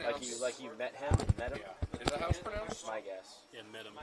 Like you met him and met him? Yeah. Is that how it's pronounced? My guess. Yeah, met him.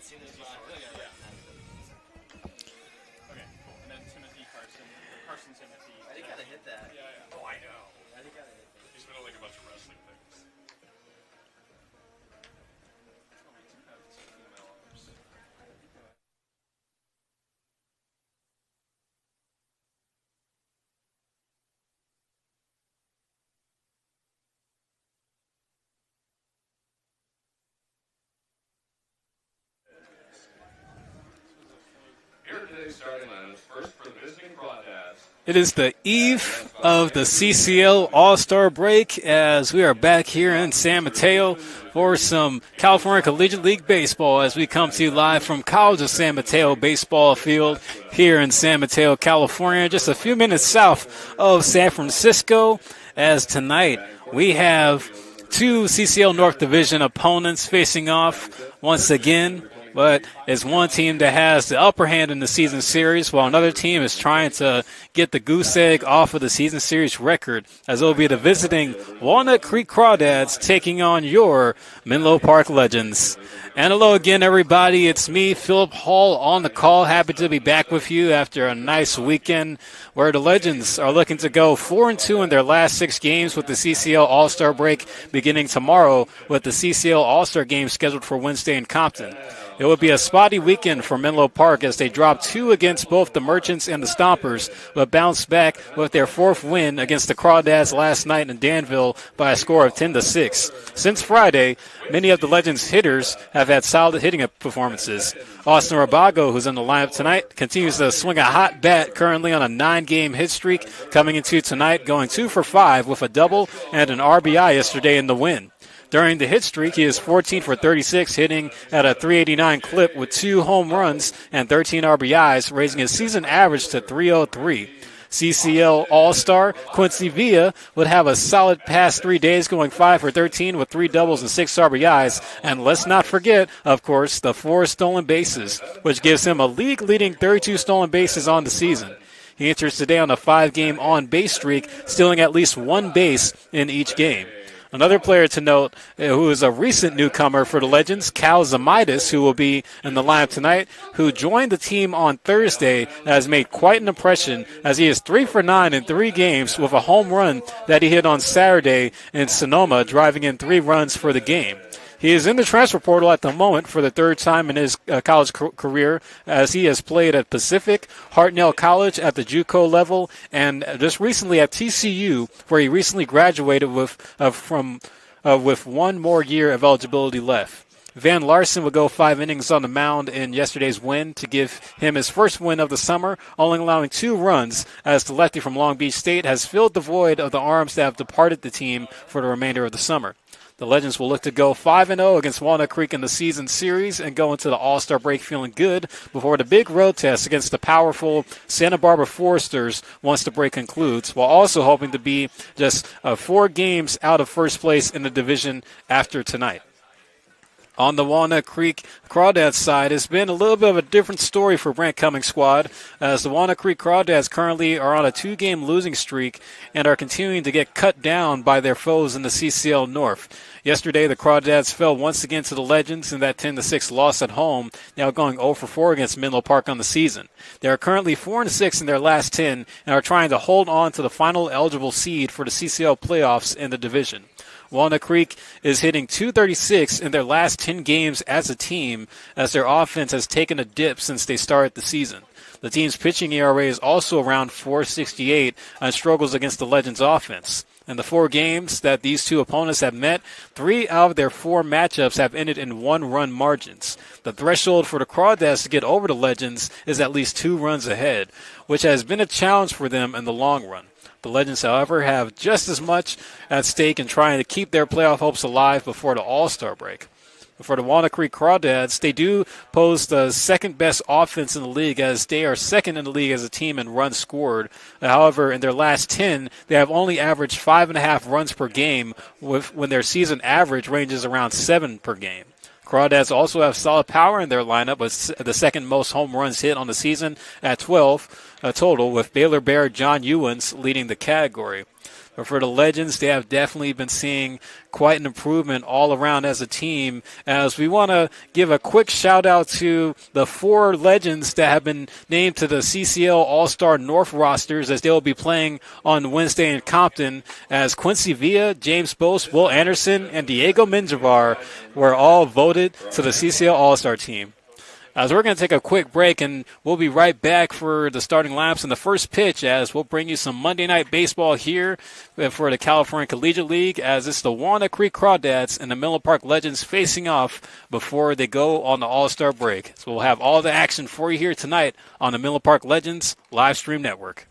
Okay, cool. And then Timothy Carson. Carson Timothy. I think I hit that. Yeah. Oh, I know. I think I hit that. He's been on like a bunch of wrestling things. Oh, we do have two females. Here are today's starting lineups. First for the visiting Crawdads. It is the eve of the CCL All-Star break as we are back here in San Mateo for some California Collegiate League baseball as we come to you live from College of San Mateo baseball field here in San Mateo, California, just a few minutes south of San Francisco. As tonight we have two CCL North Division opponents facing off once again. But it's one team that has the upper hand in the season series, while another team is trying to get the goose egg off of the season series record, as it will be the visiting Walnut Creek Crawdads taking on your Menlo Park Legends. And hello again, everybody. It's me, Philip Hall, on the call. Happy to be back with you after a nice weekend where the Legends are looking to go 4-2 in their last 6 games with the CCL All-Star break beginning tomorrow with the CCL All-Star game scheduled for Wednesday in Compton. It would be a spotty weekend for Menlo Park as they dropped 2 against both the Merchants and the Stompers, but bounced back with their 4th win against the Crawdads last night in Danville by a score of 10-6. Since Friday, many of the Legends' hitters have had solid hitting performances. Austin Rabago, who's in the lineup tonight, continues to swing a hot bat, currently on a 9-game hit streak, coming into tonight going 2 for 5 with a double and an RBI yesterday in the win. During the hit streak, he is 14 for 36, hitting at a .389 clip with 2 home runs and 13 RBIs, raising his season average to .303. CCL All-Star Quincy Villa would have a solid past 3 days, going 5 for 13 with 3 doubles and 6 RBIs. And let's not forget, of course, the 4 stolen bases, which gives him a league-leading 32 stolen bases on the season. He enters today on a 5-game on-base streak, stealing at least 1 base in each game. Another player to note who is a recent newcomer for the Legends, Cal Zamitis, who will be in the lineup tonight, who joined the team on Thursday, has made quite an impression as he is 3 for 9 in 3 games with a home run that he hit on Saturday in Sonoma, driving in 3 runs for the game. He is in the transfer portal at the moment for the 3rd time in his college career, as he has played at Pacific, Hartnell College at the JUCO level, and just recently at TCU, where he recently graduated with 1 more year of eligibility left. Van Larson would go 5 innings on the mound in yesterday's win to give him his first win of the summer, only allowing 2 runs, as the lefty from Long Beach State has filled the void of the arms that have departed the team for the remainder of the summer. The Legends will look to go 5-0 against Walnut Creek in the season series and go into the All-Star break feeling good before the big road test against the powerful Santa Barbara Foresters once the break concludes, while also hoping to be just 4 games out of first place in the division after tonight. On the Walnut Creek Crawdads side, it's been a little bit of a different story for Brant Cummings' squad, as the Walnut Creek Crawdads currently are on a 2-game losing streak and are continuing to get cut down by their foes in the CCL North. Yesterday, the Crawdads fell once again to the Legends in that 10-6 loss at home, now going 0 for 4 against Menlo Park on the season. They are currently 4-6 in their last 10 and are trying to hold on to the final eligible seed for the CCL playoffs in the division. Walnut Creek is hitting .236 in their last 10 games as a team, as their offense has taken a dip since they started the season. The team's pitching ERA is also around .468 and struggles against the Legends offense. In the 4 games that these two opponents have met, 3 out of their 4 matchups have ended in 1-run margins. The threshold for the Crawdads to get over the Legends is at least 2 runs ahead, which has been a challenge for them in the long run. The Legends, however, have just as much at stake in trying to keep their playoff hopes alive before the All-Star break. For the Walnut Creek Crawdads, they do pose the second-best offense in the league, as they are second in the league as a team in runs scored. However, in their last 10, they have only averaged 5.5 runs per game, when their season average ranges around 7 per game. Crawdads also have solid power in their lineup, with the second most home runs hit on the season at 12 total, with Baylor Bear John Ewens leading the category. But for the Legends, they have definitely been seeing quite an improvement all around as a team. As we want to give a quick shout out to the 4 Legends that have been named to the CCL All-Star North rosters, as they will be playing on Wednesday in Compton, as Quincy Villa, James Bose, Will Anderson, and Diego Menjivar were all voted to the CCL All-Star team. As we're going to take a quick break, and we'll be right back for the starting lineups and the first pitch, as we'll bring you some Monday Night Baseball here for the California Collegiate League, as it's the Walnut Creek Crawdads and the Menlo Park Legends facing off before they go on the All-Star break. So we'll have all the action for you here tonight on the Menlo Park Legends live stream network.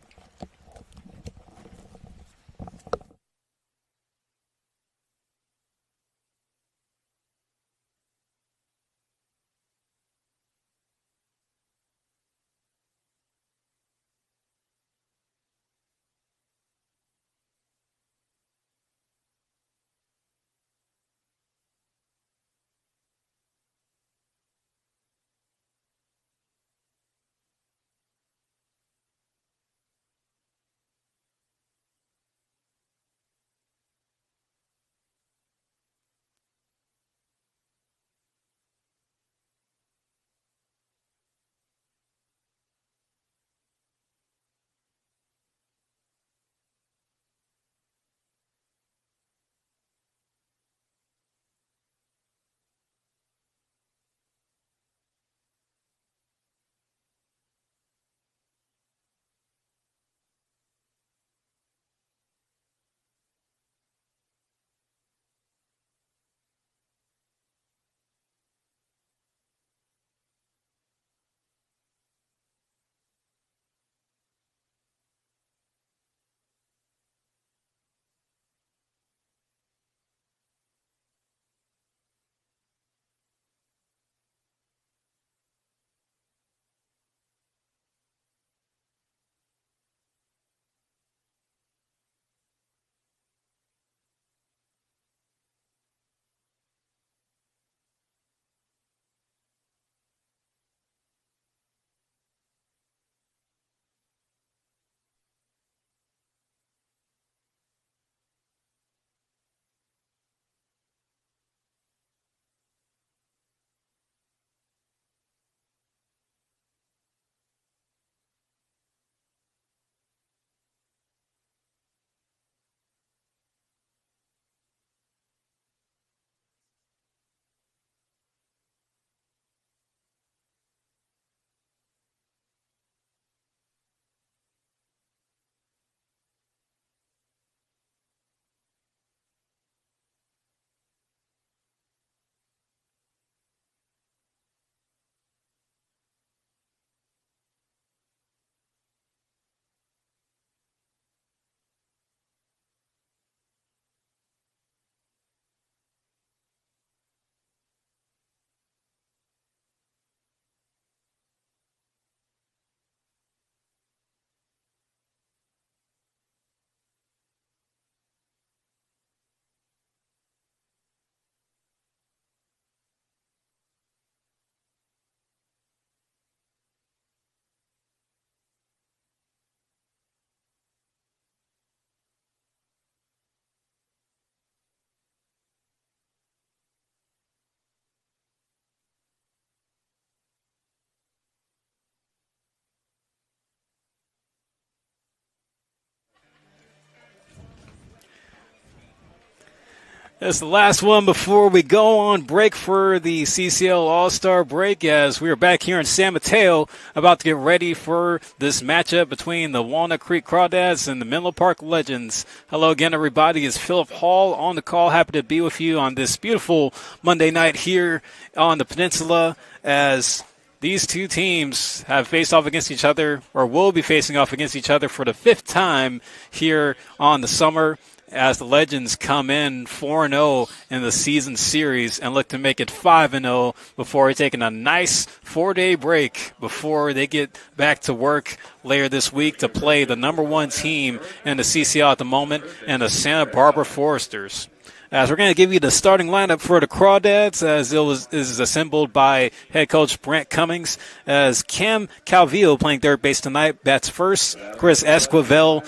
That's the last one before we go on break for the CCL All-Star break, as we are back here in San Mateo about to get ready for this matchup between the Walnut Creek Crawdads and the Menlo Park Legends. Hello again, everybody. It's Philip Hall on the call. Happy to be with you on this beautiful Monday night here on the peninsula, as these two teams have faced off against each other, or will be facing off against each other for the 5th time here on the summer, as the Legends come in 4-0 in the season series and look to make it 5-0 before taking a nice 4-day break before they get back to work later this week to play the number 1 team in the CCL at the moment, and the Santa Barbara Foresters. As we're going to give you the starting lineup for the Crawdads, as it is assembled by head coach Brent Cummings, as Cam Calvillo playing third base tonight bats first, Chris Esquivel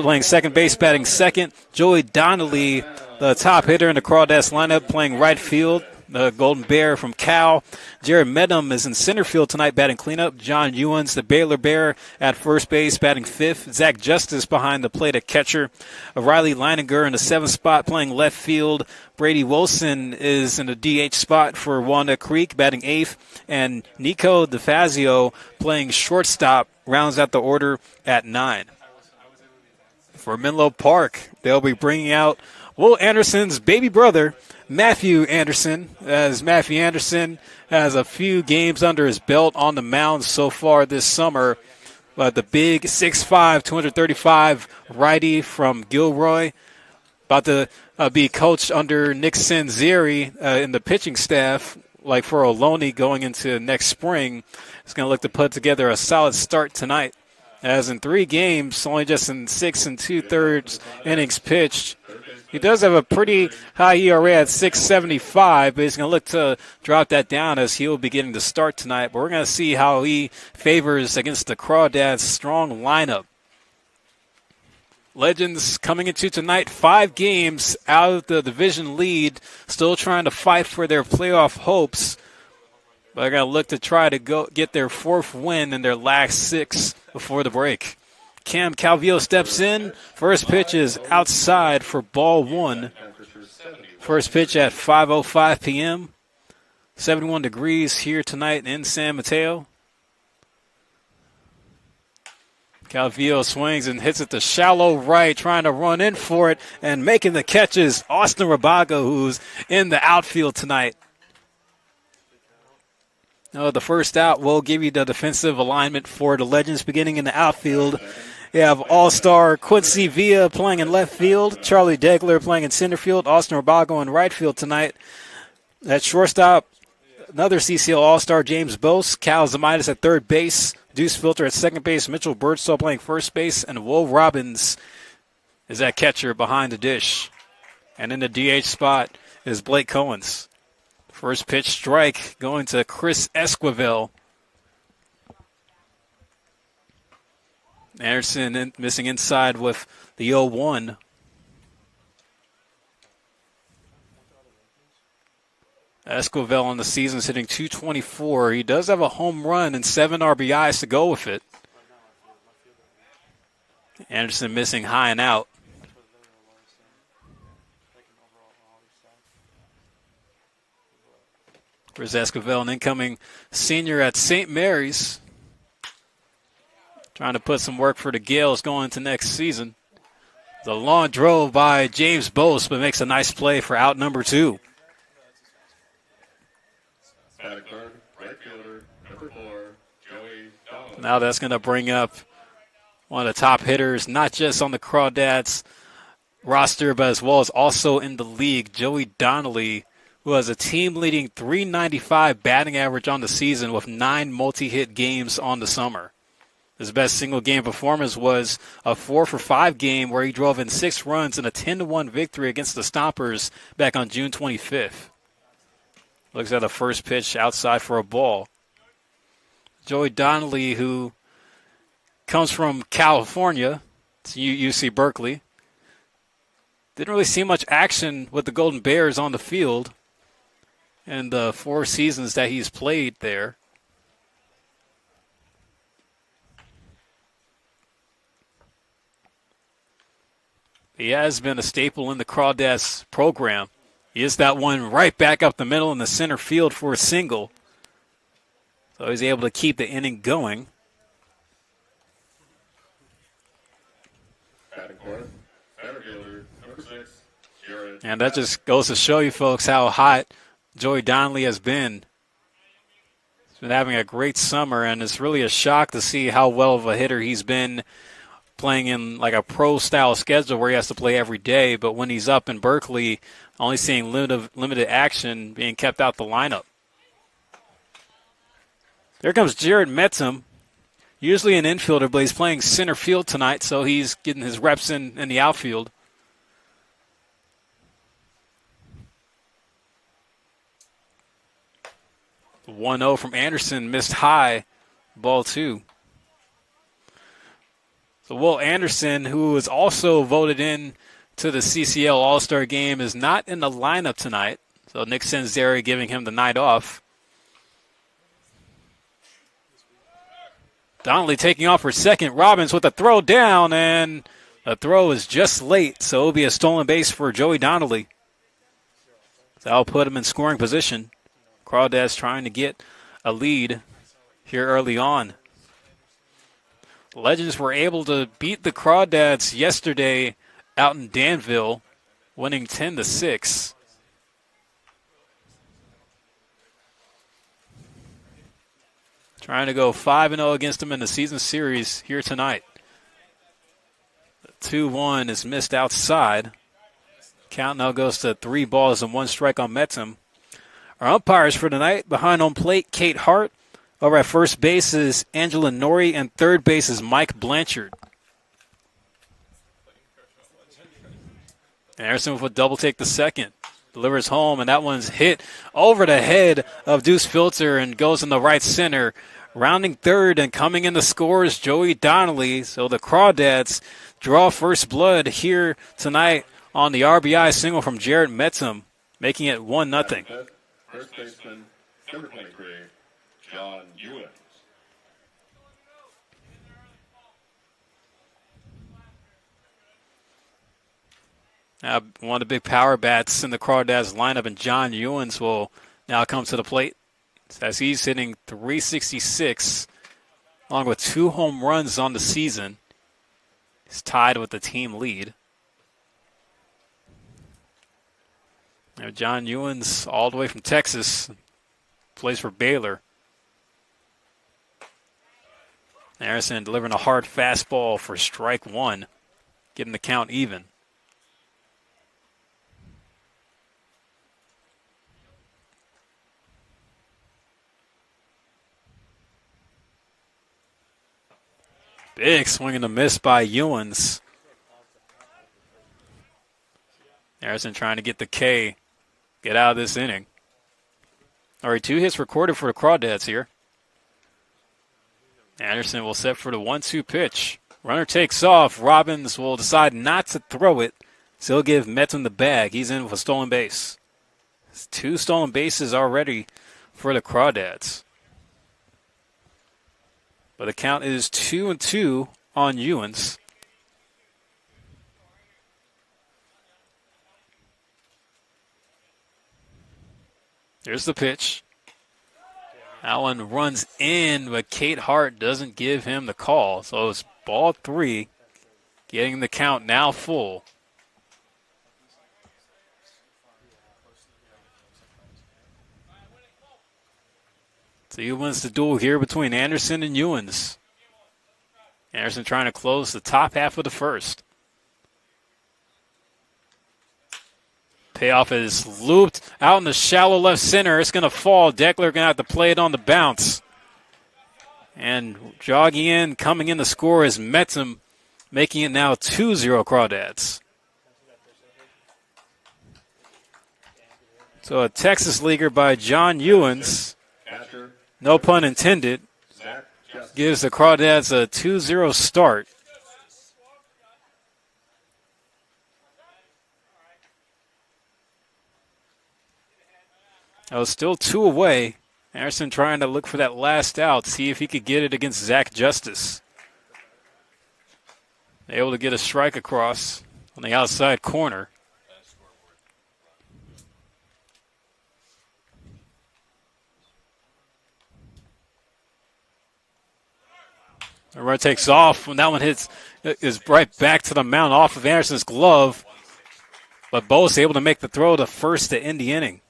playing second base, batting second. Joey Donnelly, the top hitter in the Crawdads lineup, playing right field. The Golden Bear from Cal. Jared Medham is in center field tonight, batting cleanup. John Ewens, the Baylor Bear, at first base, batting fifth. Zach Justice behind the plate at catcher. Riley Leininger in the seventh spot, playing left field. Brady Wilson is in the DH spot for Walnut Creek, batting eighth. And Nico DeFazio, playing shortstop, rounds out the order at 9. For Menlo Park, they'll be bringing out Will Anderson's baby brother, Matthew Anderson, as Matthew Anderson has a few games under his belt on the mound so far this summer. But the big 6'5", 235 righty from Gilroy, about to be coached under Nick Sanzeri in the pitching staff, like for Ohlone going into next spring. He's going to look to put together a solid start tonight. As in 3 games, only just in 6 2/3 innings pitched. He does have a pretty high ERA at 6.75, but he's going to look to drop that down as he will be getting the start tonight. But we're going to see how he favors against the Crawdads' strong lineup. Legends coming into tonight, 5 games out of the division lead, still trying to fight for their playoff hopes. But they're going to look to try to get their 4th win in their last 6 before the break. Cam Calvillo steps in. First pitch is outside for ball 1. First pitch at 5:05 p.m. 71 degrees here tonight in San Mateo. Calvillo swings and hits it to shallow right, trying to run in for it, and making the catches, Austin Rabago, who's in the outfield tonight. The first out will give you the defensive alignment for the Legends. Beginning in the outfield, you have all-star Quincy Villa playing in left field, Charlie Degler playing in center field, Austin Rabago in right field tonight. At shortstop, another CCL all-star James Bose, Cal Zamitis at third base, Deuce Filter at second base, Mitchell Birdsall playing first base, and Will Robbins is at catcher behind the dish. And in the DH spot is Blake Cohens. First pitch strike going to Chris Esquivel. Anderson missing inside with the 0-1. Esquivel on the season is hitting .224. He does have a home run and 7 RBIs to go with it. Anderson missing high and out. Chris Esquivel, an incoming senior at St. Mary's. Trying to put some work for the Gales going into next season. The long drove by James Bose, but makes a nice play for out number 2. Now that's going to bring up one of the top hitters, not just on the Crawdads roster, but as well as also in the league, Joey Donnelly, who has a team-leading .395 batting average on the season with 9 multi-hit games on the summer. His best single-game performance was a 4-for-5 game where he drove in 6 runs in a 10-1 victory against the Stompers back on June 25th. Looks at the first pitch outside for a ball. Joey Donnelly, who comes from California, to UC Berkeley, didn't really see much action with the Golden Bears on the field in the 4 seasons that he's played there. He has been a staple in the Crawdads program. He is that one right back up the middle in the center field for a single. So he's able to keep the inning going. And that just goes to show you folks how hot Joey Donnelly has been. He's been having a great summer, and it's really a shock to see how well of a hitter he's been playing in like a pro-style schedule where he has to play every day. But when he's up in Berkeley, only seeing limited action, being kept out the lineup. There comes Jared Metzum, usually an infielder, but he's playing center field tonight, so he's getting his reps in the outfield. The 1-0 from Anderson, missed high, ball 2. So Will Anderson, who was also voted in to the CCL All-Star game, is not in the lineup tonight. So Nick Senzeri giving him the night off. Donnelly taking off for second. Robbins with a throw down, and the throw is just late, so it'll be a stolen base for Joey Donnelly. So that'll put him in scoring position. Crawdads trying to get a lead here early on. Legends were able to beat the Crawdads yesterday out in Danville, winning 10-6. Trying to go 5-0 against them in the season series here tonight. The 2-1 is missed outside. Count now goes to 3 balls and 1 strike on Metzum. Our umpires for tonight, behind home plate, Kate Hart. Over at first base is Angela Norrie, and third base is Mike Blanchard. Anderson with a double take the second. Delivers home, and that one's hit over the head of Deuce Filter and goes in the right center. Rounding third and coming in the score is Joey Donnelly. So the Crawdads draw first blood here tonight on the RBI single from Jarrett Metzum, making it 1-0. First baseman, number 23, John Ewens. Now, one of the big power bats in the Crawdads lineup, and John Ewens will now come to the plate as he's hitting .366, along with 2 home runs on the season. He's tied with the team lead. Now, John Ewens, all the way from Texas, plays for Baylor. Harrison delivering a hard fastball for strike 1, getting the count even. Big swing and a miss by Ewens. Harrison trying to get the K, get out of this inning. All right, 2 hits recorded for the Crawdads here. Anderson will set for the 1-2 pitch. Runner takes off. Robbins will decide not to throw it, so he'll give Metzum the bag. He's in with a stolen base. It's 2 stolen bases already for the Crawdads. But the count is 2-2 on Ewens. There's the pitch. That one runs in, but Kate Hart doesn't give him the call. So it's ball 3, getting the count now full. So he wins the duel here between Anderson and Ewens. Anderson trying to close the top half of the first. Payoff is looped out in the shallow left center. It's going to fall. Deckler going to have to play it on the bounce. And jogging in, coming in the score is Metzum, making it now 2-0 Crawdads. So a Texas leaguer by John Ewens, no pun intended, gives the Crawdads a 2-0 start. That was still 2 away. Anderson trying to look for that last out, see if he could get it against Zach Justice. Able to get a strike across on the outside corner. The run takes off. When that one hits, is right back to the mound off of Anderson's glove. But Bo's able to make the throw to first to end the inning.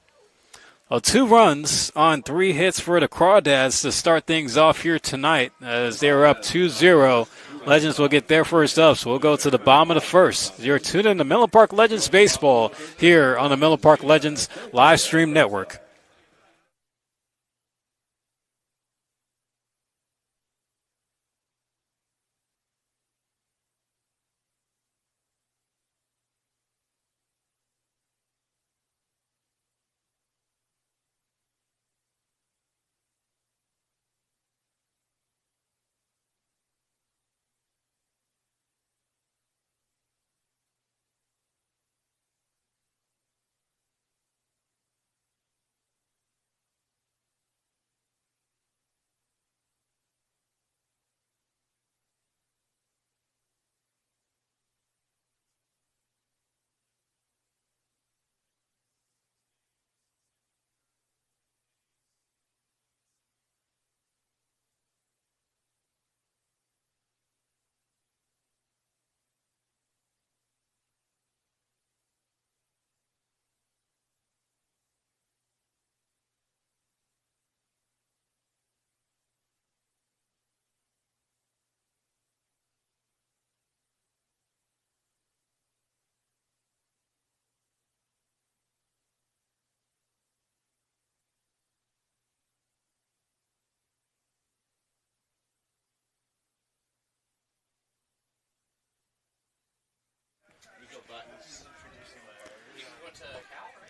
Well, 2 runs on 3 hits for the Crawdads to start things off here tonight as they're up 2-0. Legends will get their first up, so we'll go to the bottom of the first. You're tuned in to Menlo Park Legends Baseball here on the Menlo Park Legends live stream network.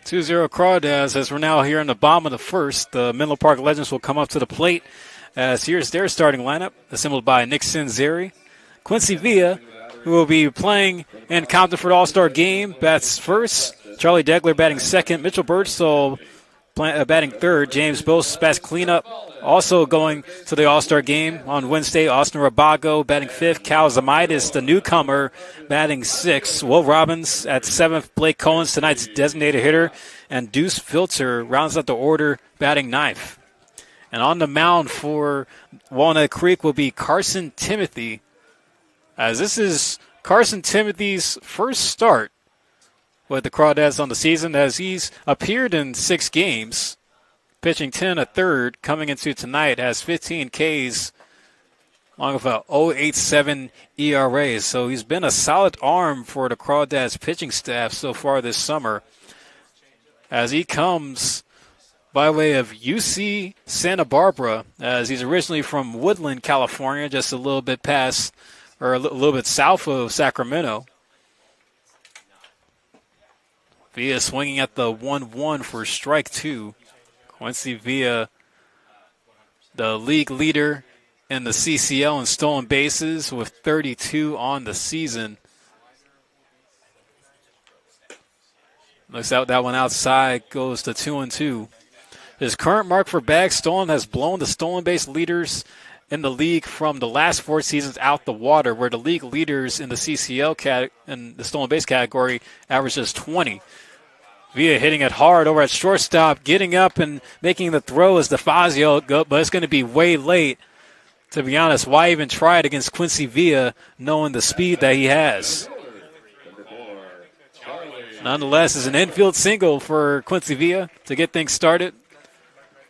2-0 Crawdads as we're now here in the bottom of the first. The Menlo Park Legends will come up to the plate as here's their starting lineup, assembled by Nick Sinzeri. Quincy Villa, who will be playing in Compton for the All-Star game, bats first. Charlie Degler batting second. Mitchell Birdsall batting third. James Bose bats cleanup. Also going to the All-Star game on Wednesday, Austin Rabago batting fifth. Cal Zamaitis, the newcomer, batting sixth. Will Robbins at seventh. Blake Collins, tonight's designated hitter. And Deuce Filter rounds out the order, batting ninth. And on the mound for Walnut Creek will be Carson Timothy, as this is Carson Timothy's first start with the Crawdads on the season, as he's appeared in 6 games, pitching 10 a third. Coming into tonight has 15 Ks, along with a 0.87 ERA. So he's been a solid arm for the Crawdads pitching staff so far this summer, as he comes by way of UC Santa Barbara, as he's originally from Woodland, California, just a little bit past, or a little bit south of Sacramento. Villa swinging at the 1-1 for strike 2. Quincy Villa, the league leader in the CCL in stolen bases with 32 on the season. Looks out that one outside, goes to 2-2. His current mark for bags stolen has blown the stolen base leaders in the league from the last 4 seasons out the water, where the league leaders in the CCL in the stolen base category averages 20. Villa hitting it hard over at shortstop, getting up and making the throw as DeFazio, but it's going to be way late. To be honest, why even try it against Quincy Villa, knowing the speed that he has? Nonetheless, it's an infield single for Quincy Villa to get things started.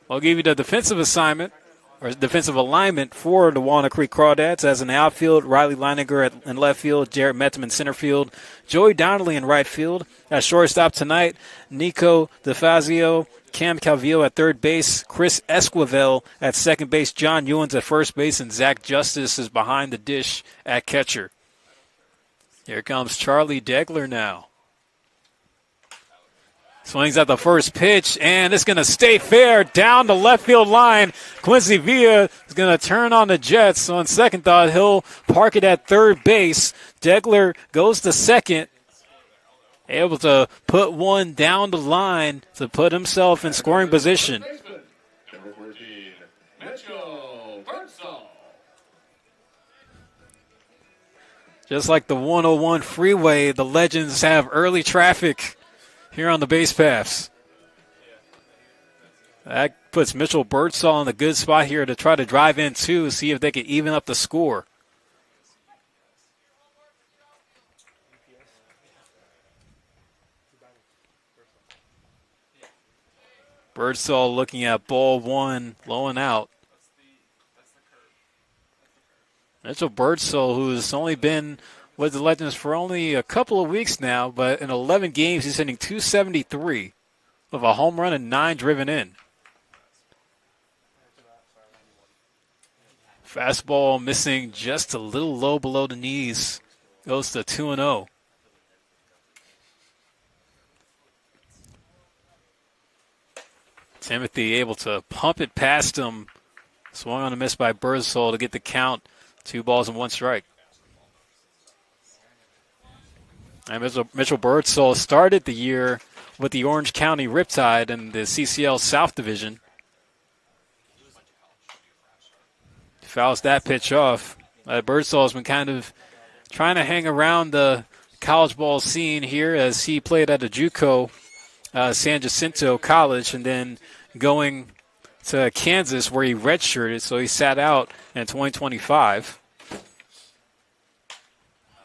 I'll give you the defensive assignment, or defensive alignment for the Walnut Creek Crawdads. As in the outfield, Riley Leininger in left field, Jarrett Mettam in center field, Joey Donnelly in right field. At shortstop tonight, Nico DeFazio, Cam Calvillo at third base, Chris Esquivel at second base, John Ewens at first base, and Zach Justice is behind the dish at catcher. Here comes Charlie Degler now. Swings at the first pitch, and it's going to stay fair down the left field line. Quincy Villa is going to turn on the Jets. On second thought, he'll park it at third base. Degler goes to second, able to put one down the line to put himself in scoring position. Number 14, Mitchell Birdsall. Just like the 101 freeway, the Legends have early traffic here on the base paths. That puts Mitchell Birdsall in a good spot here to try to drive in two, see if they can even up the score. Birdsall looking at ball one, low and out. Mitchell Birdsall, who's only been with the Legends for only a couple of weeks now, but in 11 games he's hitting .273 with a home run and 9 driven in. Fastball missing just a little low below the knees. Goes to 2-0. Timothy able to pump it past him. Swung on a miss by Birdsall to get the count. 2 balls and 1 strike. And Mitchell Birdsall started the year with the Orange County Riptide in the CCL South Division. Fouls that pitch off. Birdsall has been kind of trying to hang around the college ball scene here, as he played at a JUCO, San Jacinto College, and then going to Kansas where he redshirted, so he sat out in 2025.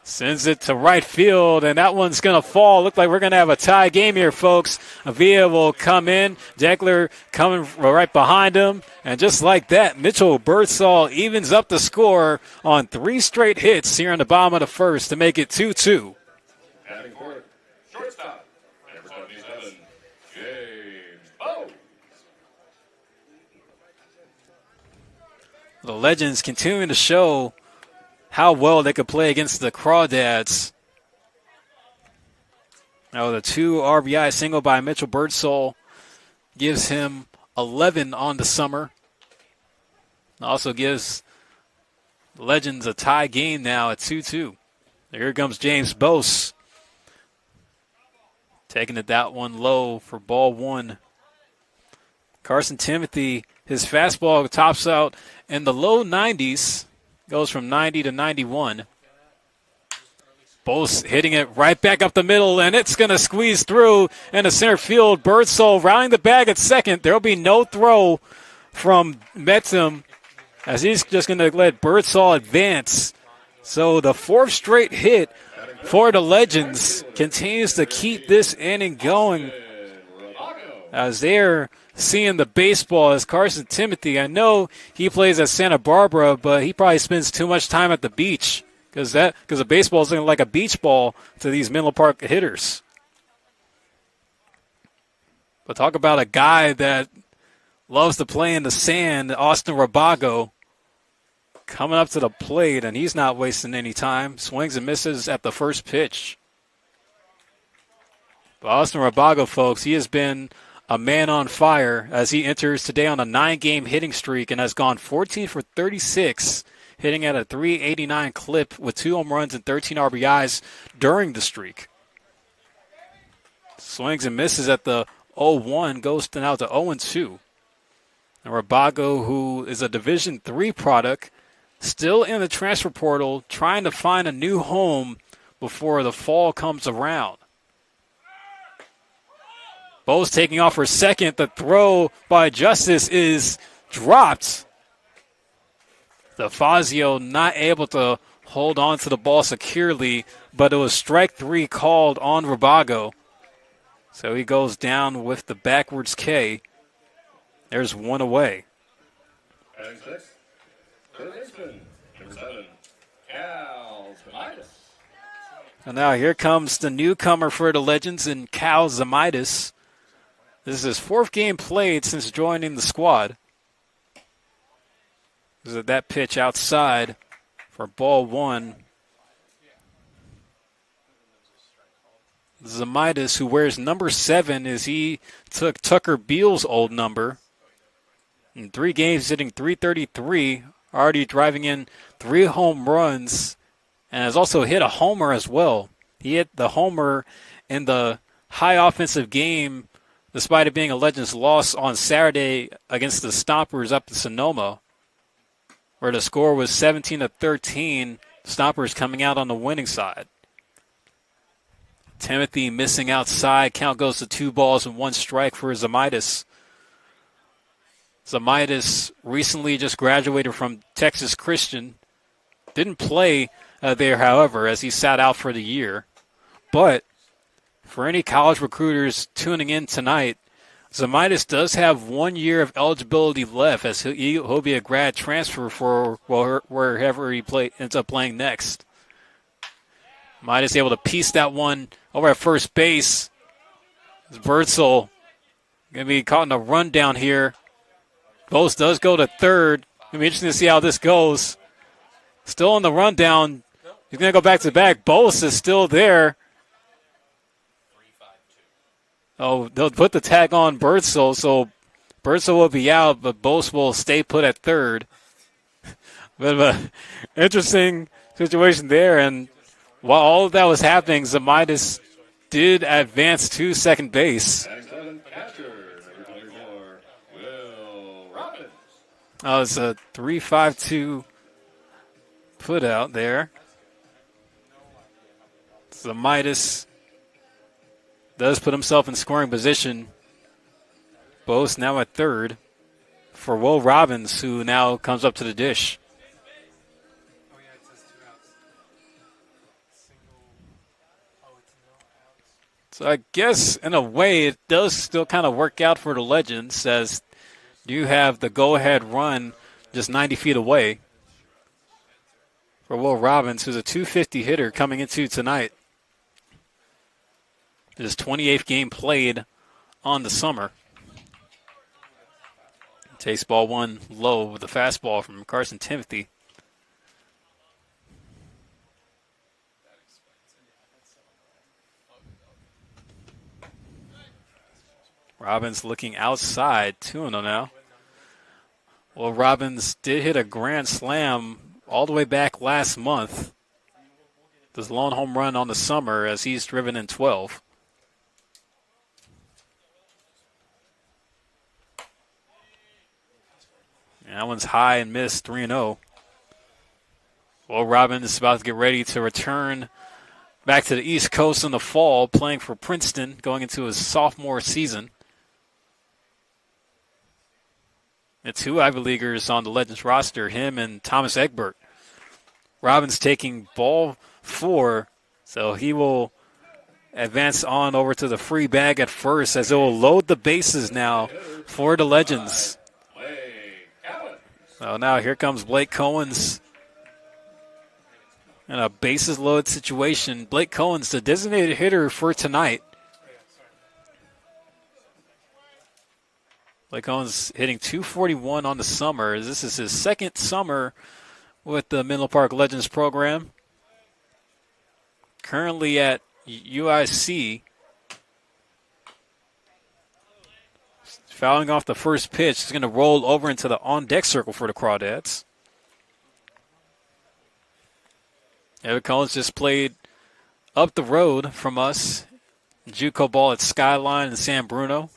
Sends it to right field, and that one's going to fall. Look like we're going to have a tie game here, folks. Avila will come in. Degler coming right behind him. And just like that, Mitchell Birdsall evens up the score on 3 straight hits here in the bottom of the first to make it 2-2. Batting fourth, shortstop, number 77, James Bose. The Legends continuing to show how well they could play against the Crawdads. Now the 2 RBI single by Mitchell Birdsall gives him 11 on the summer. Also gives the Legends a tie game now at 2-2. Here comes James Bose. Taking it that one low for ball 1. Carson Timothy, his fastball tops out in the low 90s. Goes from 90 to 91. Bose hitting it right back up the middle, and it's going to squeeze through into center field. Birdsall rounding the bag at second. There will be no throw from Metzum, as he's just going to let Birdsall advance. So the 4th straight hit for the Legends continues to keep this inning going, as they're seeing the baseball as Carson Timothy. I know he plays at Santa Barbara, but he probably spends too much time at the beach because the baseball is looking like a beach ball to these Menlo Park hitters. But talk about a guy that loves to play in the sand, Austin Rabago, coming up to the plate, and he's not wasting any time. Swings and misses at the first pitch. But Austin Rabago, folks, he has been a man on fire as he enters today on a 9-game hitting streak and has gone 14 for 36, hitting at a .389 clip with 2 home runs and 13 RBIs during the streak. Swings and misses at the 0-1, goes now to 0-2. And Rabago, who is a Division III product, still in the transfer portal, trying to find a new home before the fall comes around. Bose taking off for second. The throw by Justice is dropped. Fazio not able to hold on to the ball securely, but it was strike 3 called on Rabago. So he goes down with the backwards K. There's 1 away. Batting 6, third baseman, number 7, Cal Zamitis. And now here comes the newcomer for the Legends in Cal Zamitis. This is his 4th game played since joining the squad. This is that pitch outside for ball 1. Zamitis, who wears number 7, as he took Tucker Beal's old number. In 3 games, hitting .333, already driving in 3 home runs, and has also hit a homer as well. He hit the homer in the high offensive game, despite it being a Legends loss on Saturday against the Stompers up in Sonoma, where the score was 17-13, Stompers coming out on the winning side. Timothy missing outside. Count goes to 2 balls and 1 strike for Zamitis. Zamitis recently just graduated from Texas Christian. Didn't play there, however, as he sat out for the year. But for any college recruiters tuning in tonight, Zamitis does have 1 year of eligibility left, as he'll be a grad transfer for wherever he ends up playing next. Midas able to piece that one over at first base. Birdsall going to be caught in a rundown here. Bose does go to third. It'll be interesting to see how this goes. Still on the rundown. He's going to go back to back. Bose is still there. Oh, they'll put the tag on Birdsall, so Birdsall will be out, but Bose will stay put at third. Bit of an interesting situation there, and while all of that was happening, Zamitis did advance to second base. Oh, it's a 3-5-2 put out there. Zamitis does put himself in scoring position. Bose now at third for Will Robbins, who now comes up to the dish. So I guess in a way it does still kind of work out for the Legends, as you have the go-ahead run just 90 feet away for Will Robbins, who's a .250 hitter coming into tonight. His 28th game played on the summer. Takes ball 1 low with a fastball from Carson Timothy. Robbins looking outside, 2-0 now. Well, Robbins did hit a grand slam all the way back last month. This lone home run on the summer as he's driven in 12. And that one's high and missed, 3-0. Well, Robbins is about to get ready to return back to the East Coast in the fall, playing for Princeton, going into his sophomore season. The two Ivy Leaguers on the Legends roster, him and Thomas Egbert. Robbins taking ball 4, so he will advance on over to the free bag at first as it will load the bases now for the Legends. So now here comes Blake Cohen's in a bases loaded situation. Blake Cohen's the designated hitter for tonight. Blake Cohen's hitting .241 on the summer. This is his second summer with the Menlo Park Legends program. Currently at UIC. Fouling off the first pitch. He's going to roll over into the on-deck circle for the Crawdads. Evan Collins just played up the road from us. JUCO ball at Skyline and San Bruno.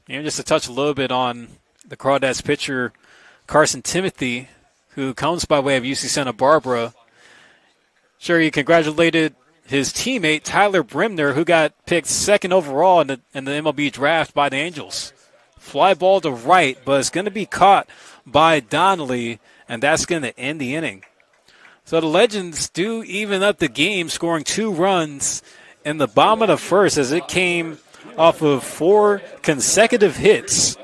And just to touch a little bit on the Crawdads pitcher, Carson Timothy, who comes by way of UC Santa Barbara. Sure, he congratulated his teammate, Tyler Brimner, who got picked second overall in the MLB draft by the Angels. Fly ball to right, but it's going to be caught by Donnelly, and that's going to end the inning. So the Legends do even up the game, scoring 2 runs in the bottom of the first as it came off of 4 consecutive hits.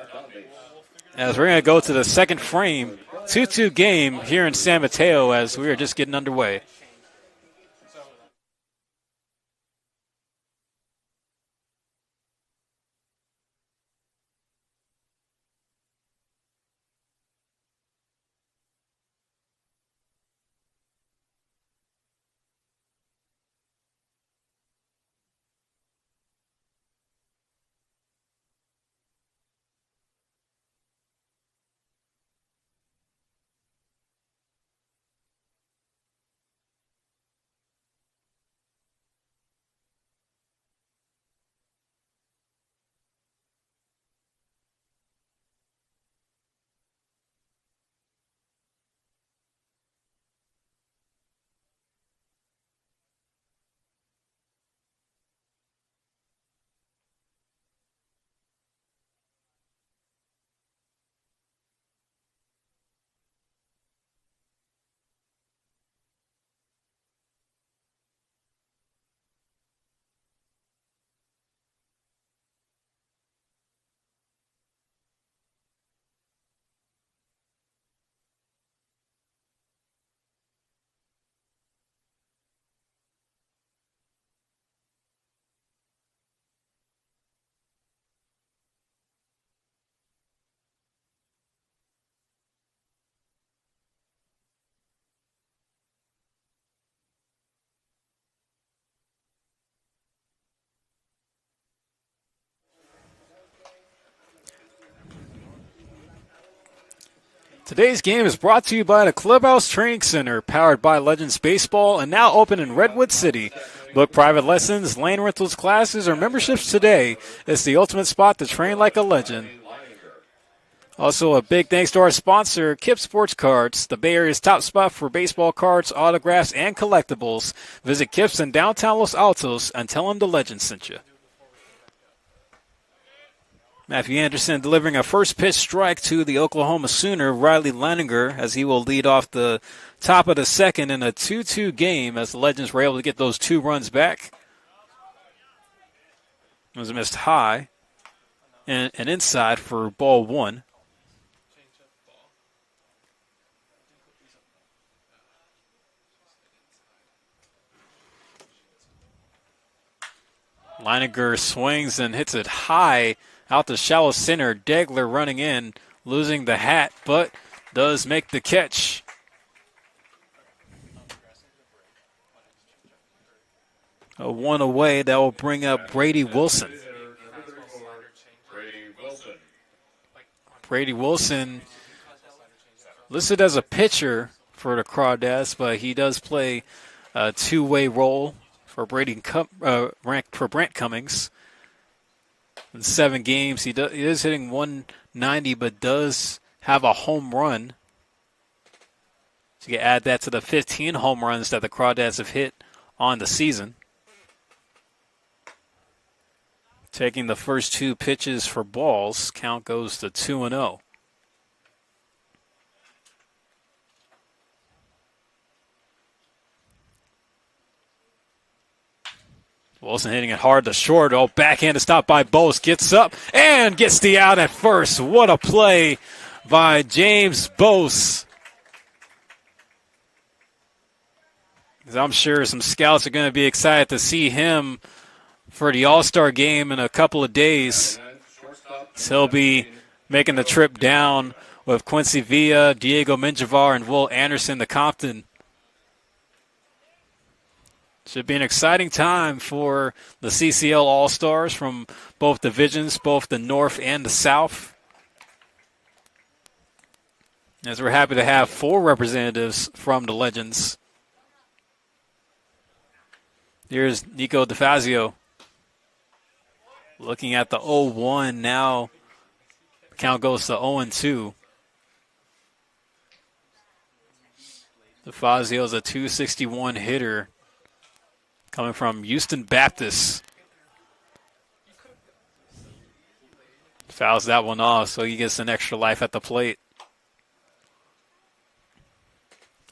As we're going to go to the second frame, 2-2 game here in San Mateo as we are just getting underway. Today's game is brought to you by the Clubhouse Training Center, powered by Legends Baseball, and now open in Redwood City. Book private lessons, lane rentals, classes, or memberships today. It's the ultimate spot to train like a legend. Also, a big thanks to our sponsor, Kip Sports Cards, the Bay Area's top spot for baseball cards, autographs, and collectibles. Visit Kip's in downtown Los Altos and tell them the legend sent you. Matthew Anderson delivering a first pitch strike to the Oklahoma Sooner, Riley Leininger, as he will lead off the top of the second in a 2-2 game as the Legends were able to get those 2 runs back. It was missed high and inside for ball 1. Leininger swings and hits it high out to shallow center. Degler running in, losing the hat, but does make the catch. A one away. That will bring up Brady Wilson. Brady Wilson. Brady Wilson listed as a pitcher for the Crawdads, but he does play a two-way role for for Brent Cummings. In 7 games, he is hitting 190, but does have a home run. So you can add that to the 15 home runs that the Crawdads have hit on the season. Taking the first 2 pitches for balls, count goes to 2-0. Wilson hitting it hard to short. Oh, backhand to stop by Bose. Gets up and gets the out at first. What a play by James Bose. I'm sure some scouts are going to be excited to see him for the All-Star game in a couple of days. So he'll be making the trip down with Quincy Villa, Diego Menjivar, and Will Anderson to Compton. Should be an exciting time for the CCL All-Stars from both divisions, both the North and the South. As we're happy to have 4 representatives from the Legends. Here's Nico DeFazio. Looking at the 0-1 now. Count goes to 0-2. DeFazio is a .261 hitter. Coming from Houston Baptist. Fouls that one off, so he gets an extra life at the plate.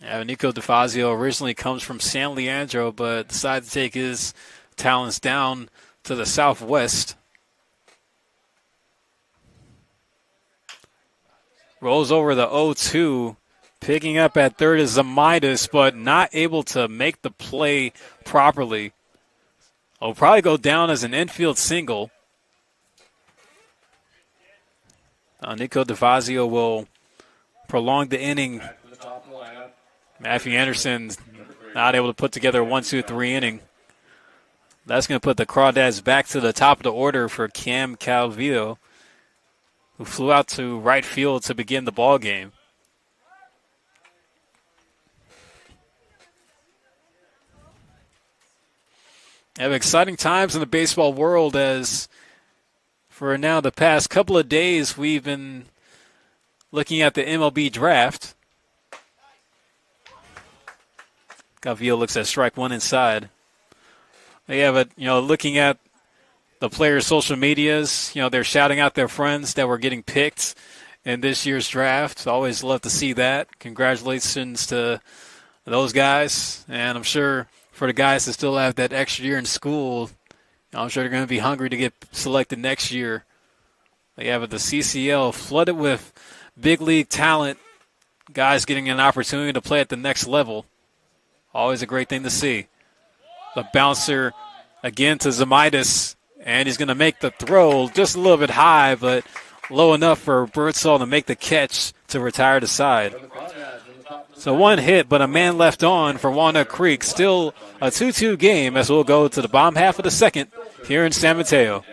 Yeah, Nico DeFazio originally comes from San Leandro, but decided to take his talents down to the Southwest. Rolls over the 0-2. Picking up at third is Zamidis, but not able to make the play properly. Will probably go down as an infield single. Nico DeFazio will prolong the inning. Matthew Anderson not able to put together a 1-2-3 inning. That's going to put the Crawdads back to the top of the order for Cam Calvillo, who flew out to right field to begin the ball game. Have exciting times in the baseball world as for now the past couple of days we've been looking at the MLB draft. Calvillo looks at strike one inside. Yeah, but looking at the players' social medias, they're shouting out their friends that were getting picked in this year's draft. Always love to see that. Congratulations to those guys, and I'm sure for the guys that still have that extra year in school, I'm sure they're going to be hungry to get selected next year. But the CCL flooded with big league talent, guys getting an opportunity to play at the next level. Always a great thing to see. The bouncer again to Zamidis, and he's going to make the throw just a little bit high, but low enough for Birdsall to make the catch to retire the side. So one hit, but a man left on for Walnut Creek. Still a 2-2 game as we'll go to the bottom half of the second here in San Mateo.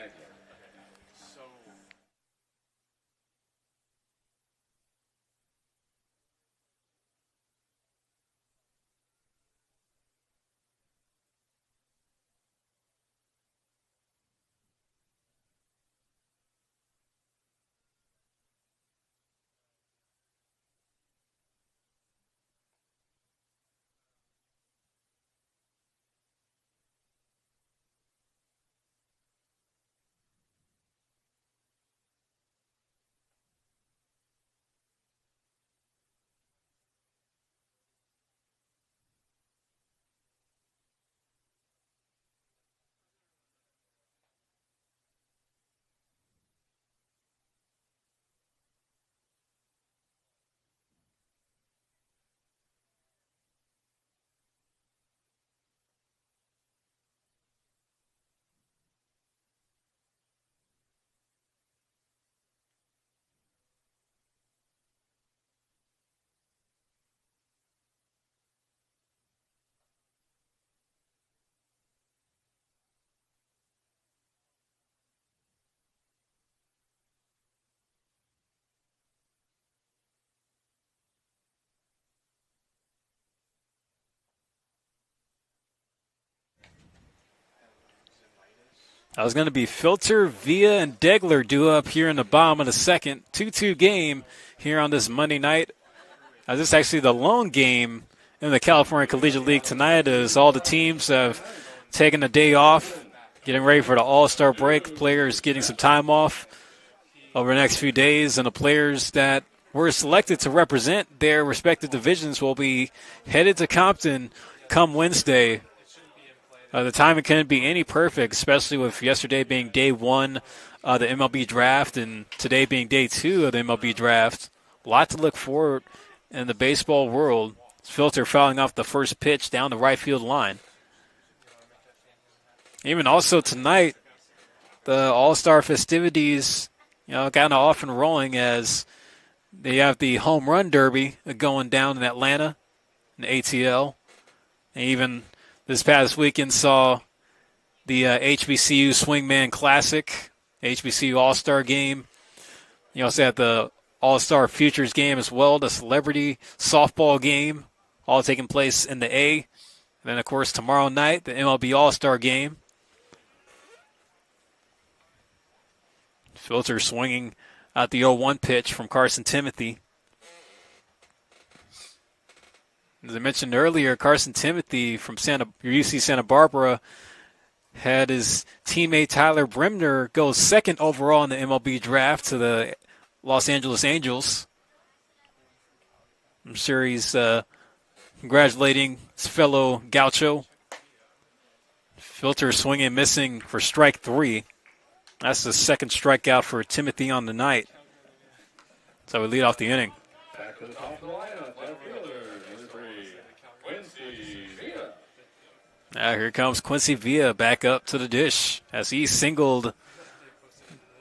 I was going to be Filter, Villa, and Degler due up here in the bottom of the second. 2-2 game here on this Monday night. This is actually the lone game in the California Collegiate League tonight, as all the teams have taken a day off, getting ready for the All-Star break. Players getting some time off over the next few days, and the players that were selected to represent their respective divisions will be headed to Compton come Wednesday. The timing couldn't be any perfect, especially with yesterday being day one of the MLB draft and today being day two of the MLB draft. A lot to look forward in the baseball world. Filter fouling off the first pitch down the right field line. Even also tonight, the All-Star festivities, kind of off and rolling as they have the home run derby going down in Atlanta, in the ATL. And even this past weekend saw the HBCU Swingman Classic, HBCU All-Star Game. You also had the All-Star Futures Game as well, the Celebrity Softball Game, all taking place in the A. And then, of course, tomorrow night, the MLB All-Star Game. Filter swinging out the 0-1 pitch from Carson Timothy. As I mentioned earlier, Carson Timothy from UC Santa Barbara had his teammate Tyler Bremner go second overall in the MLB draft to the Los Angeles Angels. I'm sure he's congratulating his fellow Gaucho. Filter swinging and missing for strike three. That's the second strikeout for Timothy on the night. So we lead off the inning. Back to the top of the lineup, left fielder, number 3, Quincy Villa. Now here comes Quincy Villa back up to the dish as he singled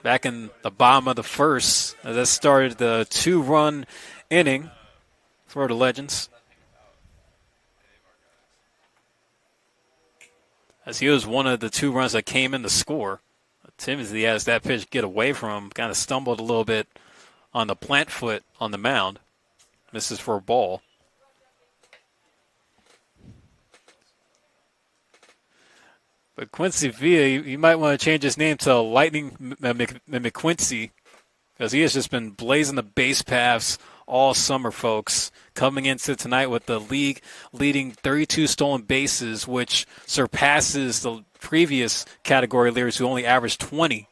back in the bottom of the first. As that started the 2-run inning for the Legends. As he was one of the 2 runs that came in to score. Timothy has that pitch get away from him, kind of stumbled a little bit on the plant foot on the mound. Misses for a ball. But Quincy Villa, you might want to change his name to Lightning McQuincy, because he has just been blazing the base paths all summer, folks. Coming into tonight with the league leading 32 stolen bases, which surpasses the previous category leaders who only averaged 20.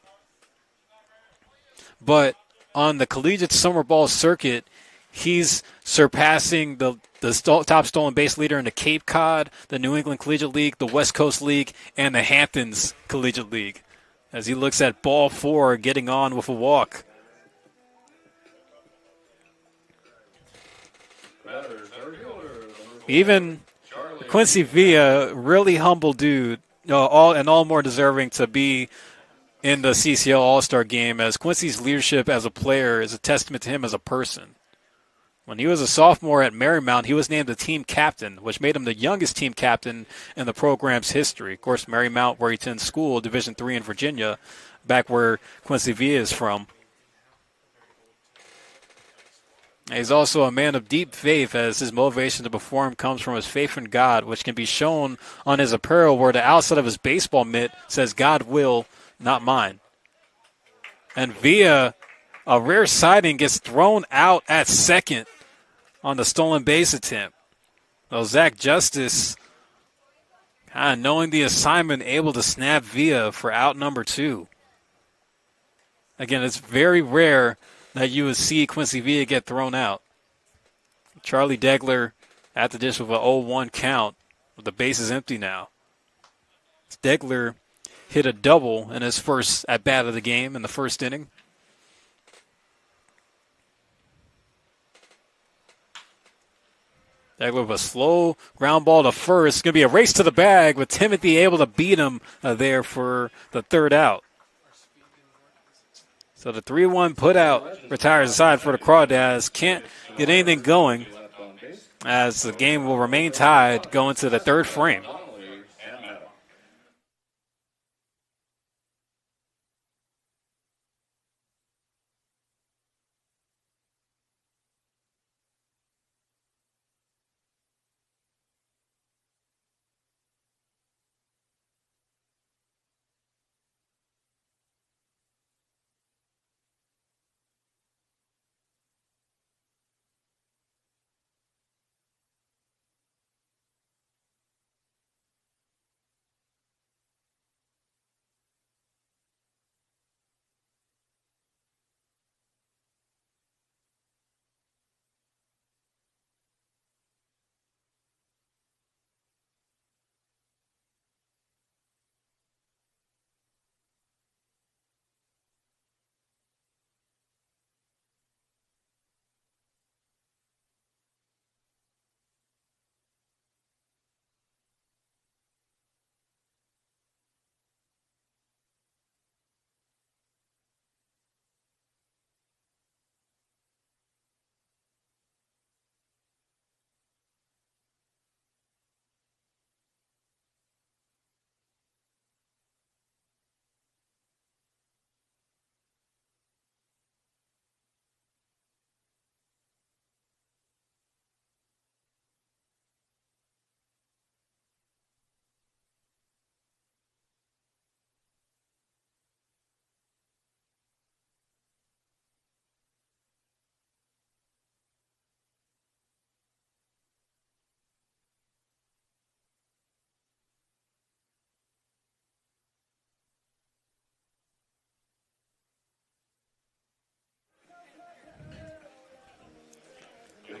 But on the collegiate summer ball circuit, he's surpassing the top stolen base leader in the Cape Cod, the New England Collegiate League, the West Coast League, and the Hamptons Collegiate League, as he looks at ball 4, getting on with a walk. Even Quincy Villa, really humble dude, all more deserving to be in the CCL All-Star game, as Quincy's leadership as a player is a testament to him as a person. When he was a sophomore at Marymount, he was named the team captain, which made him the youngest team captain in the program's history. Of course, Marymount, where he attends school, Division III in Virginia, back where Quincy Villa is from. He's also a man of deep faith, as his motivation to perform comes from his faith in God, which can be shown on his apparel, where the outside of his baseball mitt says, "God will, not mine." And Villa, a rare sighting, gets thrown out at second on the stolen base attempt. Well, Zach Justice, kind of knowing the assignment, able to snap Villa for out number 2. Again, it's very rare that you would see Quincy Villa get thrown out. Charlie Degler at the dish with an 0-1 count, with the bases empty now. Degler hit a double in his first at-bat of the game in the first inning. Degler with a slow ground ball to first. It's going to be a race to the bag, with Timothy able to beat him there for the third out. So the 3-1 put out retires aside for the Crawdads. Can't get anything going, as the game will remain tied going to the third frame.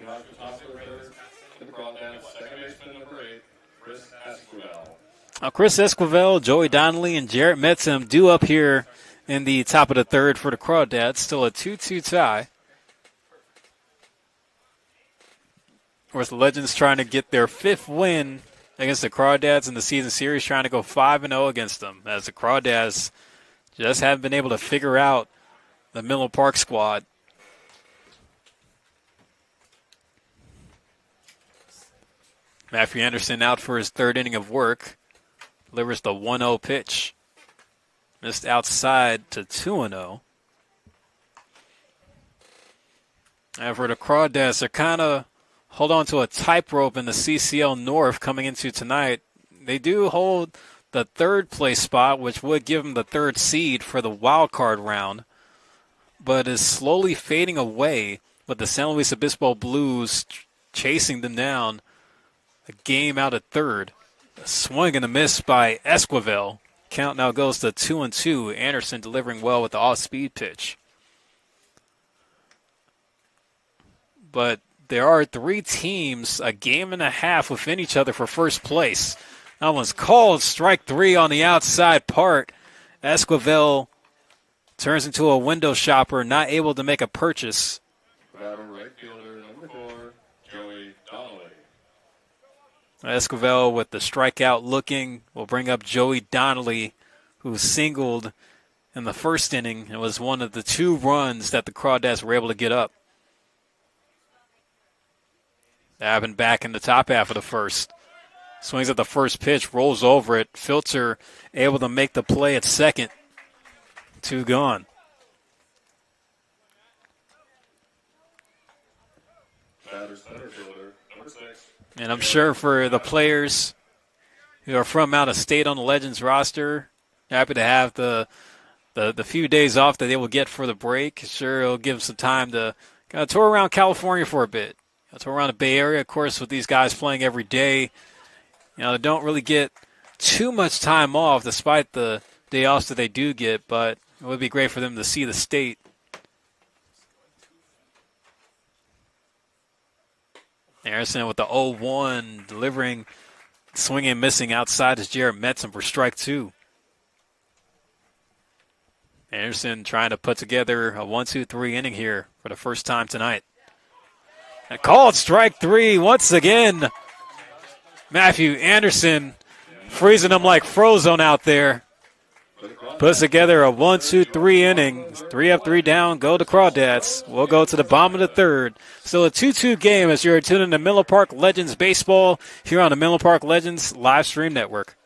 About the top of the third, the Crawdads, second baseman number 8, Chris Esquivel. Chris Esquivel, Joey Donnelly, and Jarrett Metzum due up here in the top of the third for the Crawdads. Still a 2-2 tie. Of course, the Legends trying to get their 5th win against the Crawdads in the season series, trying to go 5-0 against them, as the Crawdads just haven't been able to figure out the Menlo Park squad. Matthew Anderson out for his 3rd inning of work. Delivers the 1-0 pitch. Missed outside to 2-0. And for the Crawdads, they're kind of hold on to a tightrope in the CCL North coming into tonight. They do hold the 3rd place spot, which would give them the 3rd seed for the wild card round, but is slowly fading away with the San Luis Obispo Blues chasing them down a game out at 3rd. A swing and a miss by Esquivel. Count now goes to 2-2. Anderson delivering well with the off-speed pitch. But there are 3 teams a game and a half within each other for first place. That one's called. Strike 3 on the outside part. Esquivel turns into a window shopper, not able to make a purchase. Battle right fielder number 4, Joey Donnelly. Esquivel with the strikeout looking will bring up Joey Donnelly, who singled in the 1st inning and was one of the 2 runs that the Crawdads were able to get up. That happened back in the top half of the 1st. Swings at the 1st pitch, rolls over it. Filter able to make the play at 2nd. 2 gone. Batter center fielder number 6. And I'm sure for the players who are from out of state on the Legends roster, happy to have the few days off that they will get for the break. Sure, it'll give them some time to kind of tour around California for a bit. Tour around the Bay Area, of course, with these guys playing every day. They don't really get too much time off despite the day offs that they do get, but it would be great for them to see the state. Anderson with the 0-1, delivering, swinging and missing outside is Jarrett Metzum for strike 2. Anderson trying to put together a 1-2-3 inning here for the first time tonight. And called strike 3 once again. Matthew Anderson freezing them like Frozone out there. Puts together a 1-2-3 inning. 3 up, 3 down. Go to Crawdads. We'll go to the bottom of the 3rd. Still a 2-2 game as you're tuning to Menlo Park Legends Baseball here on the Menlo Park Legends live stream network.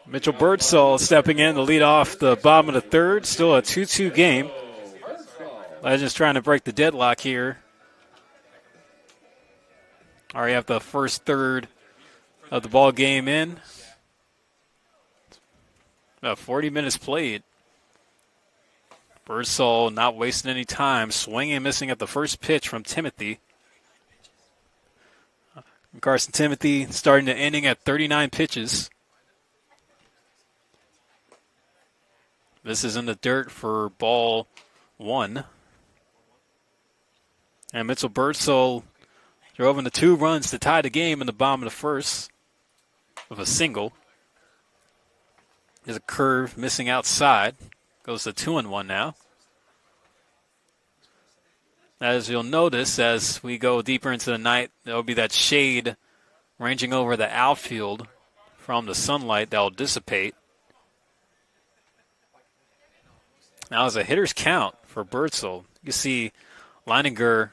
Mitchell Birdsall stepping in to lead off the bottom of the 3rd. Still a 2-2 game. Legends trying to break the deadlock here. Already have the first 3rd of the ball game in. About 40 minutes played. Birdsall not wasting any time, swinging and missing at the first pitch from Timothy. Carson Timothy starting the inning at 39 pitches. This is in the dirt for ball 1. And Mitchell Birdsall drove into 2 runs to tie the game in the bottom of the first with a single. There's a curve missing outside. Goes to 2-1 now. As you'll notice, as we go deeper into the night, there will be that shade ranging over the outfield from the sunlight that will dissipate. Now, as a hitter's count for Birdsall, you see Leininger,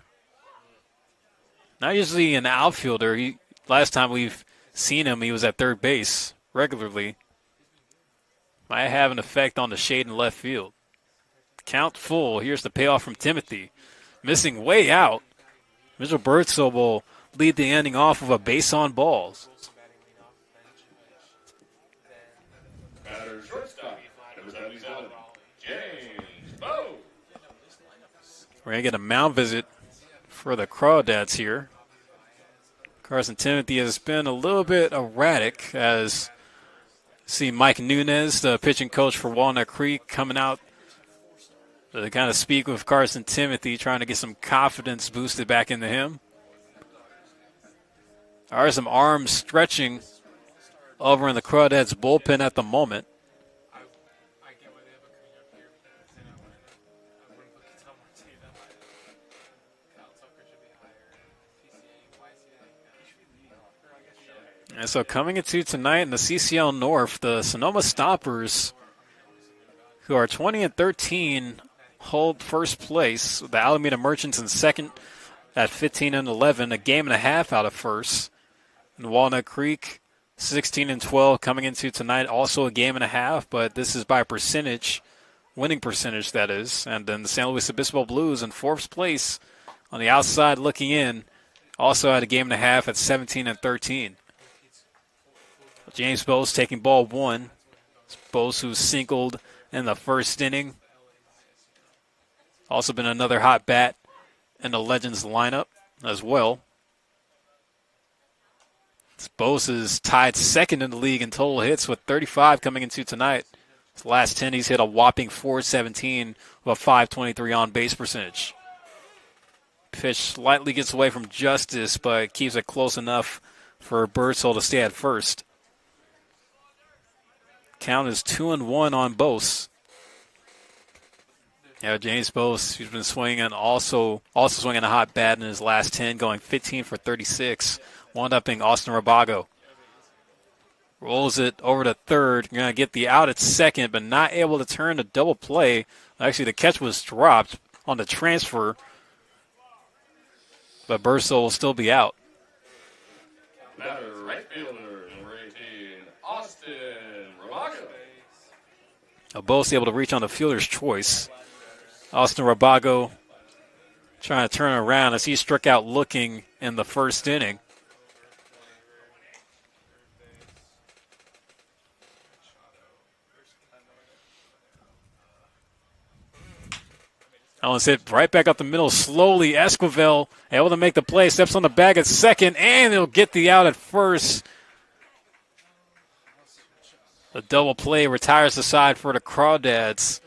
not usually an outfielder. Last time we've seen him, he was at third base regularly. Might have an effect on the shade in left field. Count full. Here's the payoff from Timothy. Missing way out. Mitchell Birdsall will lead the inning off of a base on balls. Batter shortstop, number 77, James Bowe. We're going to get a mound visit for the Crawdads here. Carson Timothy has been a little bit erratic, as see Mike Nunez, the pitching coach for Walnut Creek, coming out to kind of speak with Carson Timothy, trying to get some confidence boosted back into him. There are some arms stretching over in the Crawdads bullpen at the moment. And so coming into tonight in the CCL North, the Sonoma Stoppers, who are 20-13, hold first place. The Alameda Merchants in second at 15-11, a game and a half out of first. And Walnut Creek, 16-12, coming into tonight, also a game and a half, but this is by percentage, winning percentage that is. And then the San Luis Obispo Blues in fourth place on the outside looking in, also had a game and a half at 17-13. James Bose taking ball 1. Bose, who singled in the first inning. Also been another hot bat in the Legends lineup as well. Bose is tied second in the league in total hits with 35 coming into tonight. His last 10, he's hit a whopping .417 with a .523 on base percentage. Pitch slightly gets away from Justice, but keeps it close enough for Birdsall to stay at first. Count is 2-1 on Bose. Yeah, James Bose, he's been swinging, also swinging a hot bat in his last 10, going 15 for 36. Wound up being Austin Rabago. Rolls it over to third. You're going to get the out at second, but not able to turn the double play. Actually, the catch was dropped on the transfer, but Birdsall will still be out. Batter right fielder, number 18, Austin Rabago. Bose able to reach on the fielder's choice. Austin Rabago trying to turn around as he struck out looking in the first inning. That one's hit right back up the middle slowly. Esquivel able to make the play, steps on the bag at second, and he'll get the out at first. The double play retires the side for the Crawdads.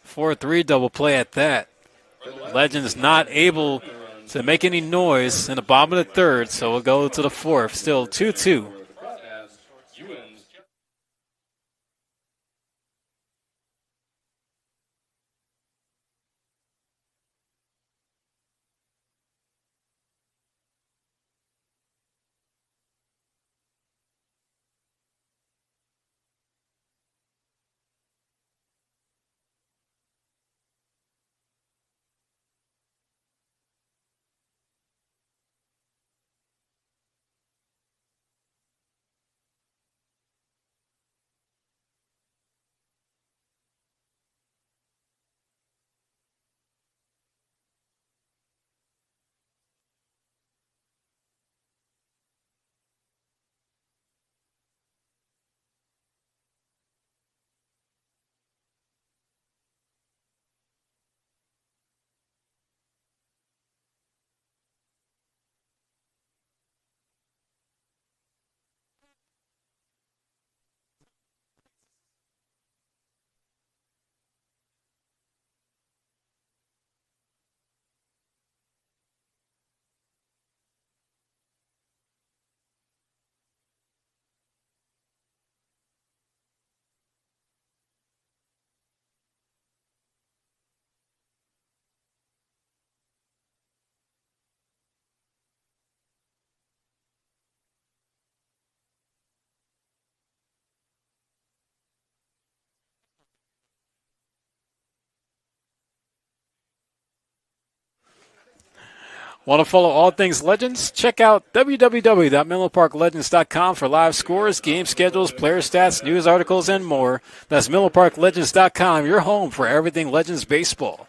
4-3 double play at that. Legends not able to make any noise in the bottom of the third, so we'll go to the fourth. Still 2-2. Want to follow all things Legends? Check out www.menloparklegends.com for live scores, game schedules, player stats, news articles, and more. That's menloparklegends.com, your home for everything Legends baseball.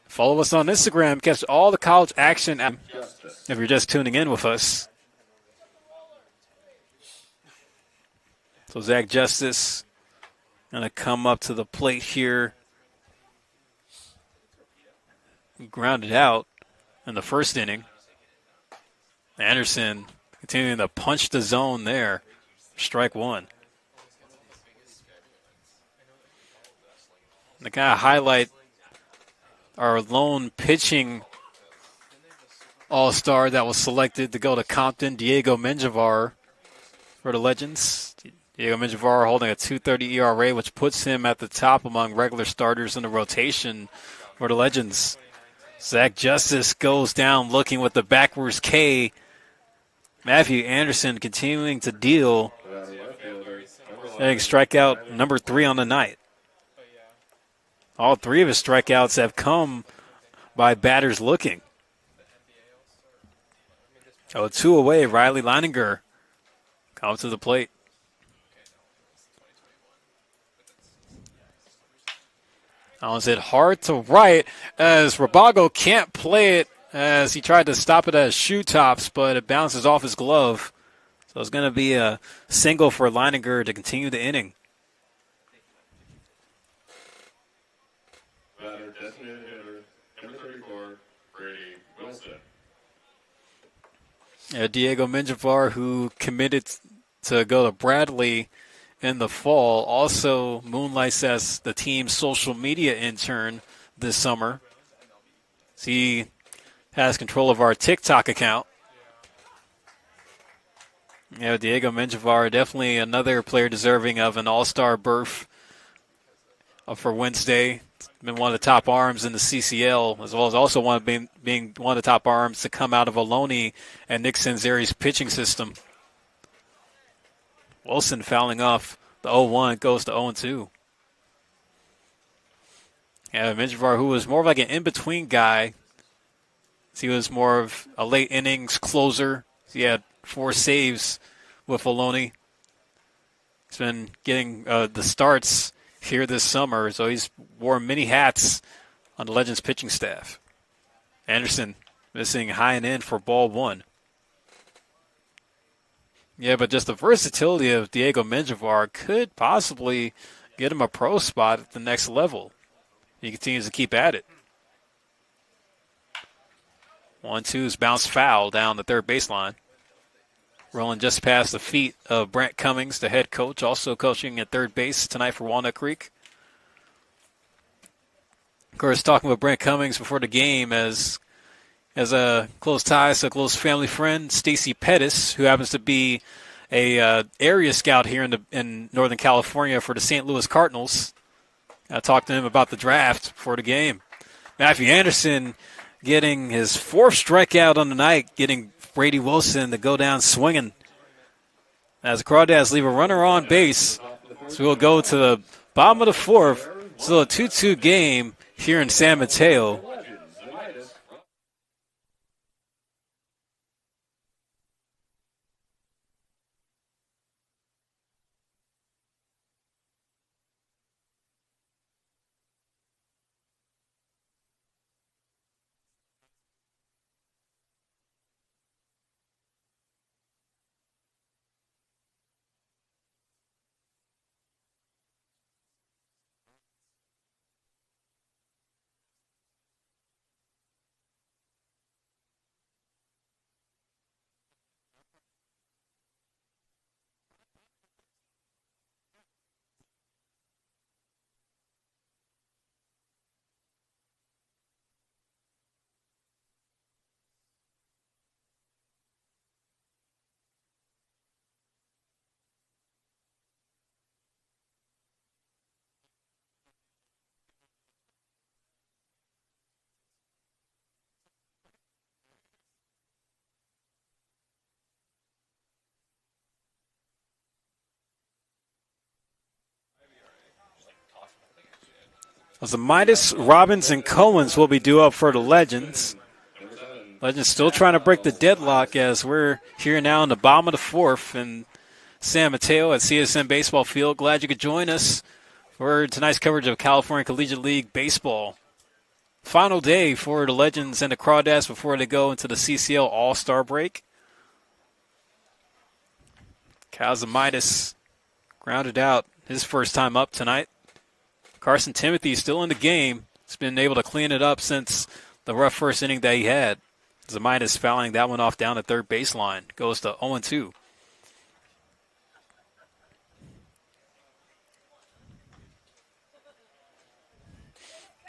Follow us on Instagram. Catch all the college action if you're just tuning in with us. So Zach Justice going to come up to the plate here. Grounded out in the first inning. Anderson continuing to punch the zone there. Strike one. To kind of highlight our lone pitching all-star that was selected to go to Compton, Diego Menjivar, for the Legends. Diego Menjivar holding a 2.30 ERA, which puts him at the top among regular starters in the rotation for the Legends. Zach Justice goes down looking with the backwards K. Matthew Anderson continuing to deal. Hitting strikeout number 3 on the night. All 3 of his strikeouts have come by batters looking. Oh, 2 away, Riley Leininger comes to the plate. That was hit hard to right as Rabago can't play it as he tried to stop it at his shoe tops, but it bounces off his glove. So it's going to be a single for Leininger to continue the inning. Batter designated hitter, number 34, Brady Wilson. Diego Menjivar, who committed to go to Bradley in the fall, also moonlights as the team's social media intern this summer. So he has control of our TikTok account. Diego Menjivar, definitely another player deserving of an all-star berth for Wednesday. Been one of the top arms in the CCL, as well as also being one of the top arms to come out of Ohlone and Nick Sanzeri's pitching system. Wilson fouling off the 0-1, goes to 0-2. Menjivar, who was more of like an in-between guy. He was more of a late innings closer. He had 4 saves with Ohlone. He's been getting the starts here this summer, so he's worn many hats on the Legends pitching staff. Anderson missing high and in for ball 1. Yeah, but just the versatility of Diego Menjivar could possibly get him a pro spot at the next level. He continues to keep at it. 1-2's bounced foul down the third baseline. Rolling just past the feet of Brent Cummings, the head coach, also coaching at third base tonight for Walnut Creek. Of course, talking with Brent Cummings before the game as a close ties to a close family friend, Stacy Pettis, who happens to be a area scout here in Northern California for the St. Louis Cardinals. I talked to him about the draft for the game. Matthew Anderson getting his 4th strikeout on the night, getting Brady Wilson to go down swinging. As the Crawdads leave a runner on base, so we'll go to the bottom of the 4th. Still a 2-2 game here in San Mateo. The Midas, Robbins, and Cohen's will be due up for the Legends. Legends still trying to break the deadlock as we're here now in the bottom of the fourth in San Mateo at CSM Baseball Field. Glad you could join us for tonight's coverage of California Collegiate League Baseball. Final day for the Legends and the Crawdads before they go into the CCL All-Star break. Kazamitis grounded out his first time up tonight. Carson Timothy still in the game. He's been able to clean it up since the rough first inning that he had. Zamitis fouling that one off down the third baseline. Goes to 0-2.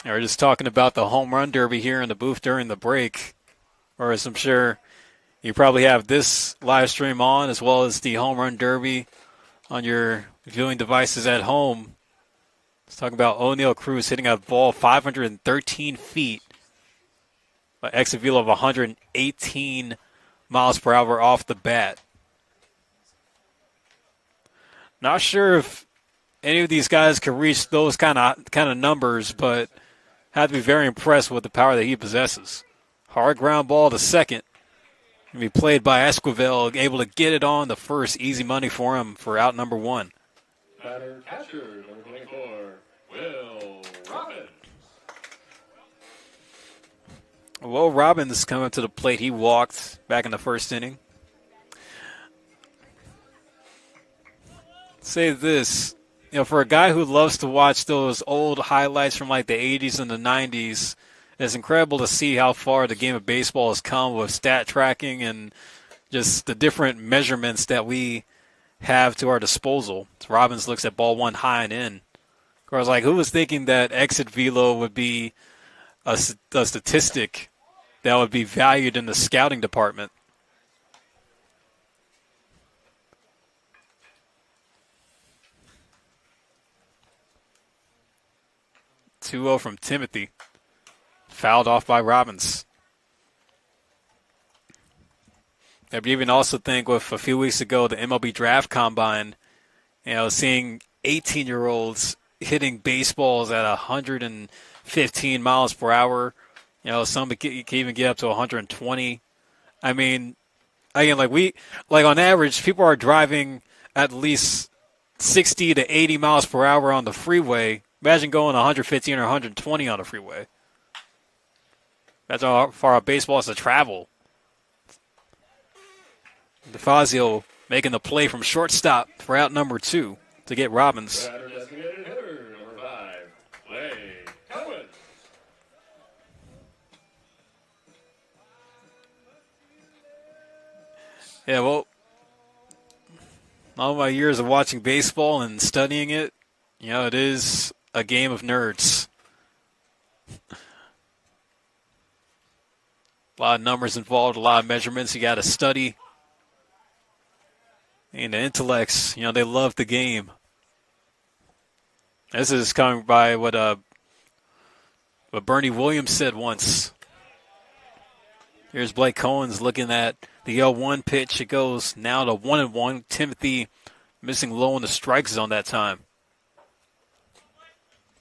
We're just talking about the home run derby here in the booth during the break. Or as I'm sure you probably have this live stream on as well as the home run derby on your viewing devices at home. Let's talk about O'Neal Cruz hitting a ball 513 feet. An exit velo of 118 miles per hour off the bat. Not sure if any of these guys could reach those kind of numbers, but have to be very impressed with the power that he possesses. Hard ground ball to second. Can be played by Esquivel, able to get it on the first. Easy money for him for out number one. Batter catcher, number 24, Will Robbins. Will Robbins coming to the plate. He walked back in the first inning. Say this, for a guy who loves to watch those old highlights from like the 80s and the 90s, it's incredible to see how far the game of baseball has come with stat tracking and just the different measurements that we have to our disposal. Robbins looks at ball one high and in. Of course, like, who was thinking that exit velo would be a statistic that would be valued in the scouting department? (2-0) from Timothy. Fouled off by Robbins. I'd even also think with a few weeks ago, the MLB Draft Combine, seeing 18-year-olds hitting baseballs at 115 miles per hour. Some can even get up to 120. I mean, again, on average, people are driving at least 60 to 80 miles per hour on the freeway. Imagine going 115 or 120 on the freeway. That's how far a baseball has to travel. DeFazio making the play from shortstop for out number two to get Robbins. Batter designated hitter, number 5, Clay Cohen. Yeah, well, all my years of watching baseball and studying it, it is a game of nerds. A lot of numbers involved, a lot of measurements you got to study. And the intellects, they love the game. This is coming by what Bernie Williams said once. Here's Blake Cohen's looking at the 0-1 pitch. It goes now to 1-1. Timothy missing low in the strike zone that time.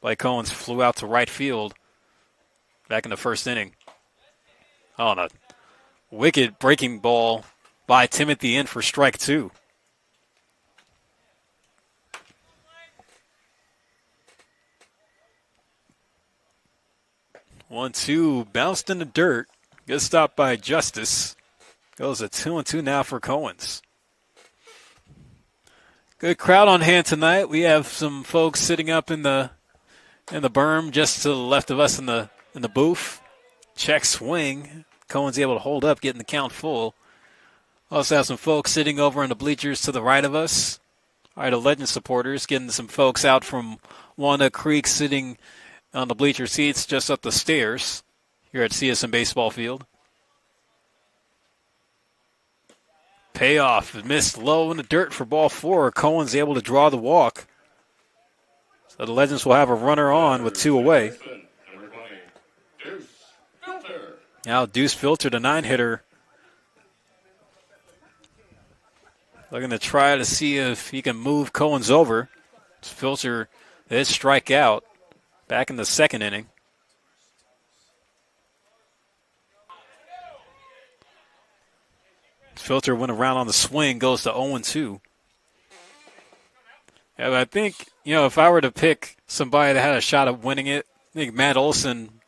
Blake Cohen's flew out to right field back in the first inning. Oh, and a wicked breaking ball by Timothy in for strike two. One-two, bounced in the dirt. Good stop by Justice. Goes a 2-2 now for Cohen's. Good crowd on hand tonight. We have some folks sitting up in the berm just to the left of us in the booth. Check swing. Cohen's able to hold up, getting the count full. Also have some folks sitting over in the bleachers to the right of us. All right, the Legend supporters, getting some folks out from Walnut Creek sitting on the bleacher seats just up the stairs here at CSM Baseball Field. Payoff, missed low in the dirt for ball 4. Cohen's able to draw the walk. So the Legends will have a runner on with 2 away. Now Deuce Filter, the 9-hitter. Looking to try to see if he can move Cohen's over. Filter did strike out back in the second inning. Filter went around on the swing, goes to 0-2. Yeah, but I think, if I were to pick somebody that had a shot at winning it, I think Matt Olson,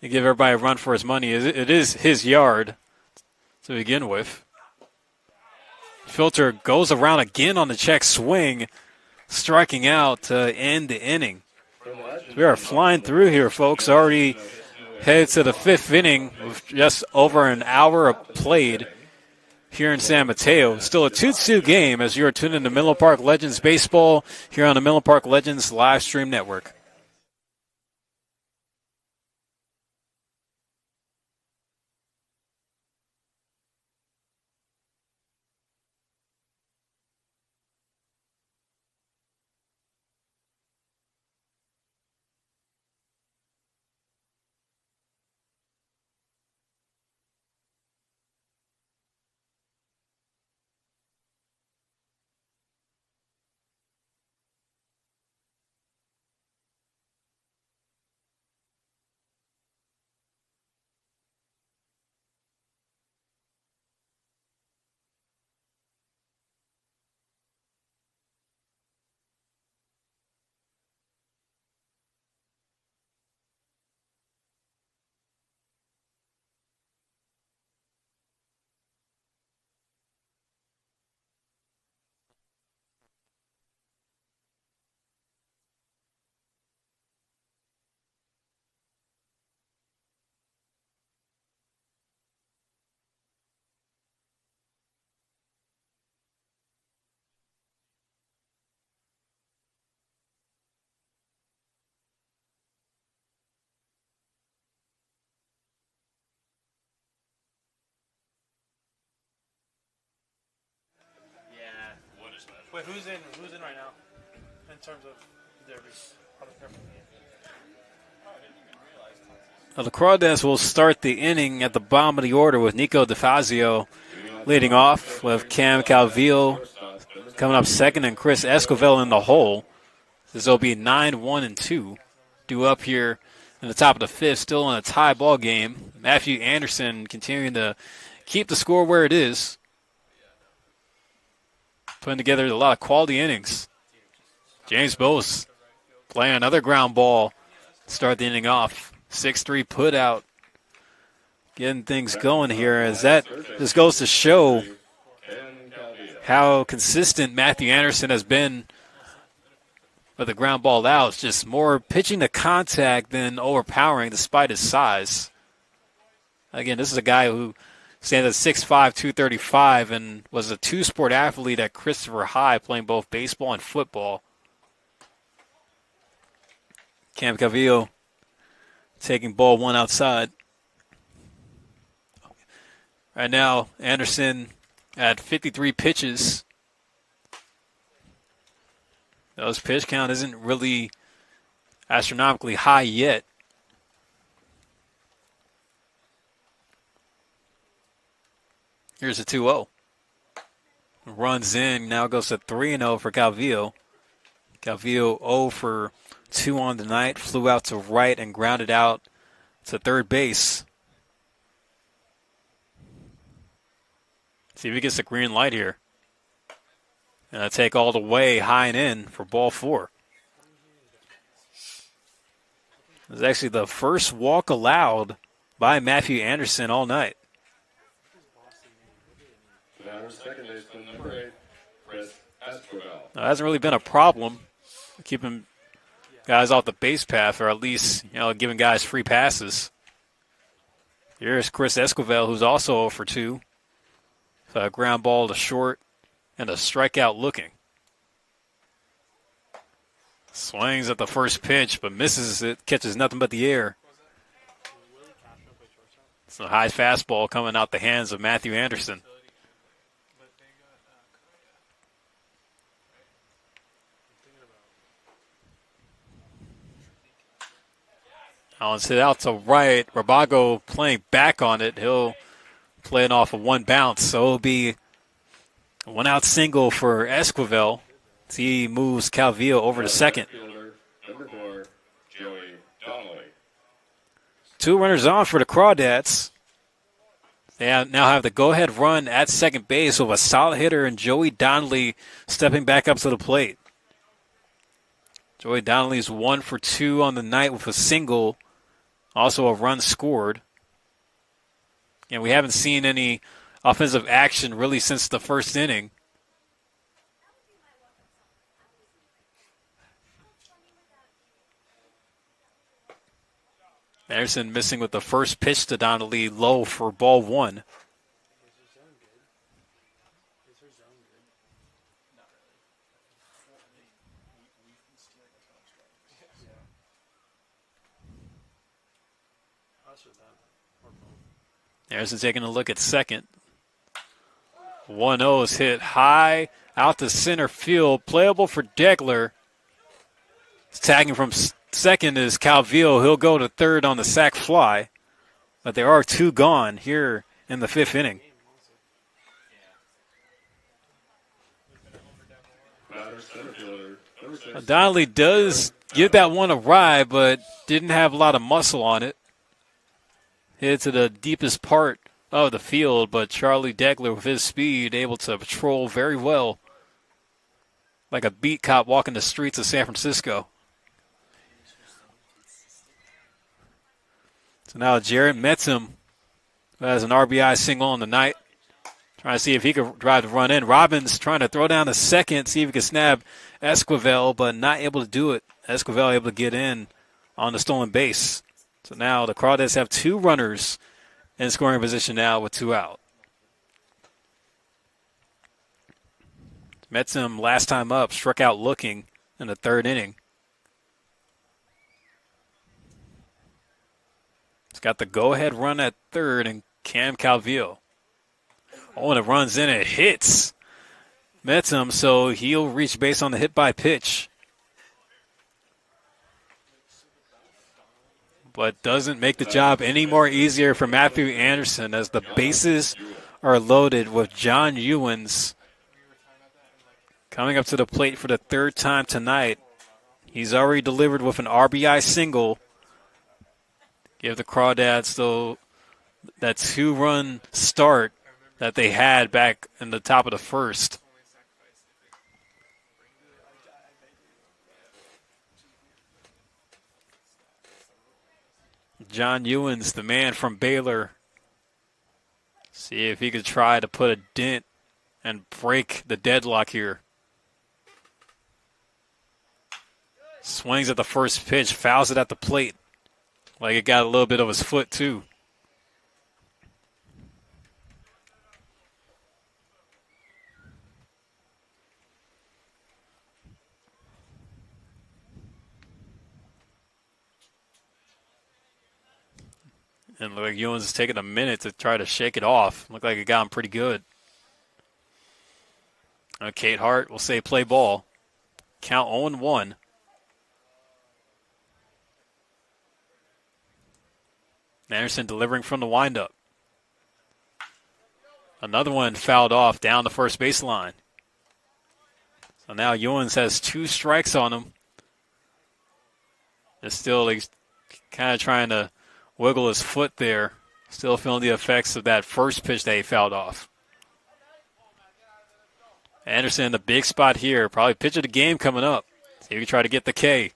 and give everybody a run for his money. It is his yard to begin with. Filter goes around again on the check swing, striking out to end the inning. We are flying through here, folks. Already headed to the 5th inning with just over an hour of played here in San Mateo. Still a 2-2 game as you are tuned into Menlo Park Legends Baseball here on the Menlo Park Legends live stream network. Yeah. What is that? Wait, who's in right now in terms of derbies? The Crawdads will start the inning at the bottom of the order with Nico DeFazio leading off, with Cam Calvillo coming up second and Chris Escovel in the hole. This will be 9-1-2 due up here in the top of the 5th, still in a tie ball game. Matthew Anderson continuing to keep the score where it is, putting together a lot of quality innings. James Bose playing another ground ball to start the inning off. 6-3 put out. Getting things going here, as that just goes to show how consistent Matthew Anderson has been with the ground ball out. It's just more pitching to contact than overpowering despite his size. Again, this is a guy who stands at 6'5", 235, and was a two-sport athlete at Christopher High, playing both baseball and football. Cam Calvillo taking ball one outside. Right now, Anderson at 53 pitches. His pitch count isn't really astronomically high yet. Here's a 2-0. Runs in, now goes to 3-0 for Calvillo. Calvillo 0 for 2 on the night, flew out to right and grounded out to third base. See if he gets the green light here. And I take all the way high and in for ball 4. This is actually the first walk allowed by Matthew Anderson all night. Second baseman, number 8, Chris Escovel. It hasn't really been a problem keeping guys off the base path, or at least, giving guys free passes. Here's Chris Escovel, who's also 0 for 2. A ground ball to short and a strikeout looking. Swings at the first pitch, but misses it, catches nothing but the air. It's a high fastball coming out the hands of Matthew Anderson. Allen's hit out to right. Rabago playing back on it. He'll play it off of one bounce, so it'll be a one-out single for Esquivel. He moves Calvillo over to second. Number 4, Joey Donnelly. 2 runners on for the Crawdads. They now have the go-ahead run at second base with a solid hitter and Joey Donnelly stepping back up to the plate. Joey Donnelly's 1 for 2 on the night with a single, also a run scored. And we haven't seen any offensive action really since the first inning. Anderson missing with the first pitch to Donnelly, low for ball 1. Anderson taking a look at second. 1-0 is hit high out to center field. Playable for Degler. Tagging from second is Calvillo. He'll go to third on the sac fly. But there are 2 gone here in the 5th inning. Donnelly does give that one a ride, but didn't have a lot of muscle on it. Hit to the deepest part of the field, but Charlie Degler with his speed able to patrol very well. Like a beat cop walking the streets of San Francisco. So now Jarrett Metzum, who has an RBI single on the night, trying to see if he could drive the run in. Robbins trying to throw down to second, see if he can snap Esquivel, but not able to do it. Esquivel able to get in on the stolen base. So now the Crawdads have 2 runners in scoring position now with 2 out. Metzum last time up struck out looking in the 3rd inning. It's got the go-ahead run at third and Cam Calvillo. Oh, and it runs in, it hits Metzum, so he'll reach base on the hit by pitch. But doesn't make the job any more easier for Matthew Anderson as the bases are loaded with John Ewens coming up to the plate for the 3rd time tonight. He's already delivered with an RBI single. Give the Crawdads, though, that 2-run start that they had back in the top of the 1st. John Ewens, the man from Baylor. See if he could try to put a dent and break the deadlock here. Swings at the first pitch, fouls it at the plate. Like it got a little bit of his foot, too. And look like Ewens is taking a minute to try to shake it off. Looked like it got him pretty good. Kate Hart will say play ball. Count 0-1. Anderson delivering from the windup. Another one fouled off down the first baseline. So now Ewens has 2 strikes on him. It's still he's kind of trying to wiggle his foot there. Still feeling the effects of that first pitch that he fouled off. Anderson in the big spot here. Probably pitch of the game coming up. See if he can try to get the K.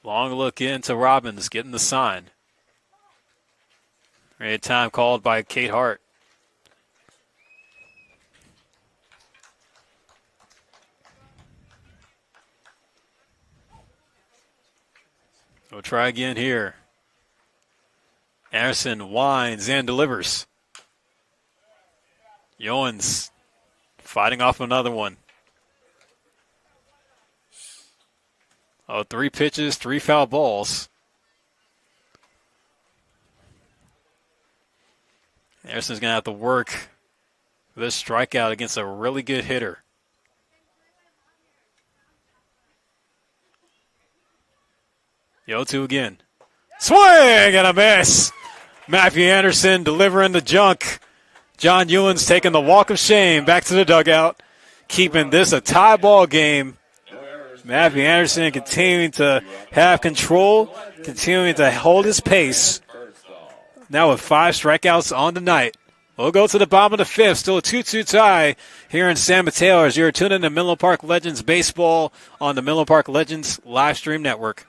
Long look into Robbins, getting the sign. Ready time called by Kate Hart. We'll try again here. Anderson winds and delivers. Ewens fighting off another one. 3 pitches, 3 foul balls. Anderson's going to have to work this strikeout against a really good hitter. The 0-2 again. Swing and a miss. Matthew Anderson delivering the junk. John Ewens taking the walk of shame back to the dugout, keeping this a tie ball game. Matthew Anderson continuing to have control, continuing to hold his pace. Now with 5 strikeouts on the night. We'll go to the bottom of the 5th. Still a 2-2 tie here in San Mateo as you're tuning in to Menlo Park Legends Baseball on the Menlo Park Legends live stream network.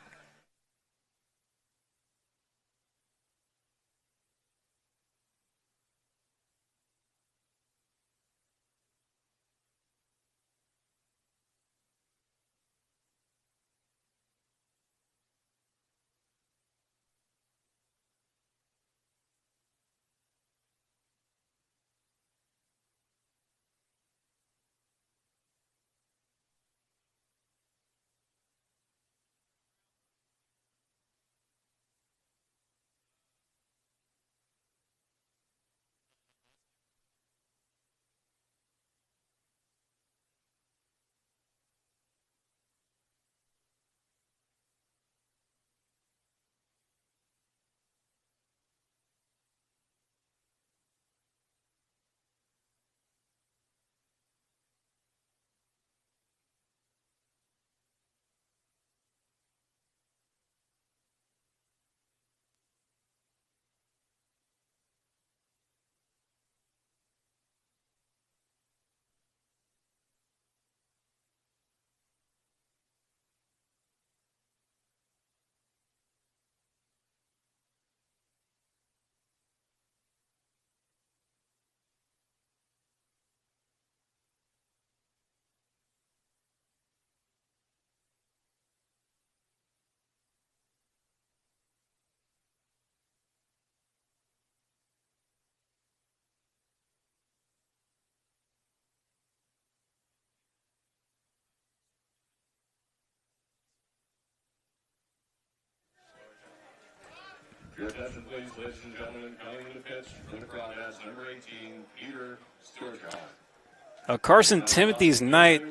Your attention, please, ladies and gentlemen. Coming to the pitch for the Crawdads, number 18, Peter Sturgeon. Carson Timothy's night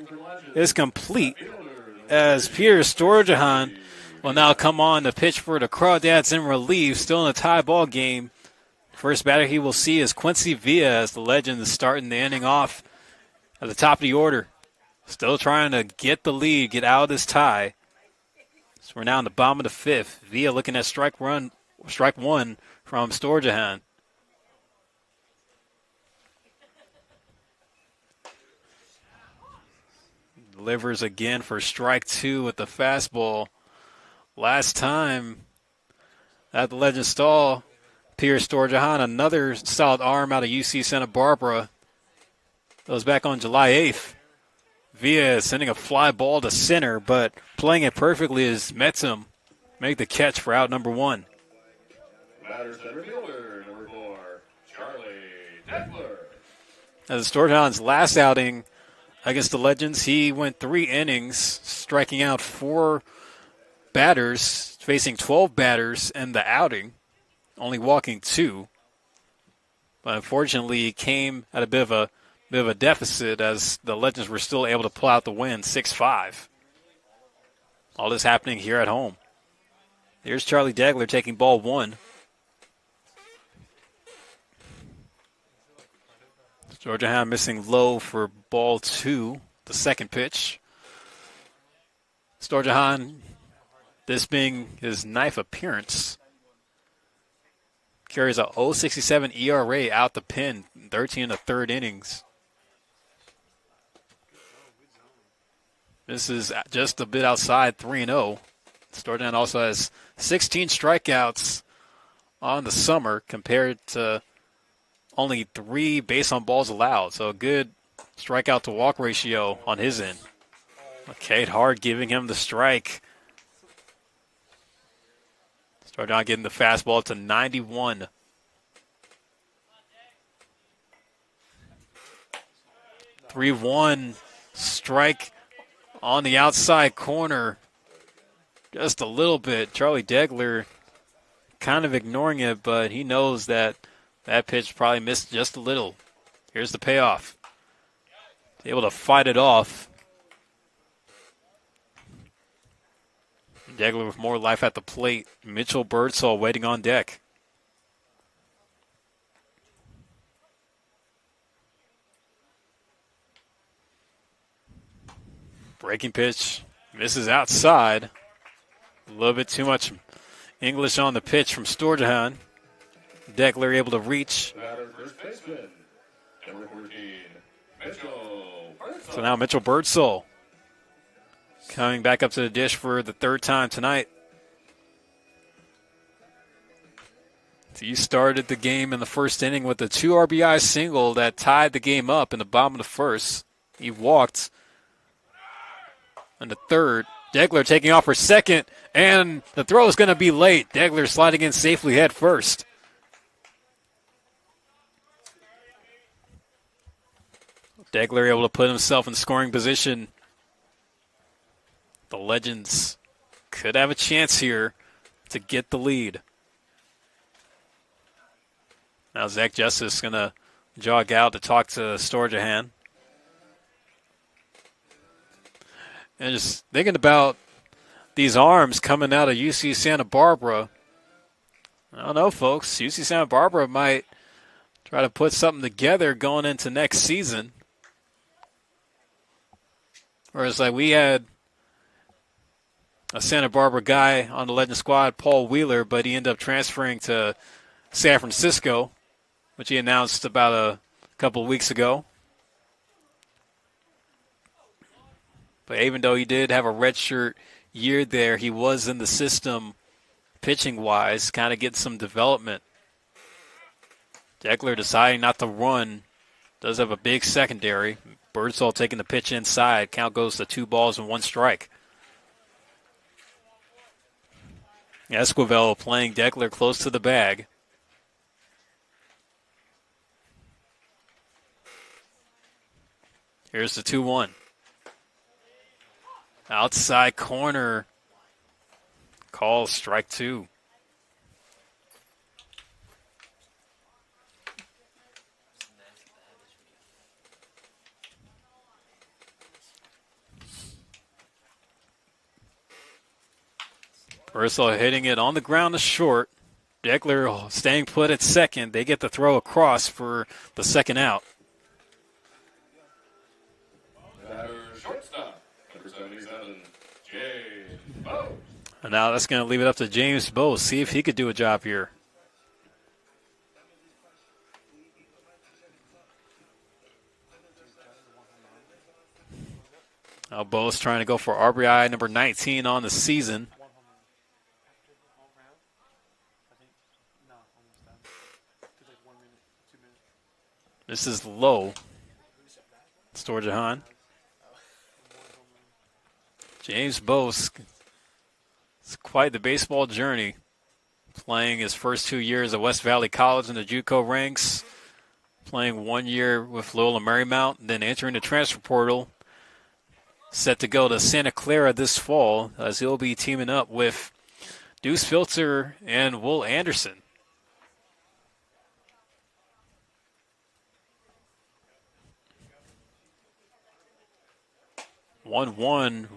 is complete as Peter Sturgeon will now come on to pitch for the Crawdads in relief, still in a tie ball game. First batter he will see is Quincy Villa as the legend is starting the inning off at the top of the order. Still trying to get the lead, get out of this tie. So we're now in the bottom of the 5th. Villa looking at strike one from Sturgeon. Delivers again for strike 2 with the fastball. Last time at the Legend stall, Peter Sturgeon, another solid arm out of UC Santa Barbara. That was back on July 8th. Villa sending a fly ball to center, but playing it perfectly as Metzum make the catch for out number 1. Batter center fielder, number 4, Charlie Degler. As Sturgeon's last outing against the Legends, he went 3 innings, striking out 4 batters, facing 12 batters in the outing, only walking 2. But unfortunately, he came at a bit of a deficit as the Legends were still able to pull out the win 6-5. All this happening here at home. Here's Charlie Degler taking ball 1. Sturgeon missing low for ball 2, the second pitch. Sturgeon, this being his 9th appearance, carries a 0.67 ERA out the pen, 13 1/3 innings. This is just a bit outside 3-0. Sturgeon also has 16 strikeouts on the summer compared to only 3 base on balls allowed. So a good strikeout to walk ratio on his end. Cade Hart giving him the strike. Sturgeon getting the fastball to 91. (3-1) strike on the outside corner. Just a little bit. Charlie Degler kind of ignoring it, but he knows that pitch probably missed just a little. Here's the payoff. Able to fight it off. Degler with more life at the plate. Mitchell Birdsall waiting on deck. Breaking pitch Misses outside. A little bit too much English on the pitch from Storjahan. Deckler able to reach. First baseman, number 14, Mitchell. So now Mitchell Birdsall coming back up to the dish for the third time tonight. So you started the game in the first inning with a 2 RBI single that tied the game up in the bottom of the first. He walked in the third. Degler taking off for second, and the throw is going to be late. Degler sliding in safely head first. Degler able to put himself in scoring position. The Legends could have a chance here to get the lead. Now Zach Justice going to jog out to talk to Storjahan. And just thinking about these arms coming out of UC Santa Barbara. I don't know, folks. UC Santa Barbara might try to put something together going into next season. Whereas, like, we had a Santa Barbara guy on the Legend squad, Paul Wheeler, but he ended up transferring to San Francisco, which he announced about a couple of weeks ago. But even though he did have a redshirt year there, he was in the system pitching-wise, kind of getting some development. Deckler deciding not to run. Does have a big secondary. Birdsall taking the pitch inside. Count goes to 2 balls and 1 strike. Esquivel playing Deckler close to the bag. Here's the 2-1. Outside corner. Call strike 2. Birdsall hitting it on the ground to short. Deckler staying put at second. They get the throw across for the second out. Shortstop, number 77, James Bose. And now that's going to leave it up to James Bose. See if he could do a job here. Now Bose trying to go for RBI number 19 on the season. This is low. Storjahan. James Bose. It's quite the baseball journey. Playing his first 2 years at West Valley College in the JUCO ranks. Playing 1 year with Loyola Marymount. Then entering the transfer portal. Set to go to Santa Clara this fall as he'll be teaming up with Deuce Filter and Will Anderson. 1-1,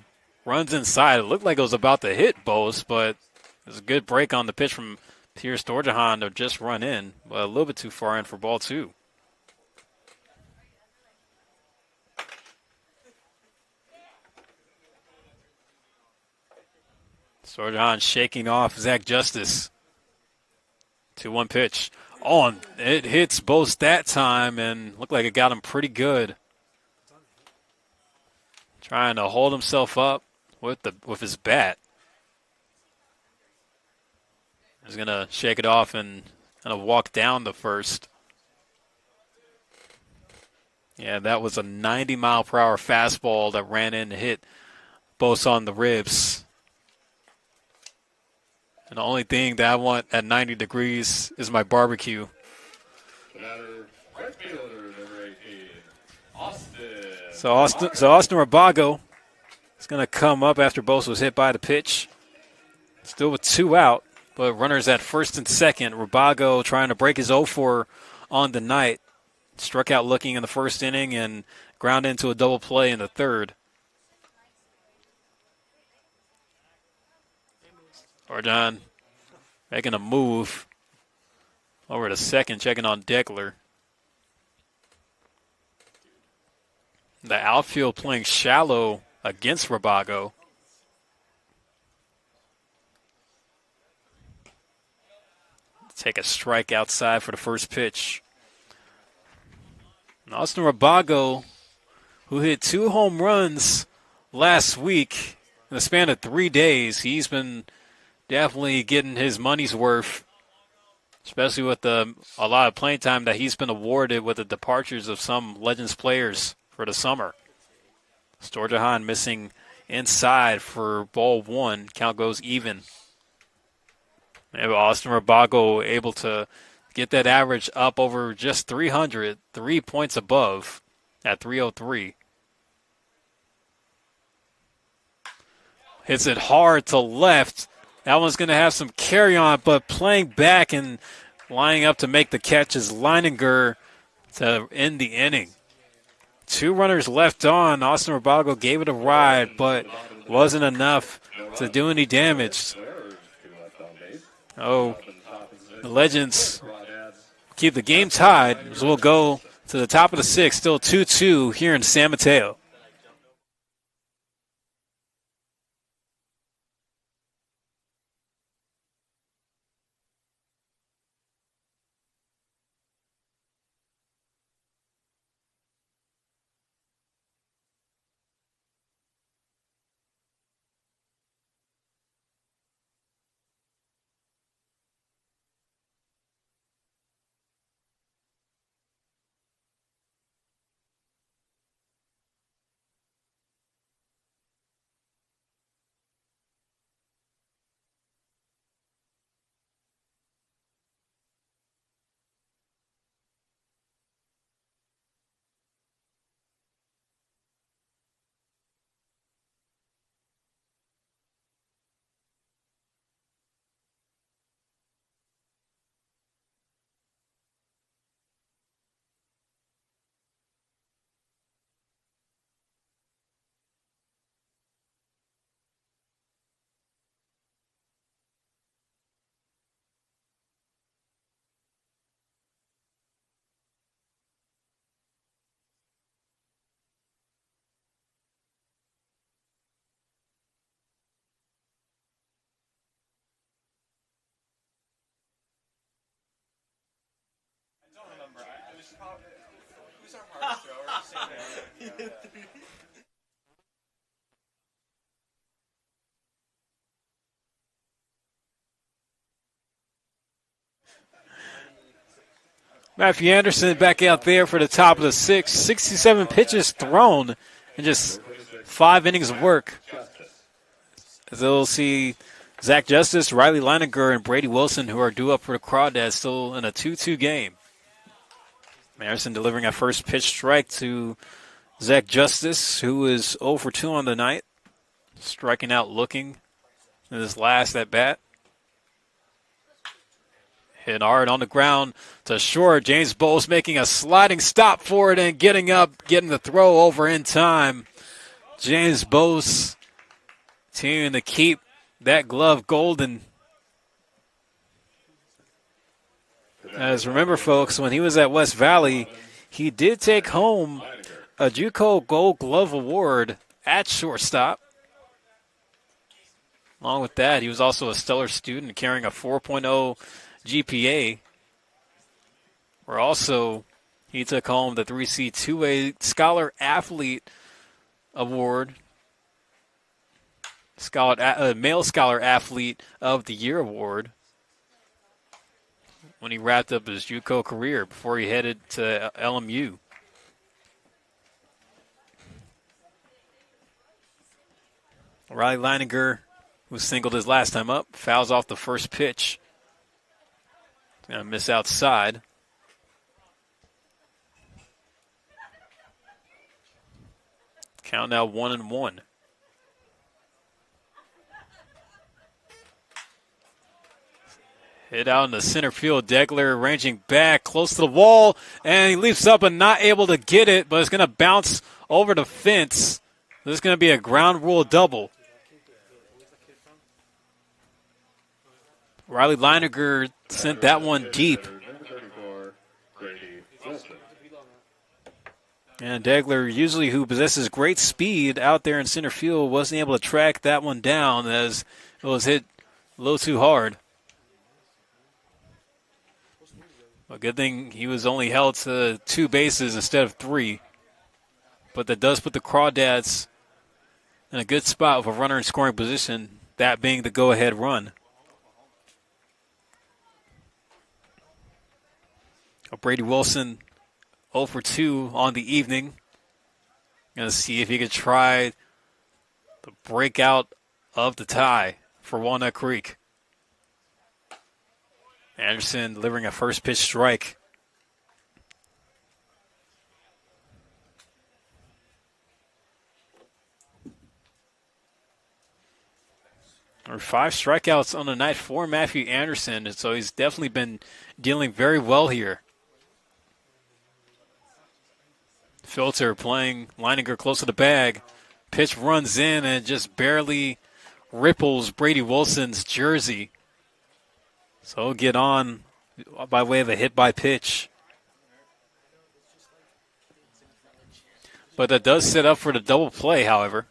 runs inside. It looked like it was about to hit Bose, but it was a good break on the pitch from Pierce Storjahan to just run in, but a little bit too far in for ball 2. Storjahan shaking off Zach Justice. 2-1 pitch. Oh, and it hits Bose that time and looked like it got him pretty good. Trying to hold himself up with his bat. He's going to shake it off and kind of walk down the first. Yeah, that was a 90-mile-per-hour fastball that ran in and hit Bose on the ribs. And the only thing that I want at 90 degrees is my barbecue. So Austin Rabago is going to come up after Bose was hit by the pitch. Still with 2 out, but runners at first and second. Rabago trying to break his 0-4 on the night. Struck out looking in the first inning and ground into a double play in the third. Storjahan making a move over to second, checking on Deckler. The outfield playing shallow against Rabago. take a strike outside for the first pitch. And Austin Rabago, who hit 2 home runs last week in the span of 3 days, he's been definitely getting his money's worth, especially with a lot of playing time that he's been awarded with the departures of some Legends players for the summer. Storjahan missing inside for ball 1. Count goes even. And Austin Rabago able to get that average up over just 300, 3 points above at 303. Hits it hard to left. That one's going to have some carry on, but playing back and lining up to make the catch is Leininger to end the inning. 2 runners left on. Austin Rabago gave it a ride, but wasn't enough to do any damage. Oh, the Legends keep the game tied as we'll go to the top of the 6th, still 2-2 here in San Mateo. Who's our hardest thrower? Matthew Anderson back out there for the top of the 6th. 67 pitches thrown in just 5 innings of work. As they'll see Zach Justice, Riley Leininger, and Brady Wilson, who are due up for the Crawdads, still in a 2-2 game. Anderson delivering a first pitch strike to Zach Justice, who is 0 for 2 on the night, striking out looking in his last at bat. Hit hard on the ground to short. James Bowles making a sliding stop for it and getting up, getting the throw over in time. James Bowles continuing to keep that glove golden. As remember, folks, when he was at West Valley, he did take home a JUCO Gold Glove Award at shortstop. Along with that, he was also a stellar student carrying a 4.0 GPA. Where also he took home the 3C 2A Scholar Athlete Award, Male Scholar Athlete of the Year Award, when he wrapped up his JUCO career before he headed to LMU. Riley Leininger, who singled his last time up, fouls off the first pitch. Going to miss outside. Count now 1-1. Hit out in the center field. Degler ranging back close to the wall, and he leaps up and not able to get it, but it's going to bounce over the fence. This is going to be a ground rule double. Riley Leininger sent that one deep. And Degler, usually who possesses great speed out there in center field, wasn't able to track that one down as it was hit a little too hard. A good thing he was only held to 2 bases instead of 3. But that does put the Crawdads in a good spot with a runner in scoring position, that being the go-ahead run. Brady Wilson 0 for 2 on the evening. Going to see if he could try the breakout of the tie for Walnut Creek. Anderson delivering a first pitch strike. There are 5 strikeouts on the night for Matthew Anderson, so he's definitely been dealing very well here. Filter playing Leininger close to the bag. Pitch runs in and just barely ripples Brady Wilson's jersey. So he'll get on by way of a hit by pitch. But that does set up for the double play, however.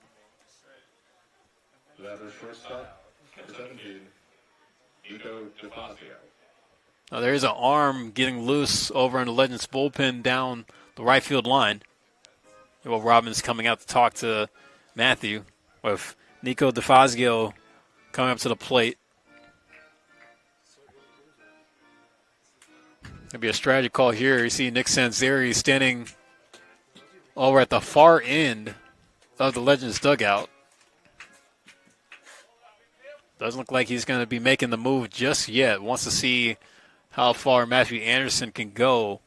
Now there is an arm getting loose over in the Legends bullpen down the right field line. Well, Robbins coming out to talk to Matthew with Nico DeFazio coming up to the plate. There'll be a strategy call here. You see Nick Sanzeri standing over at the far end of the Legends dugout. Doesn't look like he's going to be making the move just yet. Wants to see how far Matthew Anderson can go.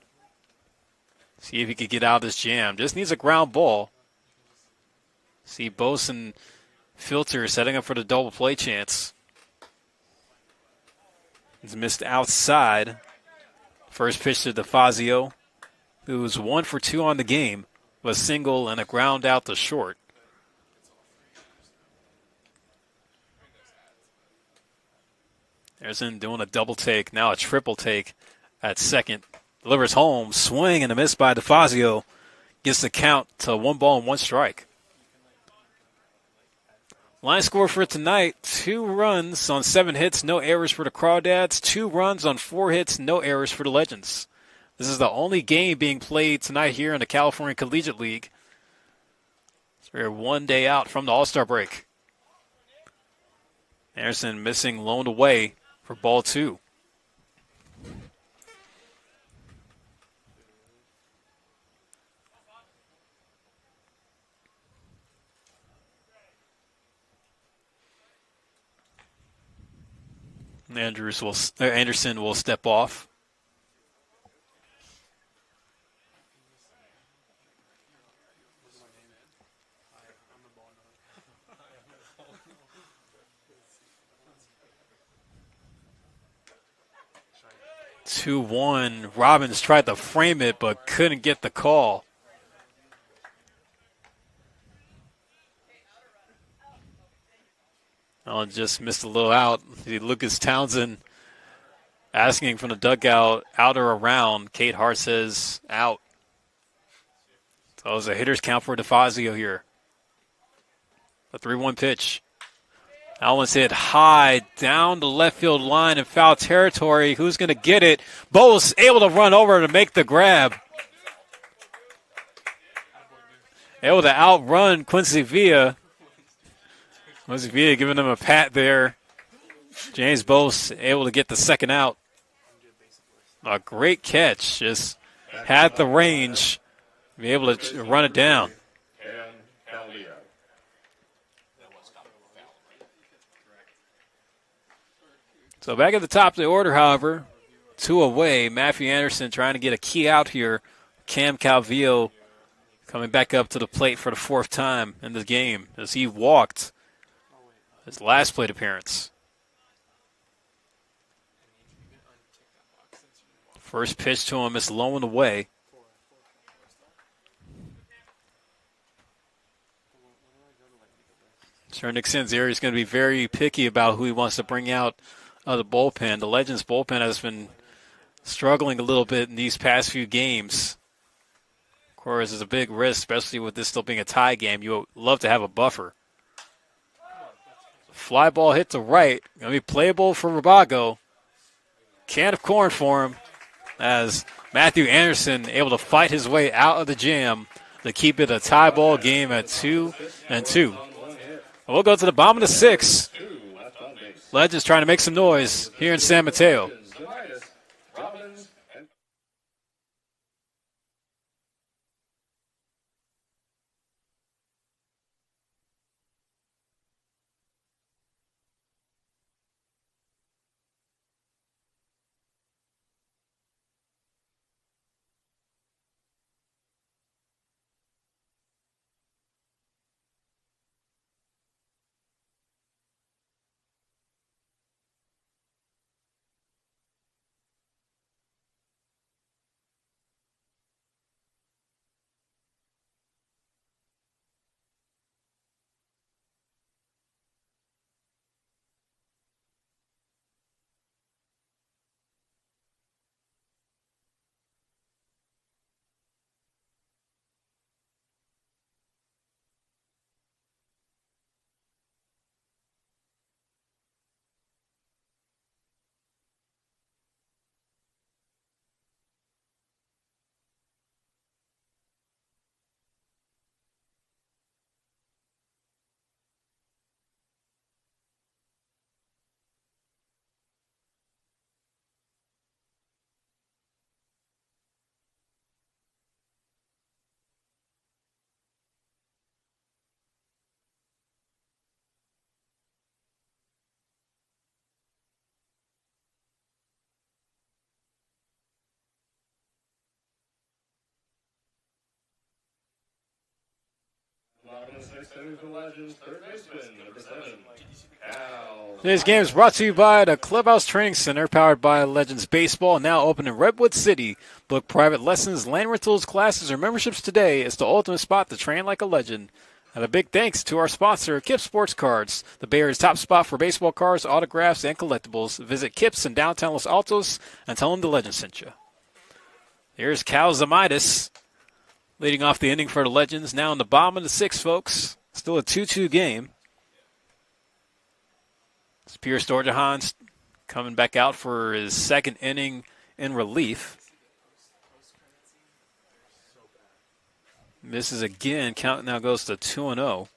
See if he could get out of this jam. Just needs a ground ball. See Bose and Filter setting up for the double play chance. He's missed outside. First pitch to DeFazio, who's 1 for 2 on the game, with a single and a ground out to short. Anderson doing a double take, now a triple take at second. Delivers home, swing and a miss by DeFazio. Gets the count to 1 ball and 1 strike. Line score for tonight, 2 runs on 7 hits, no errors for the Crawdads. 2 runs on 4 hits, no errors for the Legends. This is the only game being played tonight here in the California Collegiate League. So we're 1 day out from the All-Star break. Anderson missing, loaned away for ball 2. Anderson will step off. Two 2-1. Robbins tried to frame it but couldn't get the call. Oh, just missed a little out. Lucas Townsend asking from the dugout, out or around. Kate Hart says out. So it was a hitter's count for DeFazio here. A 3-1 pitch. That one's hit high down the left field line in foul territory. Who's going to get it? Bose able to run over to make the grab. Able to outrun Quincy Villa. Quincy Villa giving him a pat there. James Bose able to get the second out. A great catch. Just had the range to be able to run it down. So back at the top of the order, however, 2 away. Matthew Anderson trying to get a key out here. Cam Calvillo coming back up to the plate for the 4th time in the game as he walked his last plate appearance. First pitch to him is low and away. Sure, Nick Sanzeri is going to be very picky about who he wants to bring out of the bullpen. The Legends bullpen has been struggling a little bit in these past few games. Of course, it's a big risk, especially with this still being a tie game. You would love to have a buffer. Fly ball hit to right. Going to be playable for Rabago. Can of corn for him. as Matthew Anderson able to fight his way out of the jam to keep it a tie ball game at 2-2. We'll go to the bottom of the 6th. Legends trying to make some noise here in San Mateo. Today's game is brought to you by the Clubhouse Training Center, powered by Legends Baseball, now open in Redwood City. Book private lessons, land rentals, classes, or memberships today. It's the ultimate spot to train like a legend. And a big thanks to our sponsor, Kip Sports Cards, the Bay Area's top spot for baseball cards, autographs, and collectibles. Visit Kip's in downtown Los Altos and tell them the legend sent you. Here's Cal Zamitis leading off the inning for the Legends. Now in the bottom of the 6th, folks. Still a 2-2 game. It's Pierre Storjahan coming back out for his 2nd inning in relief. Misses again. Count now goes to 2-0.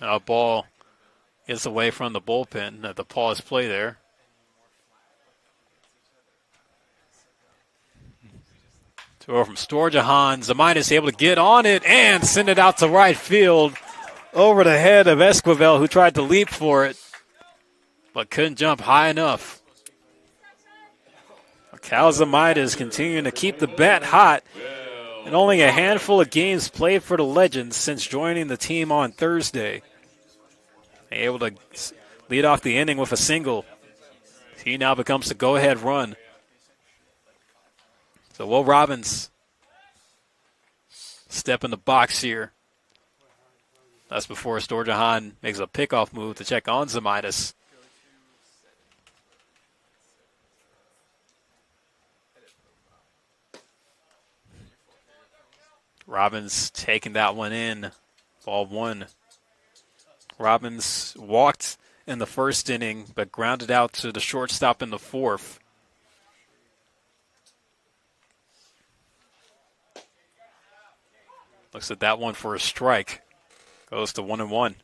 A ball gets away from the bullpen at the pause play there. Throw from Storjahan. Zamitis able to get on it and send it out to right field over the head of Esquivel, who tried to leap for it but couldn't jump high enough. Cal Zamitis continuing to keep the bat hot, and only a handful of games played for the Legends since joining the team on Thursday. Able to lead off the inning with a single. He now becomes the go-ahead run. So Will Robbins step in the box here. That's before Storjahan makes a pickoff move to check on Zamitis. Robbins taking that one in. Ball 1. Robbins walked in the 1st inning, but grounded out to the shortstop in the 4th. Looks at that one for a strike. Goes to 1-1.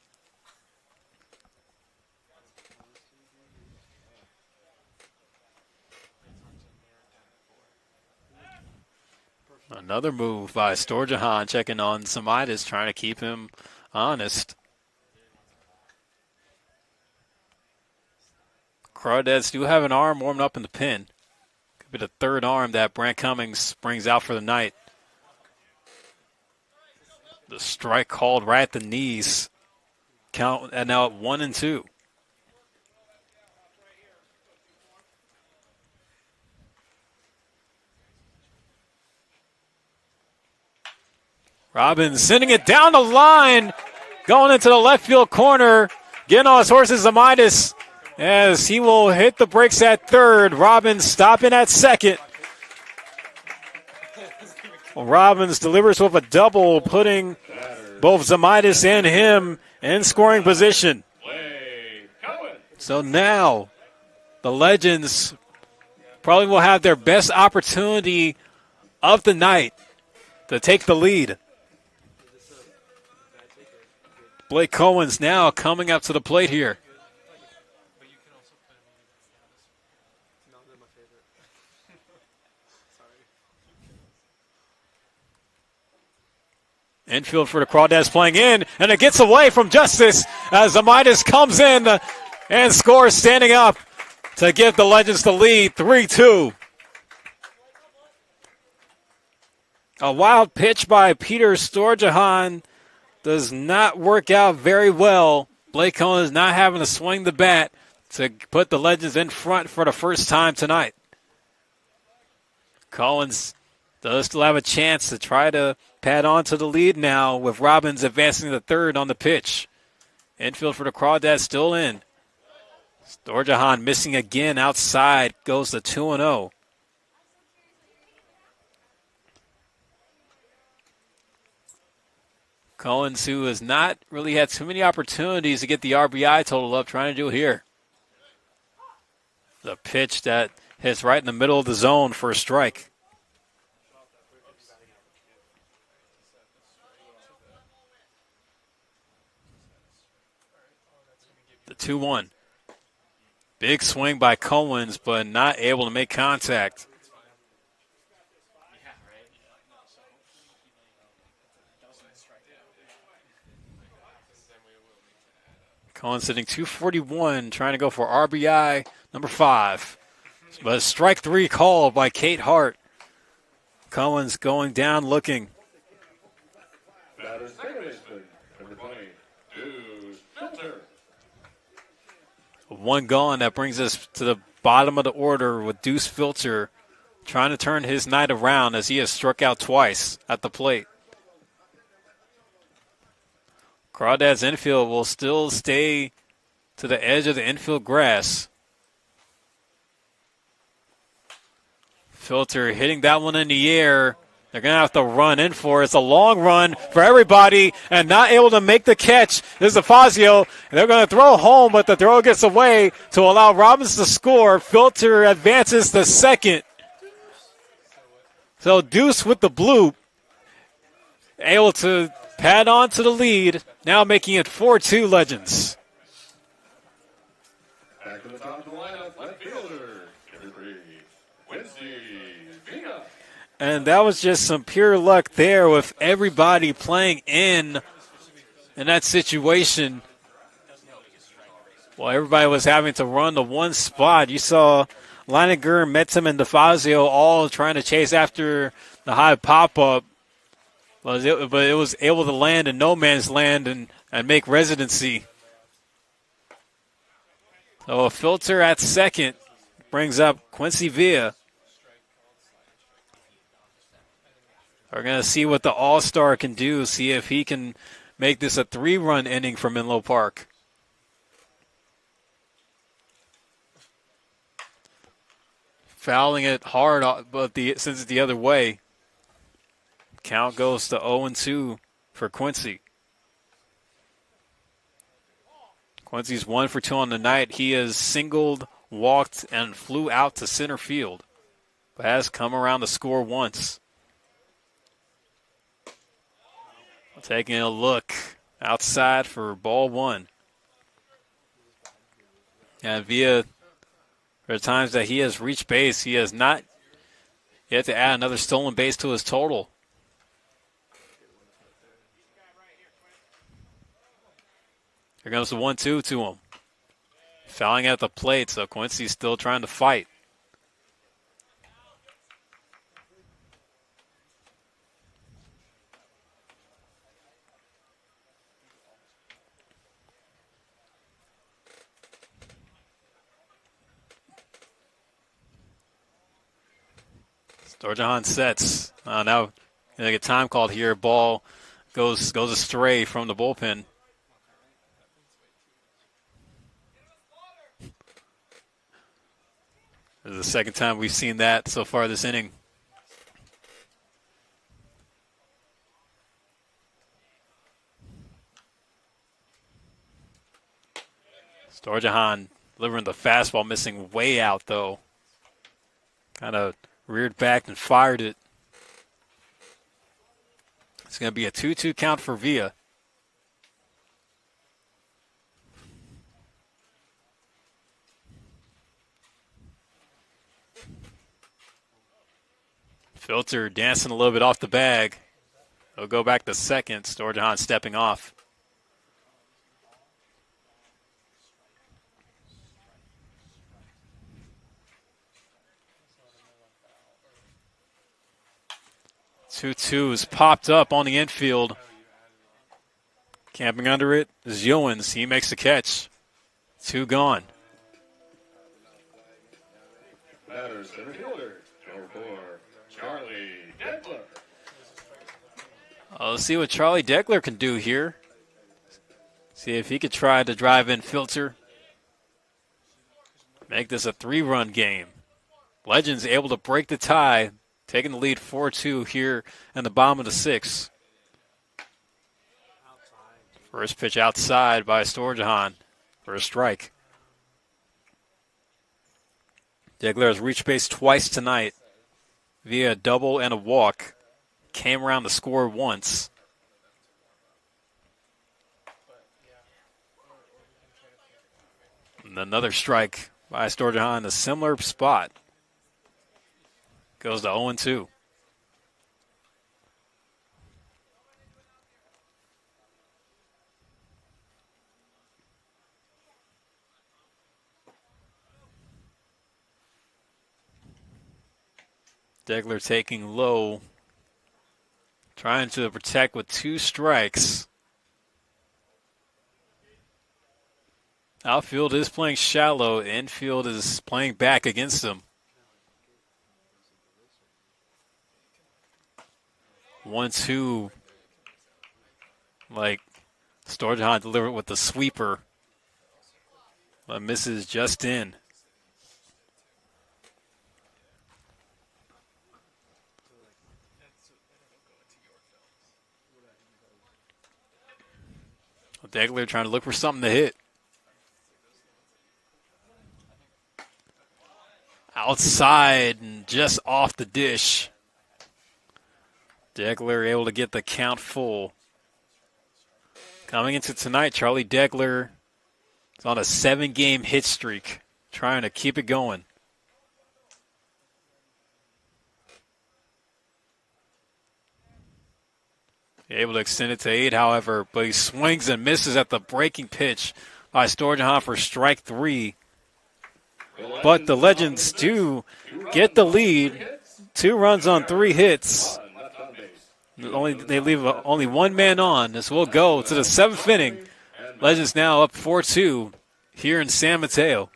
Another move by Storjahan, checking on Zamitis, trying to keep him honest. Crawdads do have an arm warming up in the pen. Could be the 3rd arm that Brant Cummings brings out for the night. The strike called right at the knees. Count and now at 1-2. Robbins sending it down the line, going into the left field corner, getting on his horses, Zamitis, as he will hit the brakes at 3rd. Robbins stopping at 2nd. Robbins delivers with a double, putting both Zamitis and him in scoring position. Play Cohen. So now the Legends probably will have their best opportunity of the night to take the lead. Blake Cohen's now coming up to the plate here. Infield for the Crawdads playing in, and it gets away from Justice as Amidas comes in and scores standing up to give the Legends the lead, 3-2. A wild pitch by Peter Storjahan does not work out very well. Blake Cohen is not having to swing the bat to put the Legends in front for the first time tonight. Collins does still have a chance to try to pad on to the lead now with Robbins advancing to third on the pitch. Infield for the Crawdads still in. Storjahan missing again outside, goes to 2-0. Collins, who has not really had too many opportunities to get the RBI total up, trying to do it here. The pitch that hits right in the middle of the zone for a strike. The 2-1. Big swing by Collins, but not able to make contact. Collins sitting 241, trying to go for RBI number 5. But strike 3 called by Kate Hart. Collins going down looking. Batters second baseman, number 20, Deuce Filter. One gone. That brings us to the bottom of the order with Deuce Filter trying to turn his night around as he has struck out twice at the plate. Crawdads infield will still stay to the edge of the infield grass. Filter hitting that one in the air. They're going to have to run in for it. It's a long run for everybody and not able to make the catch. This is Fazio. They're going to throw home, but the throw gets away to allow Robbins to score. Filter advances to second. So Deuce with the bloop, able to pad on to the lead, now making it 4-2 Legends. Back to the top of the lineup, left fielder, number 3, Wednesday Vina. And that was just some pure luck there with everybody playing in that situation. Well, everybody was having to run to one spot. You saw Leininger, Metzum, and DeFazio all trying to chase after the high pop-up. But it was able to land in no man's land and make residency. So a Filter at second brings up Quincy Villa. We're going to see what the All-Star can do, see if he can make this a 3-run inning for Menlo Park. Fouling it hard, but since it's the other way. Count goes to 0-2 for Quincy. Quincy's 1 for 2 on the night. He has singled, walked, and flew out to center field, but has come around to score once. Taking a look outside for ball 1. And via the times that he has reached base, he has not yet to add another stolen base to his total. Here comes the 1-2 to him. Fouling at the plate, so Quincy's still trying to fight. Storjahan sets. Now they get time called here. Ball goes astray from the bullpen. This is the second time we've seen that so far this inning. Storjahan delivering the fastball, missing way out, though. Kind of reared back and fired it. It's going to be a 2-2 count for Villa. Filter dancing a little bit off the bag. He'll go back to second. Storjahan stepping off. Two is popped up on the infield. Camping under it is Ewens. He makes the catch. 2 gone. Batters, center fielder, number 4, Charlie Deckler. Let's see what Charlie Deckler can do here. See if he could try to drive in Filter. Make this a 3-run game. Legends able to break the tie, taking the lead 4-2 here in the bottom of the 6th. First pitch outside by Storjahan for a strike. Deckler has reached base twice tonight via a double and a walk. Came around to score once. And another strike by Storjahan in a similar spot. Goes to 0-2. Deckler taking low. Trying to protect with 2 strikes. Outfield is playing shallow. Infield is playing back against him. 1-2. Like Storjahan delivered with the sweeper. But misses just in. Deckler trying to look for something to hit. Outside and just off the dish. Deckler able to get the count full. Coming into tonight, Charlie Deckler is on a 7-game hit streak, trying to keep it going. Able to extend it to 8, however, but he swings and misses at the breaking pitch by Storjahan for strike 3. But the Legends do get the lead. 2 runs on 3 hits. They leave only 1 man on. This will go to the 7th inning. Legends now up 4-2 here in San Mateo.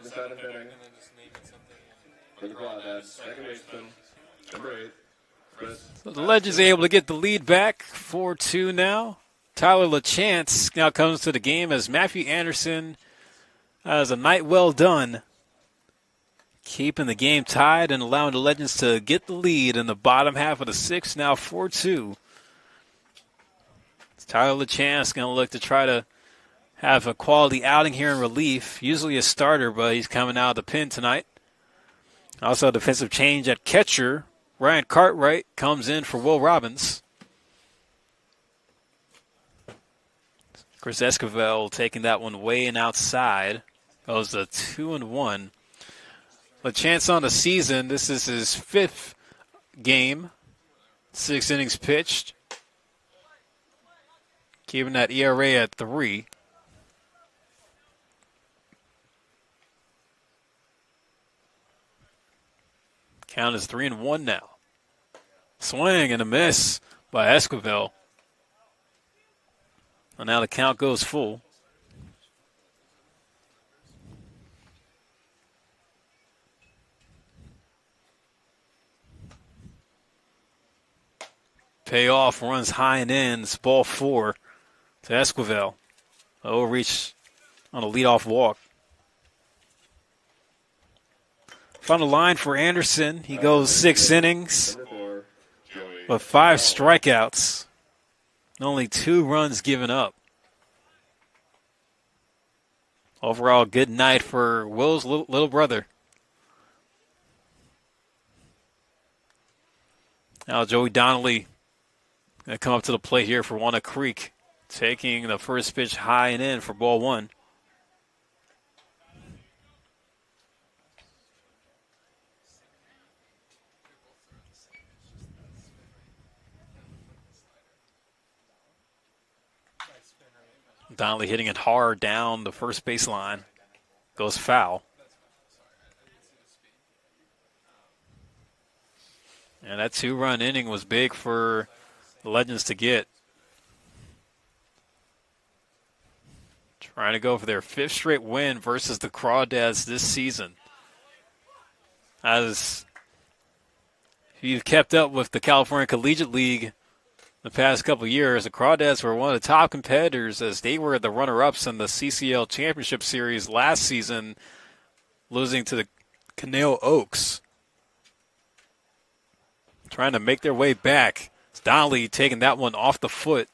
The 7th inning. For the Crawdads, second baseman, number 8, Chris. So the Legends able to get the lead back, 4-2 now. Tyler LaChance now comes to the game as Matthew Anderson has a night well done, keeping the game tied and allowing the Legends to get the lead in the bottom half of the sixth, now 4-2. Tyler LaChance going to look to try to have a quality outing here in relief, usually a starter, but he's coming out of the pen tonight. Also a defensive change at catcher. Ryan Cartwright comes in for Will Robbins. Chris Esquivel taking that one way and outside. That was a 2-1. LaChance on the season. This is his 5th game. 6 innings pitched. Keeping that ERA at 3. Count is 3-1 now. Swing and a miss by Esquivel. And now the count goes full. Payoff runs high and in. It's ball 4 to Esquivel. Reach on a leadoff walk. Final line for Anderson. He goes 6 innings with 5 strikeouts. Only 2 runs given up. Overall, good night for Will's little brother. Now Joey Donnelly going to come up to the plate here for Walnut Creek, taking the first pitch high and in for ball 1. Donnelly hitting it hard down the first baseline. Goes foul. And that 2-run inning was big for the Legends to get. Trying to go for their 5th straight win versus the Crawdads this season. As you've kept up with the California Collegiate League the past couple of years, the Crawdads were one of the top competitors as they were the runner-ups in the CCL Championship Series last season, losing to the Canale Oaks. Trying to make their way back. It's Donnelly taking that one off the foot.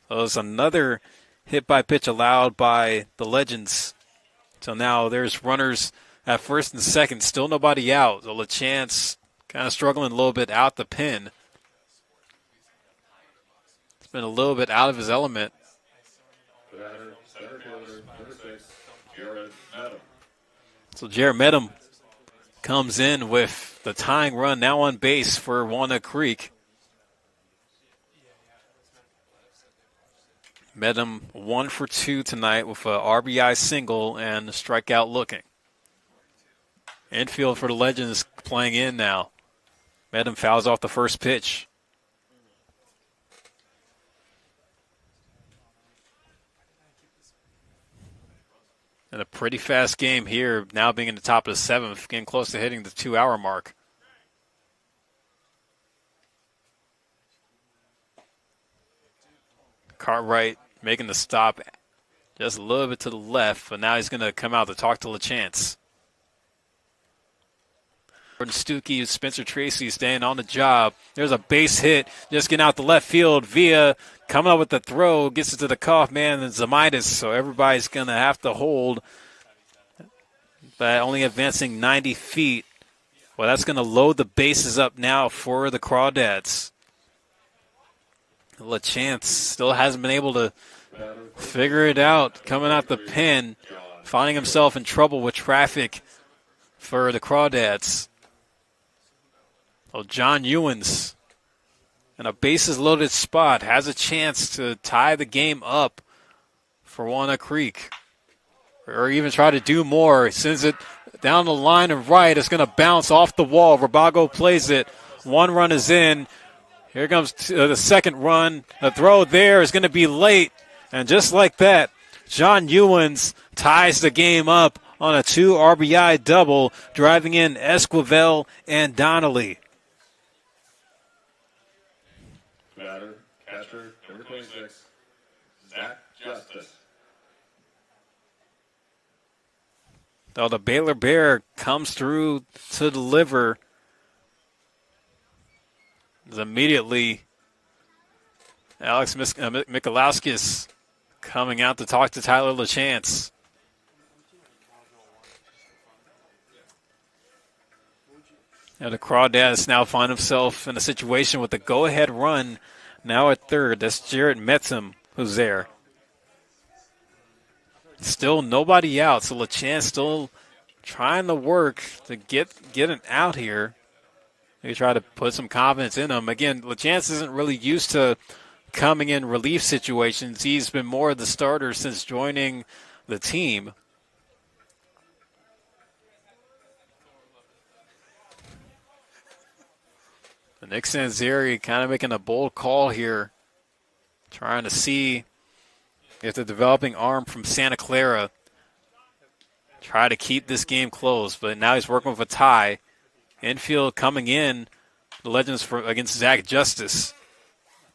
So it was another hit by pitch allowed by the Legends. So now there's runners at first and second, still nobody out. So LaChance kind of struggling a little bit out the pen. Been a little bit out of his element. So Jared Medham comes in with the tying run now on base for Walnut Creek. Medham 1 for 2 tonight with a RBI single and a strikeout looking. Infield for the Legends playing in now. Medham fouls off the first pitch. And a pretty fast game here, now being in the top of the 7th, getting close to hitting the 2-hour mark. Cartwright making the stop just a little bit to the left, but now he's going to come out to talk to LaChance. Jordan Stuckey, Spencer Tracy staying on the job. There's a base hit, just getting out the left field. Villa coming up with the throw, gets it to the cuff man and Zamitis, so everybody's going to have to hold. But only advancing 90 feet. Well, that's going to load the bases up now for the Crawdads. LaChance still hasn't been able to figure it out, coming out the pen, finding himself in trouble with traffic for the Crawdads. Well, John Ewens in a bases-loaded spot has a chance to tie the game up for Walnut Creek, or even try to do more. Sends it down the line of right. It's going to bounce off the wall. Rabago plays it. 1 run is in. Here comes the second run. The throw there is going to be late. And just like that, John Ewens ties the game up on a 2 RBI double, driving in Esquivel and Donnelly. Batter, catcher, number 26, Zach Justice. Though the Baylor Bear comes through to deliver, is immediately Alex Mikalauskis coming out to talk to Tyler LaChance. And the Crawdads now find himself in a situation with a go-ahead run now at third. That's Jarrett Metzum who's there. Still nobody out, so LaChance still trying to work to get an out here. They try to put some confidence in him. Again, LaChance isn't really used to coming in relief situations. He's been more of the starter since joining the team. Nick Sanzeri kind of making a bold call here, trying to see if the developing arm from Santa Clara try to keep this game close, but now he's working with a tie. Infield coming in, the Legends against Zach Justice.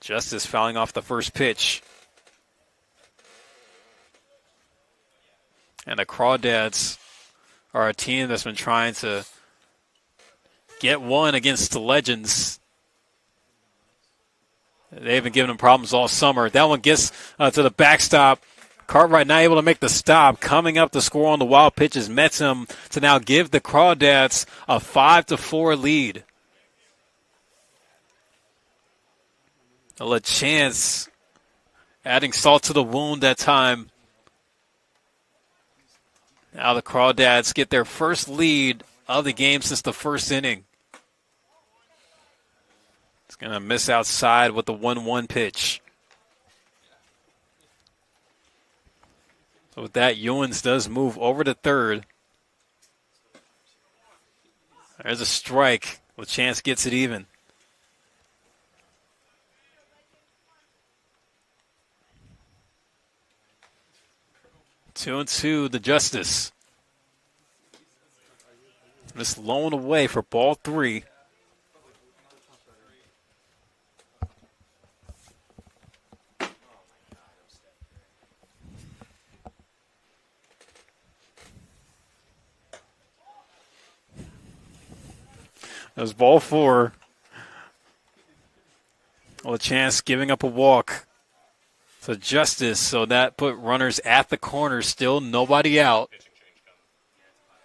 Justice fouling off the first pitch. And the Crawdads are a team that's been trying to get one against the Legends. They've been giving them problems all summer. That one gets to the backstop. Cartwright not able to make the stop. Coming up to score on the wild pitch is Metzum to now give the Crawdads a 5-4 lead. LaChance adding salt to the wound that time. Now the Crawdads get their first lead of the game since the first inning. It's going to miss outside with the 1-1 pitch. So with that, Ewens does move over to third. There's a strike. LaChance gets it even. Two and two, the Justice. Just lone away for ball 3. That was ball 4. LaChance giving up a walk to Justice, so that put runners at the corner, still nobody out.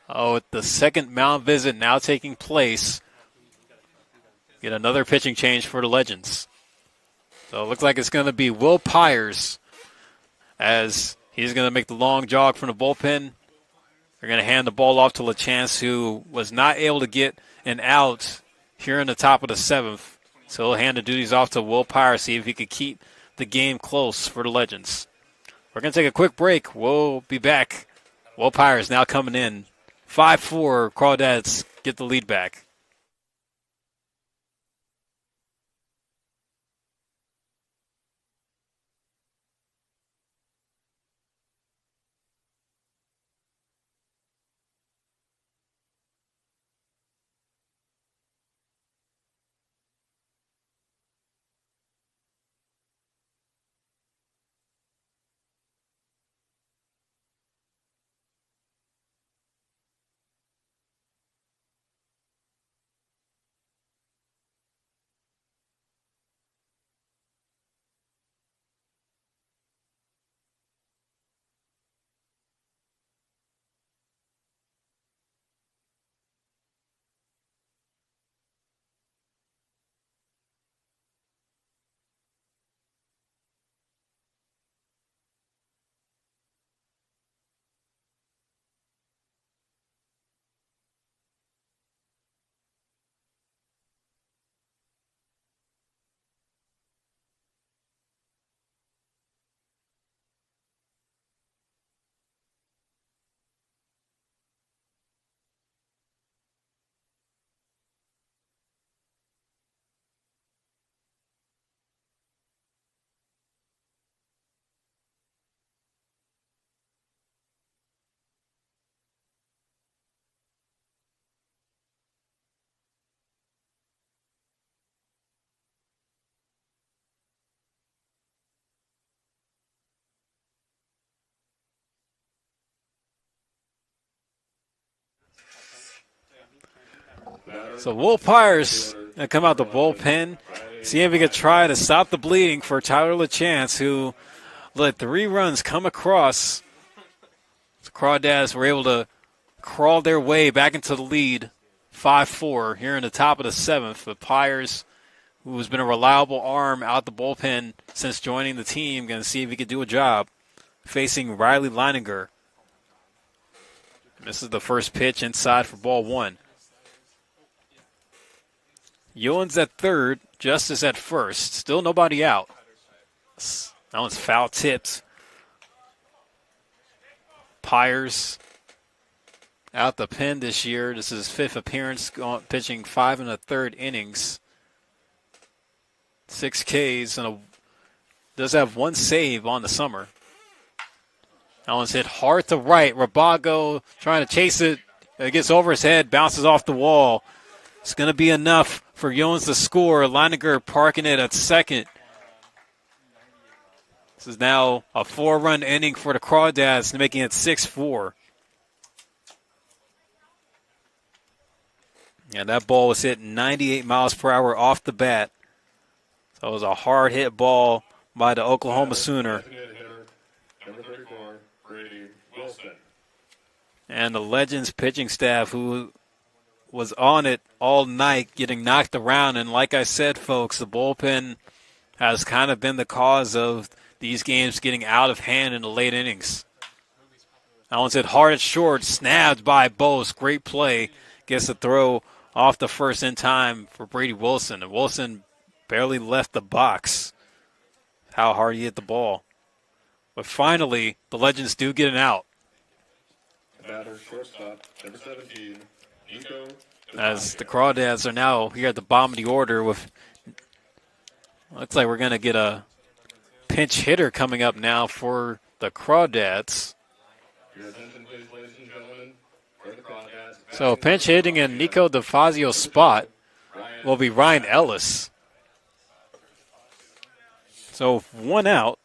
Oh, the second mound visit now taking place. Get another pitching change for the Legends. So it looks like it's going to be Will Pyers as he's going to make the long jog from the bullpen. They're going to hand the ball off to LaChance, who was not able to get an out here in the top of the 7th. So he'll hand the duties off to Will Pyers, see if he could keep the game close for the Legends. We're going to take a quick break. We'll be back. Will Pyers now coming in. 5-4, Crawdads get the lead back. So Will Pyers gonna come out the bullpen, see if he could try to stop the bleeding for Tyler LaChance, who let 3 runs come across. The Crawdads were able to crawl their way back into the lead, 5-4 here in the top of the 7th. But Pyers, who has been a reliable arm out the bullpen since joining the team, going to see if he could do a job facing Riley Leininger. This is the first pitch inside for ball 1. Ewens at third, Justice at first. Still nobody out. That one's foul tipped. Pyers out the pen this year. This is his 5th appearance, pitching 5 1/3 innings. 6 Ks, and does have 1 save on the summer. That one's hit hard to right. Rabago trying to chase it. It gets over his head, bounces off the wall. It's going to be enough for Ewens to score. Leininger parking it at second. This is now a 4-run inning for the Crawdads, making it 6-4. And that ball was hit 98 miles per hour off the bat. So it was a hard hit ball by the Oklahoma Sooner. Number 34, Brady Wilson. And the Legends pitching staff, who was on it all night, getting knocked around. And like I said, folks, the bullpen has kind of been the cause of these games getting out of hand in the late innings. That one's hit hard at short, snapped by Bose. Great play. Gets the throw off the first in time for Brady Wilson. And Wilson barely left the box. How hard he hit the ball. But finally, the Legends do get an out. Batter, shortstop, number 17, Nico. As the Crawdads are now here at the bottom of the order with, looks like we're going to get a pinch hitter coming up now for the Crawdads. Your attention, please, ladies and gentlemen. For the Crawdads. So pinch hitting in Nico DeFazio's spot will be Ryan Ellis. So 1 out.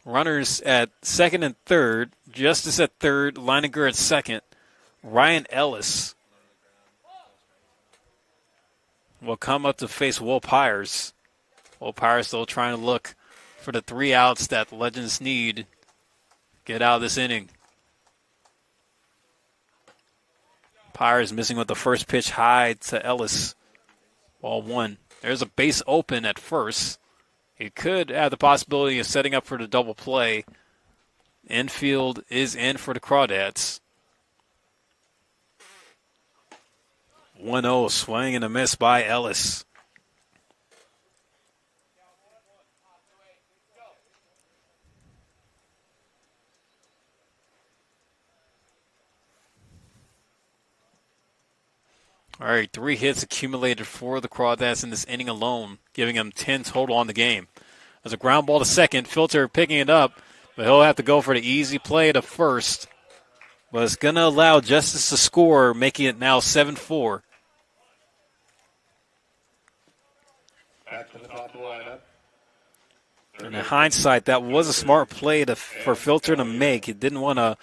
Runners at second and third. Justice at third. Leininger at second. Ryan Ellis will come up to face Will Pyers. Will Pyers still trying to look for the 3 outs that the Legends need. Get out of this inning. Pyers missing with the first pitch high to Ellis. Ball 1. There's a base open at first. He could have the possibility of setting up for the double play. Infield is in for the Crawdads. 1-0, swing and a miss by Ellis. All right, 3 hits accumulated for the Crawdads in this inning alone, giving them 10 total on the game. There's a ground ball to second. Filter picking it up, but he'll have to go for the easy play to first. But it's going to allow Justice to score, making it now 7-4. Back to the top of the lineup. In hindsight, that was a smart play for Filter to make. He didn't want to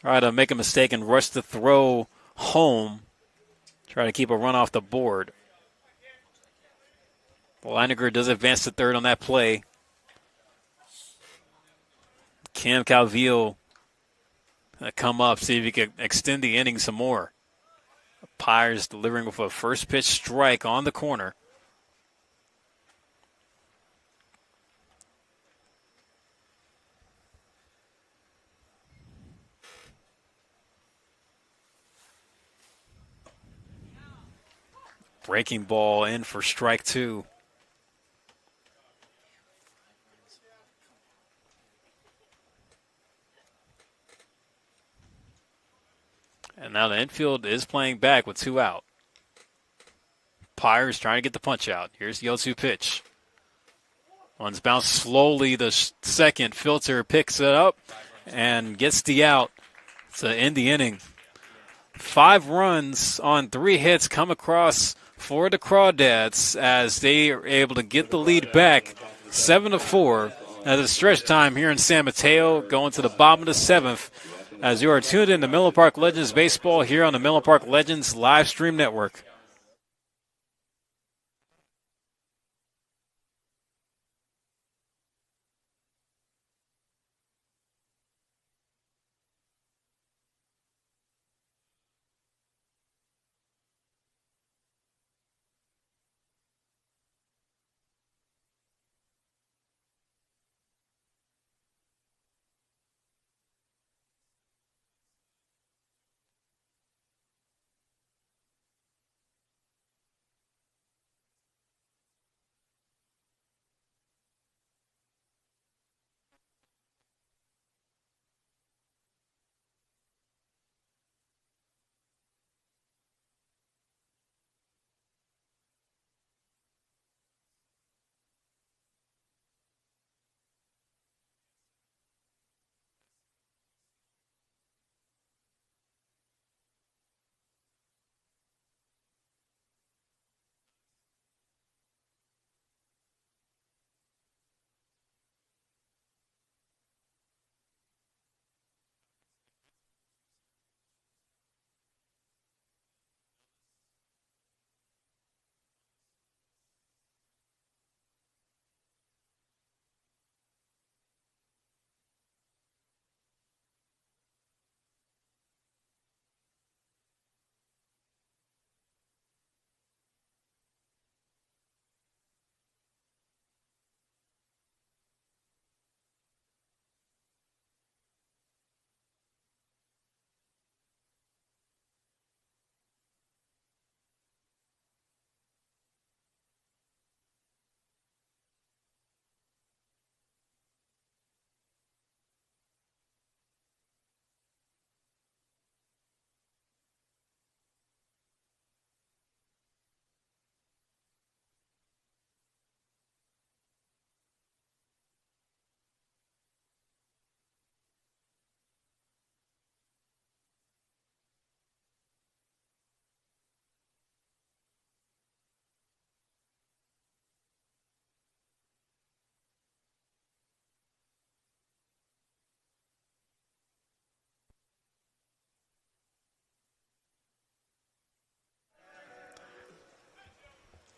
try to make a mistake and rush the throw home. Try to keep a run off the board. Leininger does advance to third on that play. Cam Calvillo come up, see if he can extend the inning some more. Pyers delivering with a first pitch strike on the corner. Breaking ball in for strike 2. And now the infield is playing back with 2 out. Pyers trying to get the punch out. Here's the 0-2 pitch. One's bounced slowly. The second. Filter picks it up and gets the out to end the inning. 5 runs on 3 hits come across for the Crawdads as they are able to get the lead back 7-4 at the stretch time here in San Mateo, going to the bottom of the 7th as you are tuned in to Menlo Park Legends Baseball here on the Menlo Park Legends live stream network.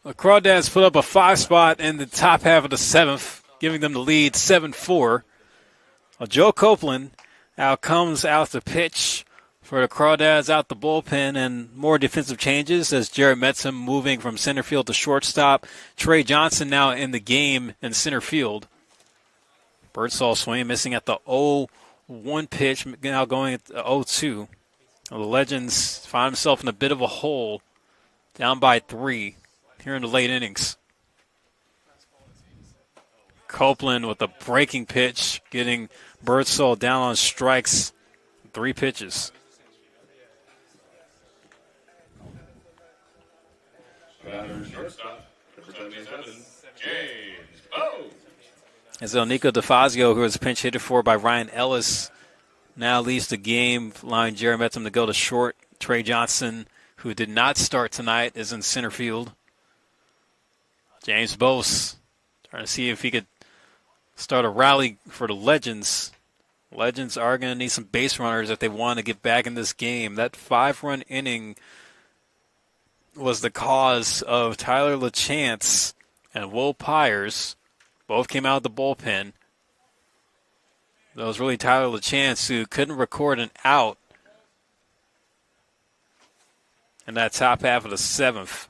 The Crawdads put up a 5-spot in the top half of the 7th, giving them the lead 7-4. Well, Joe Copeland comes out the pitch for the Crawdads out the bullpen, and more defensive changes as Jared Metzum moving from center field to shortstop. Trey Johnson now in the game in center field. Birdsall swing missing at the 0-1 pitch, now going at the 0-2. Well, the Legends find himself in a bit of a hole, down by 3 here in the late innings. Copeland with a breaking pitch, getting Birdsall down on strikes, 3 pitches. Shortstop, number 77, James Bowes. As Nico DeFazio, who was pinch hitter for by Ryan Ellis, now leaves the game, allowing Jerry Metzum to go to short. Trey Johnson, who did not start tonight, is in center field. James Bowes trying to see if he could start a rally for the Legends. Legends are going to need some base runners if they want to get back in this game. That 5-run inning was the cause of Tyler LaChance and Will Pyers. Both came out of the bullpen. That was really Tyler LaChance who couldn't record an out in that top half of the 7th.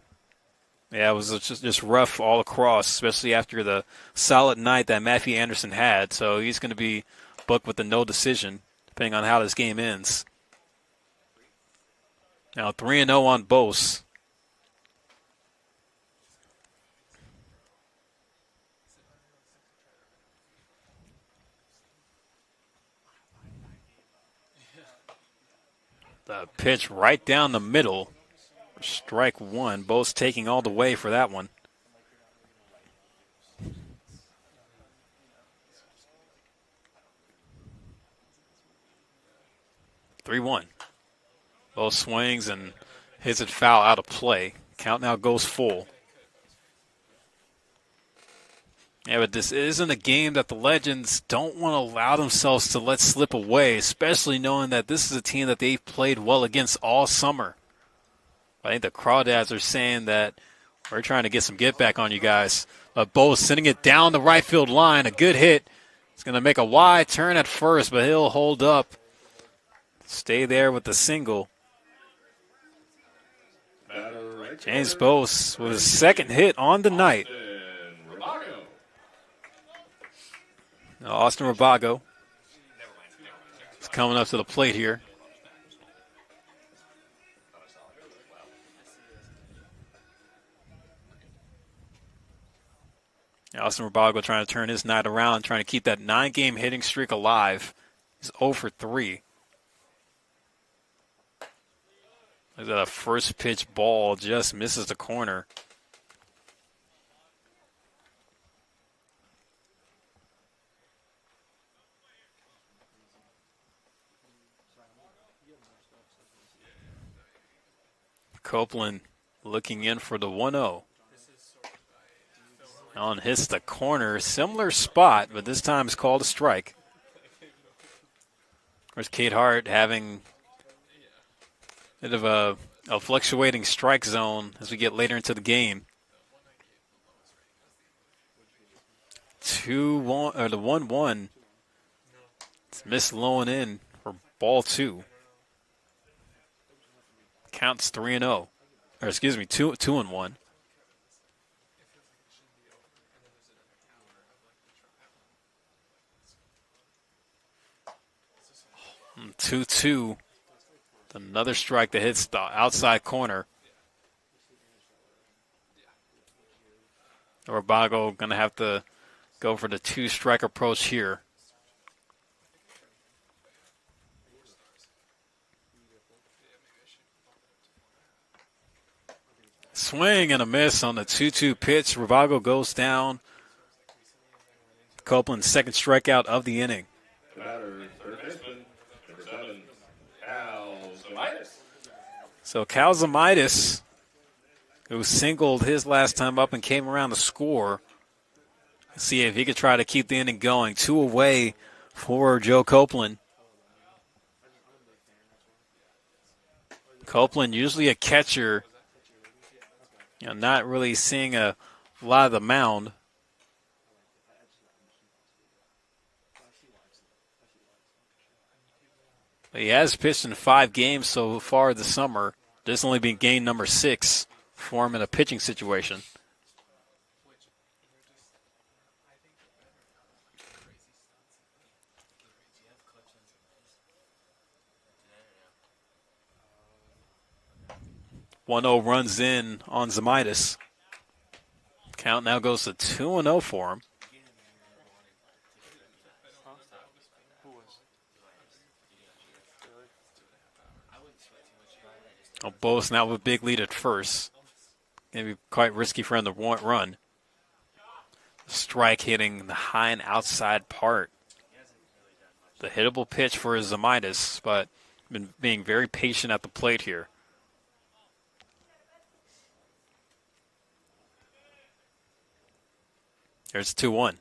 Yeah, it was just rough all across, especially after the solid night that Matthew Anderson had. So he's going to be booked with a no decision, depending on how this game ends. Now 3-0 on Bose. The pitch right down the middle. Strike 1. Bose taking all the way for that one. (3-1). Bose swings and hits it foul out of play. Count now goes full. Yeah, but this isn't a game that the Legends don't want to allow themselves to let slip away, especially knowing that this is a team that they've played well against all summer. I think the Crawdads are saying that we're trying to get some get back on you guys. Bose sending it down the right field line. A good hit. He's going to make a wide turn at first, but he'll hold up. Stay there with the single. James Bose with his second hit on the night. Now Austin Rabago is coming up to the plate here. Austin Rabago trying to turn his night around, trying to keep that 9-game hitting streak alive. He's 0 for 3. Look at that first pitch ball, just misses the corner. Copeland looking in for the 1-0. On hits the corner, similar spot, but this time it's called a strike. Of course, Kate Hart having a bit of a fluctuating strike zone as we get later into the game. 2-1 or the 1-1. It's missed low and in for ball 2. Counts 3-0, or excuse me, 2-1. 2-2. Another strike that hits the outside corner. Rabago going to have to go for the 2-strike approach here. Swing and a miss on the 2-2 pitch. Rabago goes down. Copeland's second strikeout of the inning. So Calzamitis, who singled his last time up and came around to score, see if he could try to keep the inning going. 2 away for Joe Copeland. Copeland, usually a catcher, Not really seeing a lot of the mound. But he has pitched in 5 games so far this summer. This only been game number 6 for him in a pitching situation. One 0 runs in on Zamitis. Count now goes to 2-0 for him. Both now with a big lead at first. Going to be quite risky for him to run. Strike hitting the high and outside part. The hittable pitch for Zamitis, but been being very patient at the plate here. There's 2-1.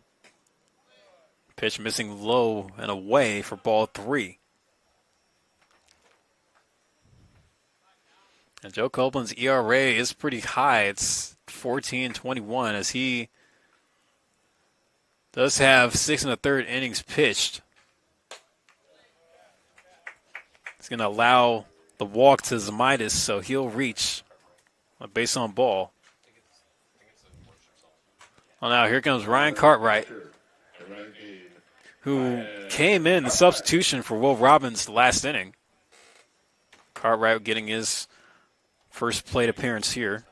Pitch missing low and away for ball 3. And Joe Copeland's ERA is pretty high. It's 14.21 as he does have 6 1/3 innings pitched. He's going to allow the walk to Zamitis, so he'll reach a base on ball. Well, now here comes Ryan Cartwright, who came in substitution for Will Robbins last inning. Cartwright getting his first plate appearance here.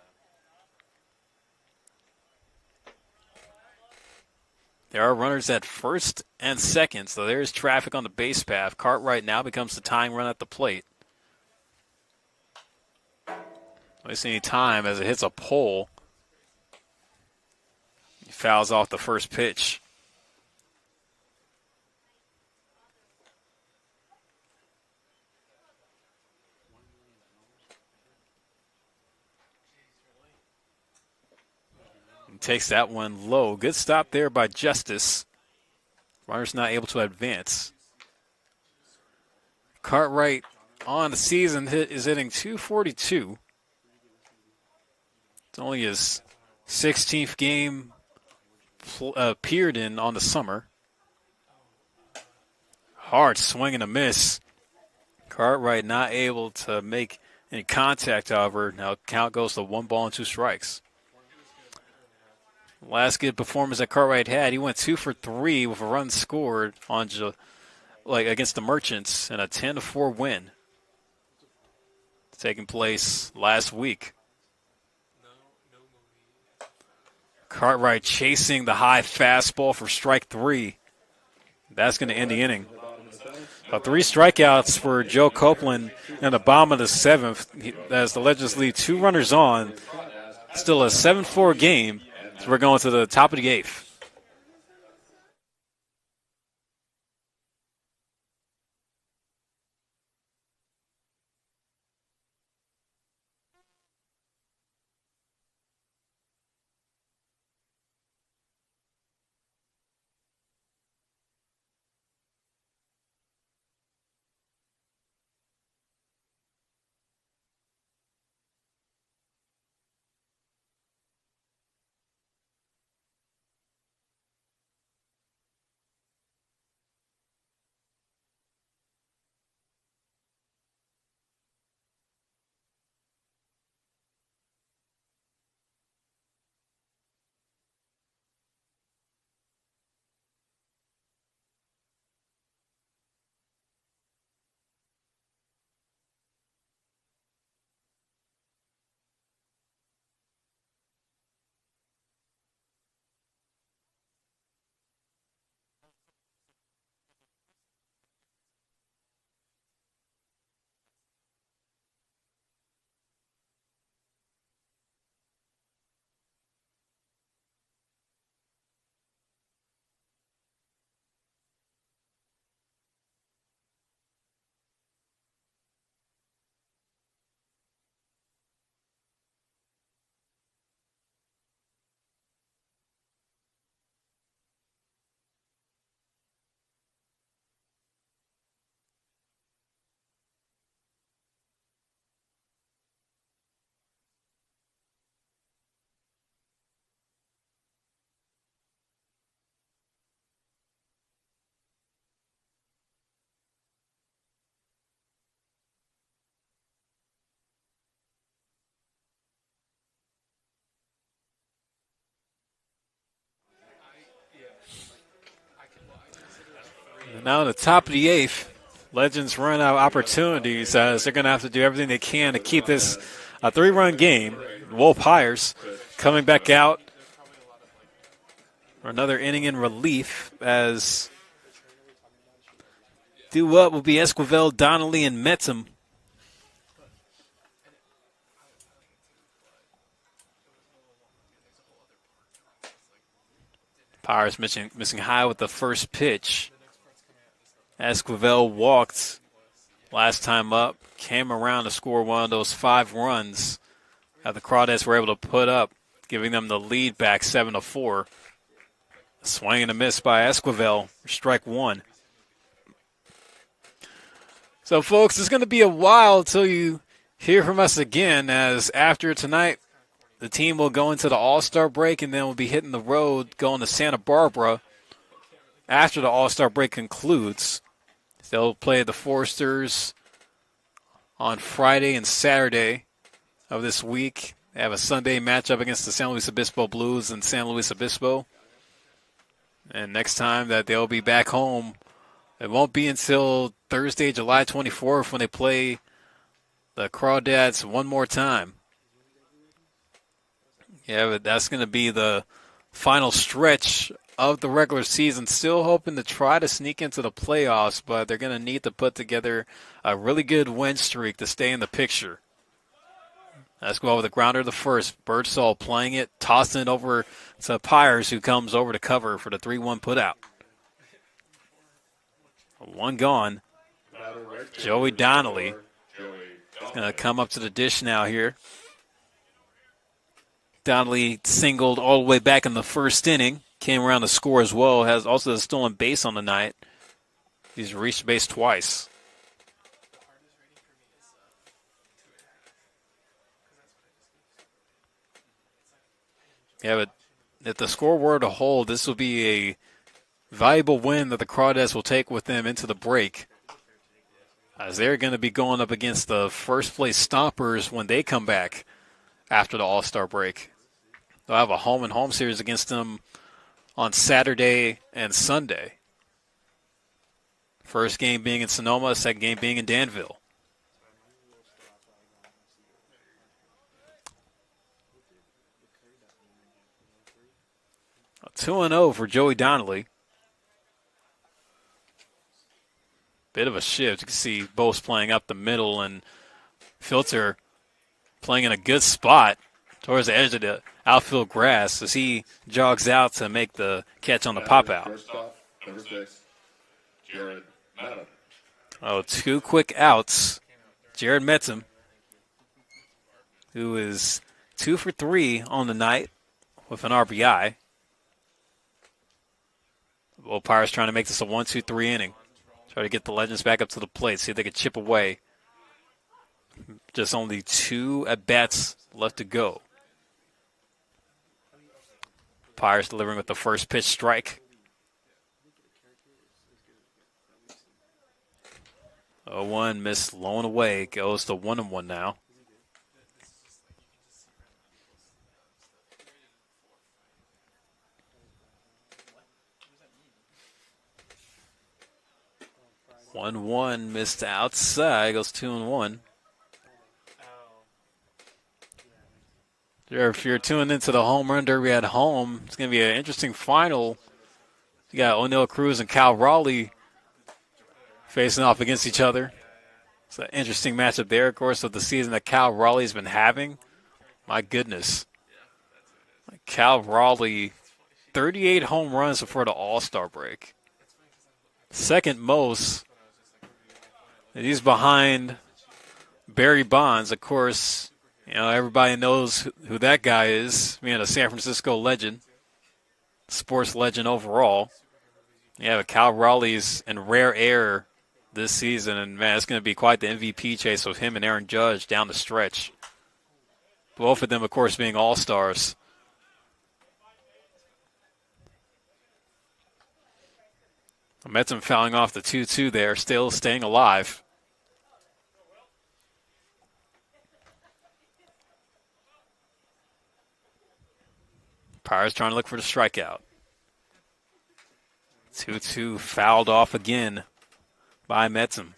There are runners at first and second, so there's traffic on the base path. Cartwright now becomes the tying run at the plate. Wasting any time as it hits a pole. He fouls off the first pitch. Takes that one low. Good stop there by Justice. Runner's not able to advance. Cartwright on the season is hitting .242. It's only his 16th game appeared in on the summer. Hard swing and a miss. Cartwright not able to make any contact, however. Now count goes to 1 ball and 2 strikes. Last good performance that Cartwright had, he went 2 for 3 with a run scored on against the Merchants in a 10-4 win. Taking place last week. Cartwright chasing the high fastball for strike 3. That's going to end the inning. 3 strikeouts for Joe Copeland in the bottom of the 7th as the Legends lead 2 runners on. Still a 7-4 game. So we're going to the top of the 8th. Now in the top of the 8th, Legends run out of opportunities as they're going to have to do everything they can to keep this a 3-run game. Wolf Hires coming back out for another inning in relief as due up will be Esquivel, Donnelly, and Metzum. Pirates missing high with the first pitch. Esquivel walked last time up, came around to score one of those 5 runs that the Crawdads were able to put up, giving them the lead back 7-4. Swing and a miss by Esquivel, strike 1. So, folks, it's going to be a while until you hear from us again, as after tonight, the team will go into the All-Star break, and then we'll be hitting the road going to Santa Barbara after the All-Star break concludes. They'll play the Foresters on Friday and Saturday of this week. They have a Sunday matchup against the San Luis Obispo Blues and San Luis Obispo. And next time that they'll be back home, it won't be until Thursday, July 24th when they play the Crawdads one more time. Yeah, but that's going to be the final stretch of the regular season. Still hoping to try to sneak into the playoffs, but they're going to need to put together a really good win streak to stay in the picture. Let's go over the grounder the first. Birdsall playing it, tossing it over to Pires, who comes over to cover for the 3-1 putout. 1 gone. Joey Donnelly is going to come up to the dish now here. Donnelly singled all the way back in the first inning. Came around to score as well. Has also a stolen base on the night. He's reached base twice. Yeah, but if the score were to hold, this will be a valuable win that the Crawdads will take with them into the break, as they're going to be going up against the first-place Stompers when they come back after the All-Star break. They'll have a home-and-home series against them on Saturday and Sunday. First game being in Sonoma, second game being in Danville. A 2-0 for Joey Donnelly. Bit of a shift. You can see Bose playing up the middle and Filter playing in a good spot towards the edge of the outfield grass as he jogs out to make the catch on the pop out. Number 6, Jared Madden. Oh, 2 quick outs. Jared Metzum, who is 2 for 3 on the night with an RBI. Well, Pirates trying to make this a 1-2-3 inning. Try to get the Legends back up to the plate, see if they can chip away. Just only 2 at-bats left to go. Pirates delivering with the first pitch strike. 0-1 missed, low and away. Goes to 1-1 now. One missed outside. Goes 2-1. If you're tuning into the home run derby at home, it's going to be an interesting final. You got O'Neill Cruz and Cal Raleigh facing off against each other. It's an interesting matchup there, of course, of the season that Cal Raleigh's been having. My goodness. Cal Raleigh, 38 home runs before the All-Star break. Second most. And he's behind Barry Bonds, of course. You know, everybody knows who that guy is, being a San Francisco legend, sports legend overall. Yeah, but Cal Raleigh's in rare air this season, and, man, it's going to be quite the MVP chase with him and Aaron Judge down the stretch. Both of them, of course, being all-stars. Metzum fouling off the 2-2 there, still staying alive. Pirates trying to look for the strikeout. 2-2 fouled off again by Metzum.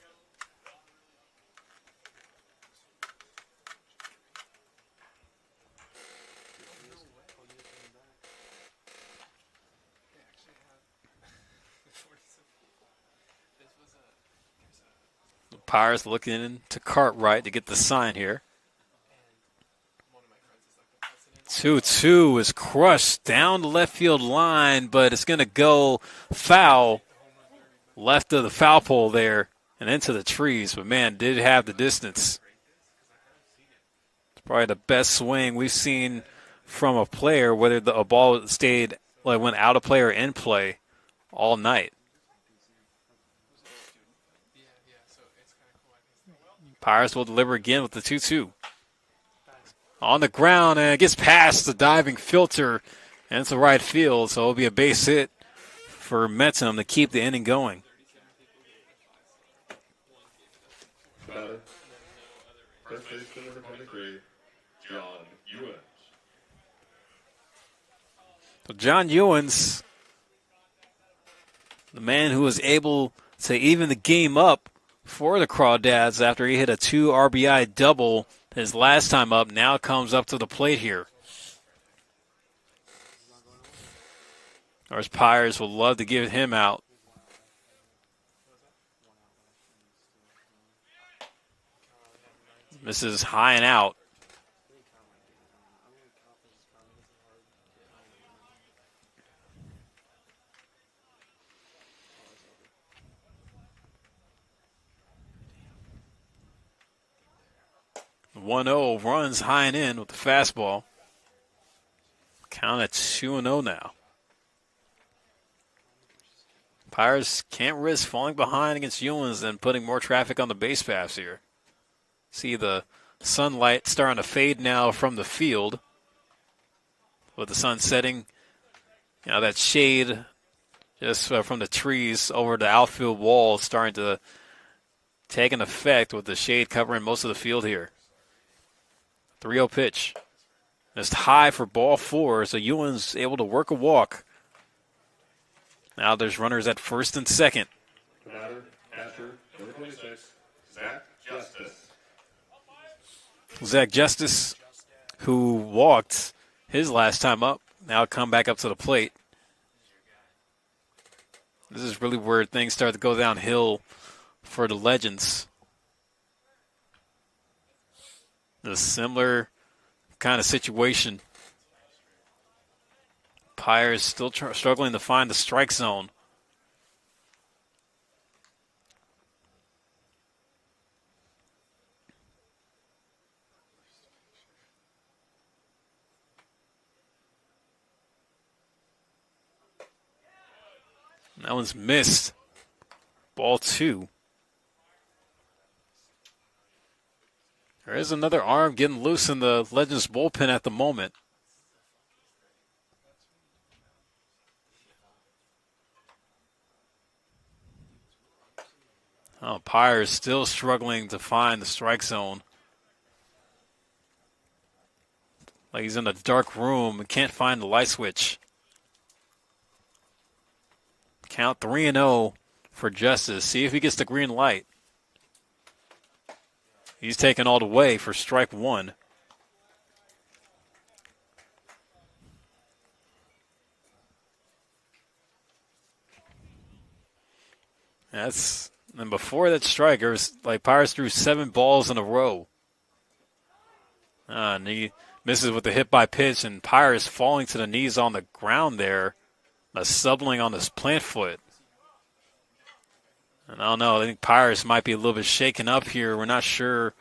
Pirates looking to Cartwright to get the sign here. 2-2 is crushed down the left field line, but it's going to go foul left of the foul pole there and into the trees. But, man, did have the distance. It's probably the best swing we've seen from a player, whether a ball stayed, like went out of play or in play all night. Pirates will deliver again with the 2-2. On the ground, and it gets past the diving filter and it's the right field, so it'll be a base hit for Metzum to keep the inning going. First baseman number 23, John Ewens. So John Ewens, the man who was able to even the game up for the Crawdads after he hit a 2 RBI double his last time up, now comes up to the plate here. Or his Pirates would love to give him out. This is high and out. The 1-0 runs high and in with the fastball. Count at 2-0 now. Pirates can't risk falling behind against Ewens and putting more traffic on the base paths here. See the sunlight starting to fade now from the field. With the sun setting, that shade just from the trees over the outfield wall starting to take an effect with the shade covering most of the field here. 3-0 pitch. Just high for ball 4, so Ewens able to work a walk. Now there's runners at first and second. The batter, catcher, number 26, Zach Justice. Zach Justice, who walked his last time up, now come back up to the plate. This is really where things start to go downhill for the Legends. A similar kind of situation. Pirates still struggling to find the strike zone. That one's missed. Ball 2. There is another arm getting loose in the Legends bullpen at the moment. Pirates still struggling to find the strike zone. Like he's in a dark room and can't find the light switch. Count 3-0 for Justice. See if he gets the green light. He's taken all the way for strike 1. And before that strike, it was like Pirates threw 7 balls in a row. And he misses with the hit by pitch, and Pirates falling to the knees on the ground there. A subling on his plant foot. And I don't know, I think Pirates might be a little bit shaken up here. We're not sure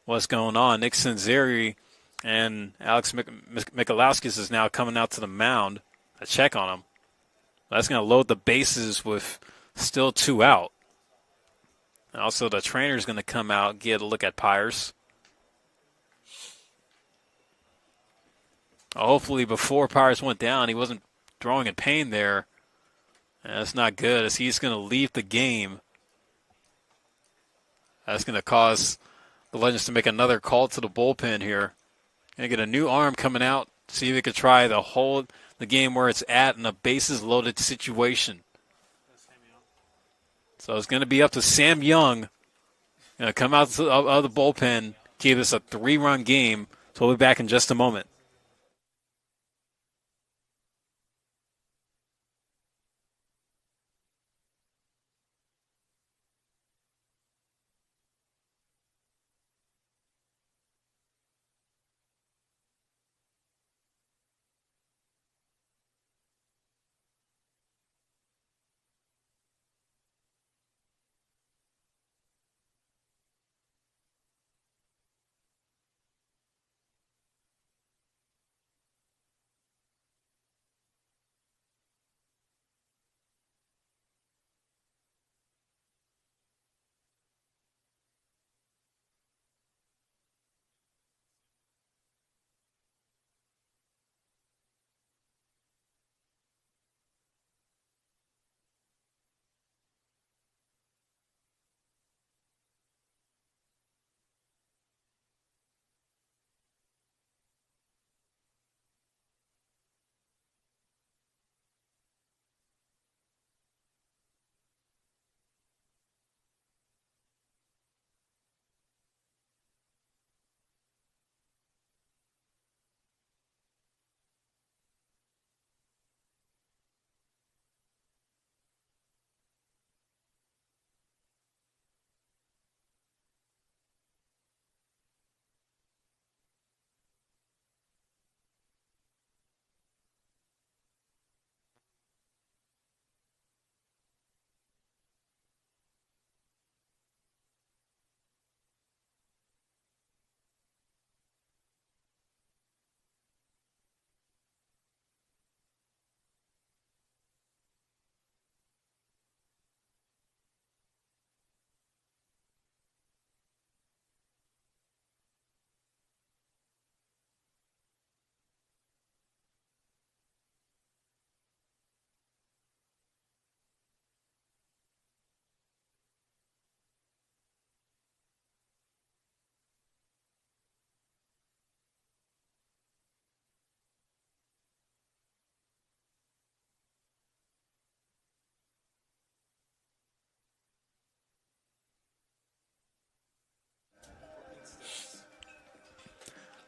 what's going on. Nick Sanzeri and Alex Mikalowskis is now coming out to the mound to check on him. That's going to load the bases with still 2 out. And also, the trainer's going to come out and get a look at Pirates. Hopefully, before Pirates went down, he wasn't throwing in pain there. And that's not good, as he's going to leave the game. That's going to cause the Legends to make another call to the bullpen here. Going to get a new arm coming out, see if he could try to hold the game where it's at in a bases-loaded situation. So it's going to be up to Sam Young. Come out of the bullpen, keep this a 3-run game. So we'll be back in just a moment.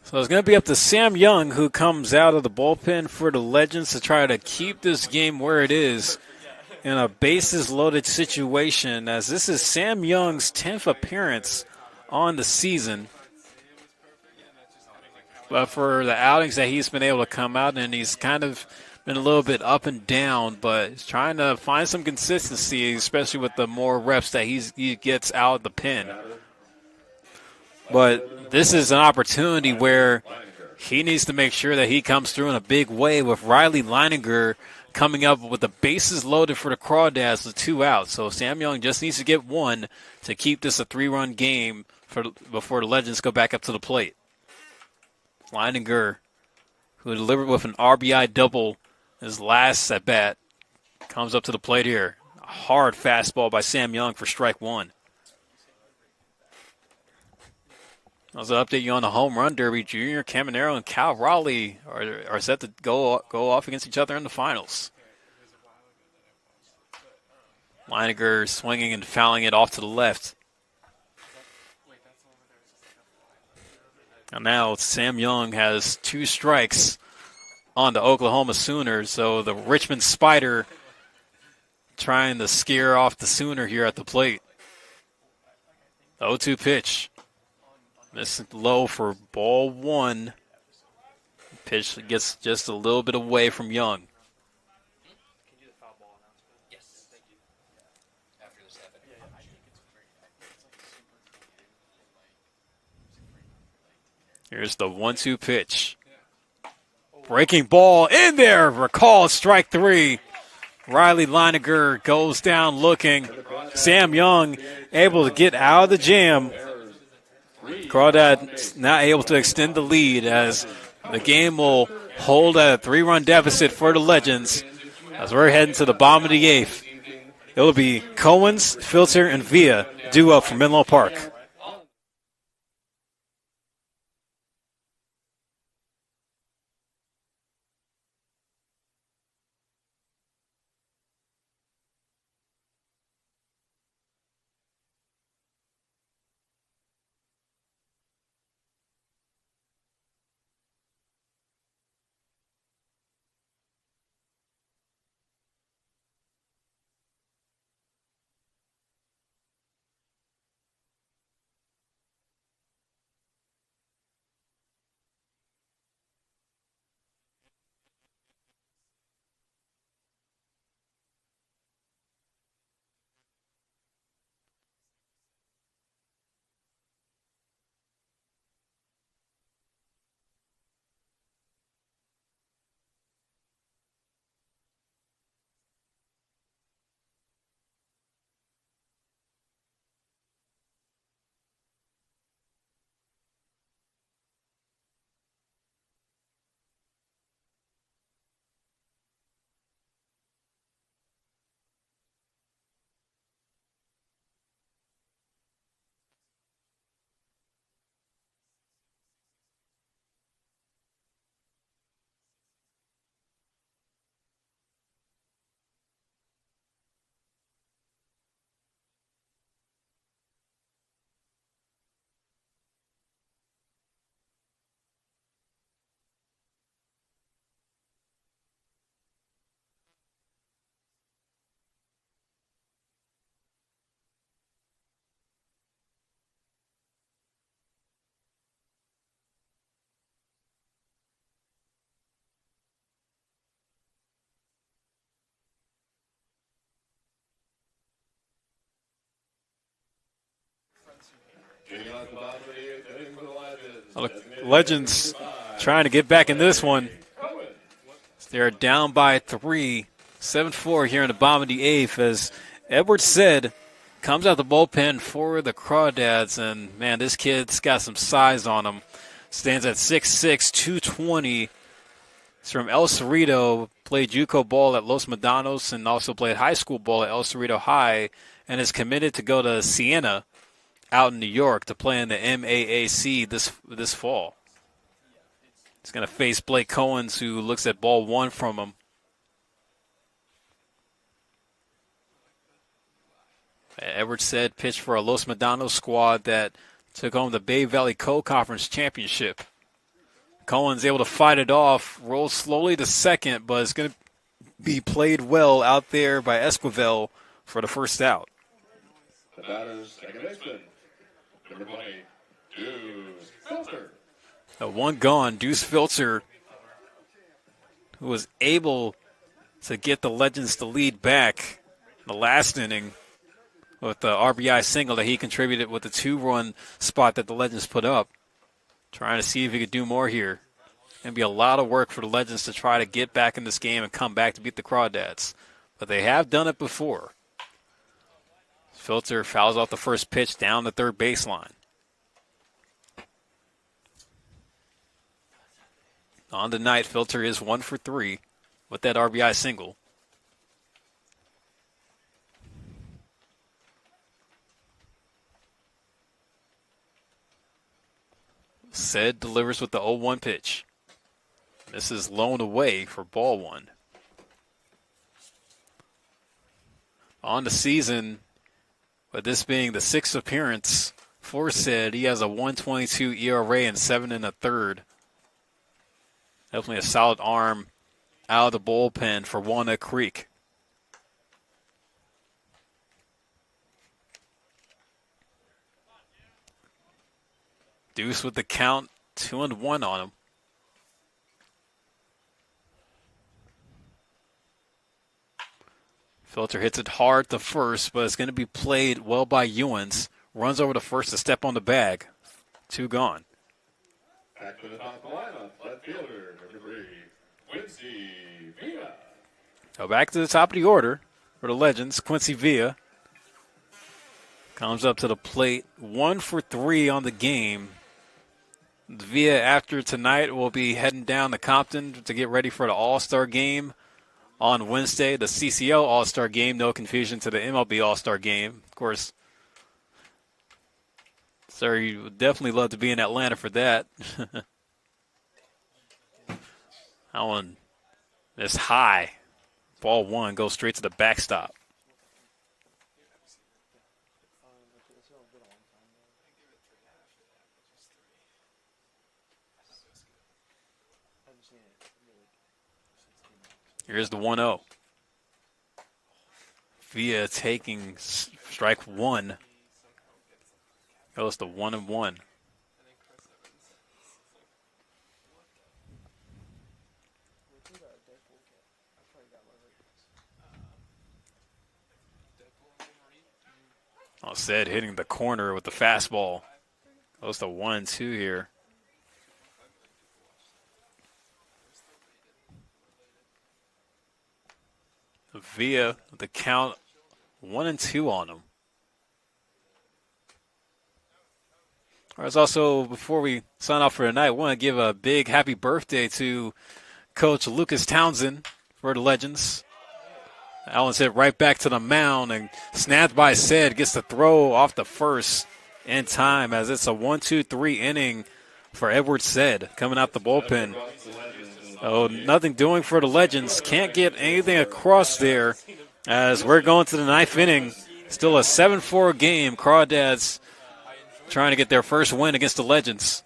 So it's going to be up to Sam Young, who comes out of the bullpen for the Legends to try to keep this game where it is in a bases-loaded situation, as this is Sam Young's 10th appearance on the season. But for the outings that he's been able to come out in, he's kind of been a little bit up and down, but he's trying to find some consistency, especially with the more reps that he gets out of the pen. But this is an opportunity where he needs to make sure that he comes through in a big way, with Riley Leininger coming up with the bases loaded for the Crawdads with 2 outs. So Sam Young just needs to get 1 to keep this a 3-run game before the Legends go back up to the plate. Leininger, who delivered with an RBI double his last at bat, comes up to the plate here. A hard fastball by Sam Young for strike 1. I'll update you on the home run derby. Junior Caminero and Cal Raleigh are set to go off against each other in the finals. Leininger swinging and fouling it off to the left. And now Sam Young has 2 strikes on the Oklahoma Sooners. So the Richmond Spider trying to scare off the Sooner here at the plate. The 0-2 pitch. This low for ball 1. Pitch gets just a little bit away from Young. Here's the 1-2 pitch. Breaking ball in there. Recalled strike 3. Riley Leininger goes down looking. Sam Young able to get out of the jam. Crawdad not able to extend the lead, as the game will hold at a 3-run deficit for the Legends as we're heading to the bottom of the 8th. It will be Cohen's, Filter, and Villa due up from Menlo Park. Getting out the bottom of the 8th inning for the Legends. Well, the Designated Legends number 5, trying to get back in this one. Cohen. They're down by 3, 7-4 here in the bottom of the 8th as Edward said comes out the bullpen for the Crawdads. And, man, this kid's got some size on him. Stands at 6'6", 220. He's from El Cerrito, played JUCO ball at Los Medanos and also played high school ball at El Cerrito High, and is committed to go to Siena out in New York to play in the MAAC this fall. He's going to face Blake Cohens, who looks at ball 1 from him. Edwards said pitched for a Los Medanos squad that took home the Bay Valley Co-Conference Championship. Cohen's able to fight it off, rolls slowly to second, but it's going to be played well out there by Esquivel for the first out. The batter's second baseman, number 20, Deuce Filter. One gone, Deuce Filter, who was able to get the Legends to lead back in the last inning with the RBI single that he contributed with the 2-run spot that the Legends put up. Trying to see if he could do more here. Going to be a lot of work for the Legends to try to get back in this game and come back to beat the Crawdads. But they have done it before. Filter fouls off the first pitch down the third baseline. On the night, Filter is 1 for 3 with that RBI single. Said delivers with the 0-1 pitch. This is blown away for ball 1. On the season, with this being the 6th appearance for Said, he has a 1.22 ERA and 7 1/3. Definitely a solid arm out of the bullpen for Walnut Creek. Deuce with the count, 2-1 on him. Filter hits it hard to first, but it's going to be played well by Ewens. Runs over to first to step on the bag. 2 gone. Back to the top of the lineup, left fielder, number 3, Quincy Villa. So back to the top of the order for the Legends. Quincy Villa comes up to the plate. 1 for 3 on the game. Villa, after tonight, will be heading down to Compton to get ready for the All-Star game on Wednesday, the CCL All-Star game. No confusion to the MLB All-Star game. Of course, sir, you would definitely love to be in Atlanta for that. That one is high. Ball 1 goes straight to the backstop. Here's the 1-0. Villa taking strike 1. Goes to 1-1. Said hitting the corner with the fastball. Goes to 1-2 here. Villa, the count 1-2 on him. All right, also, before we sign off for tonight, I want to give a big happy birthday to Coach Lucas Townsend for the Legends. Allen said right back to the mound and snapped by Said, gets the throw off the first in time as it's a 1-2-3 inning for Edward Said coming out the bullpen. Oh, nothing doing for the Legends. Can't get anything across there as we're going to the 9th inning. Still a 7-4 game. Crawdads trying to get their first win against the Legends.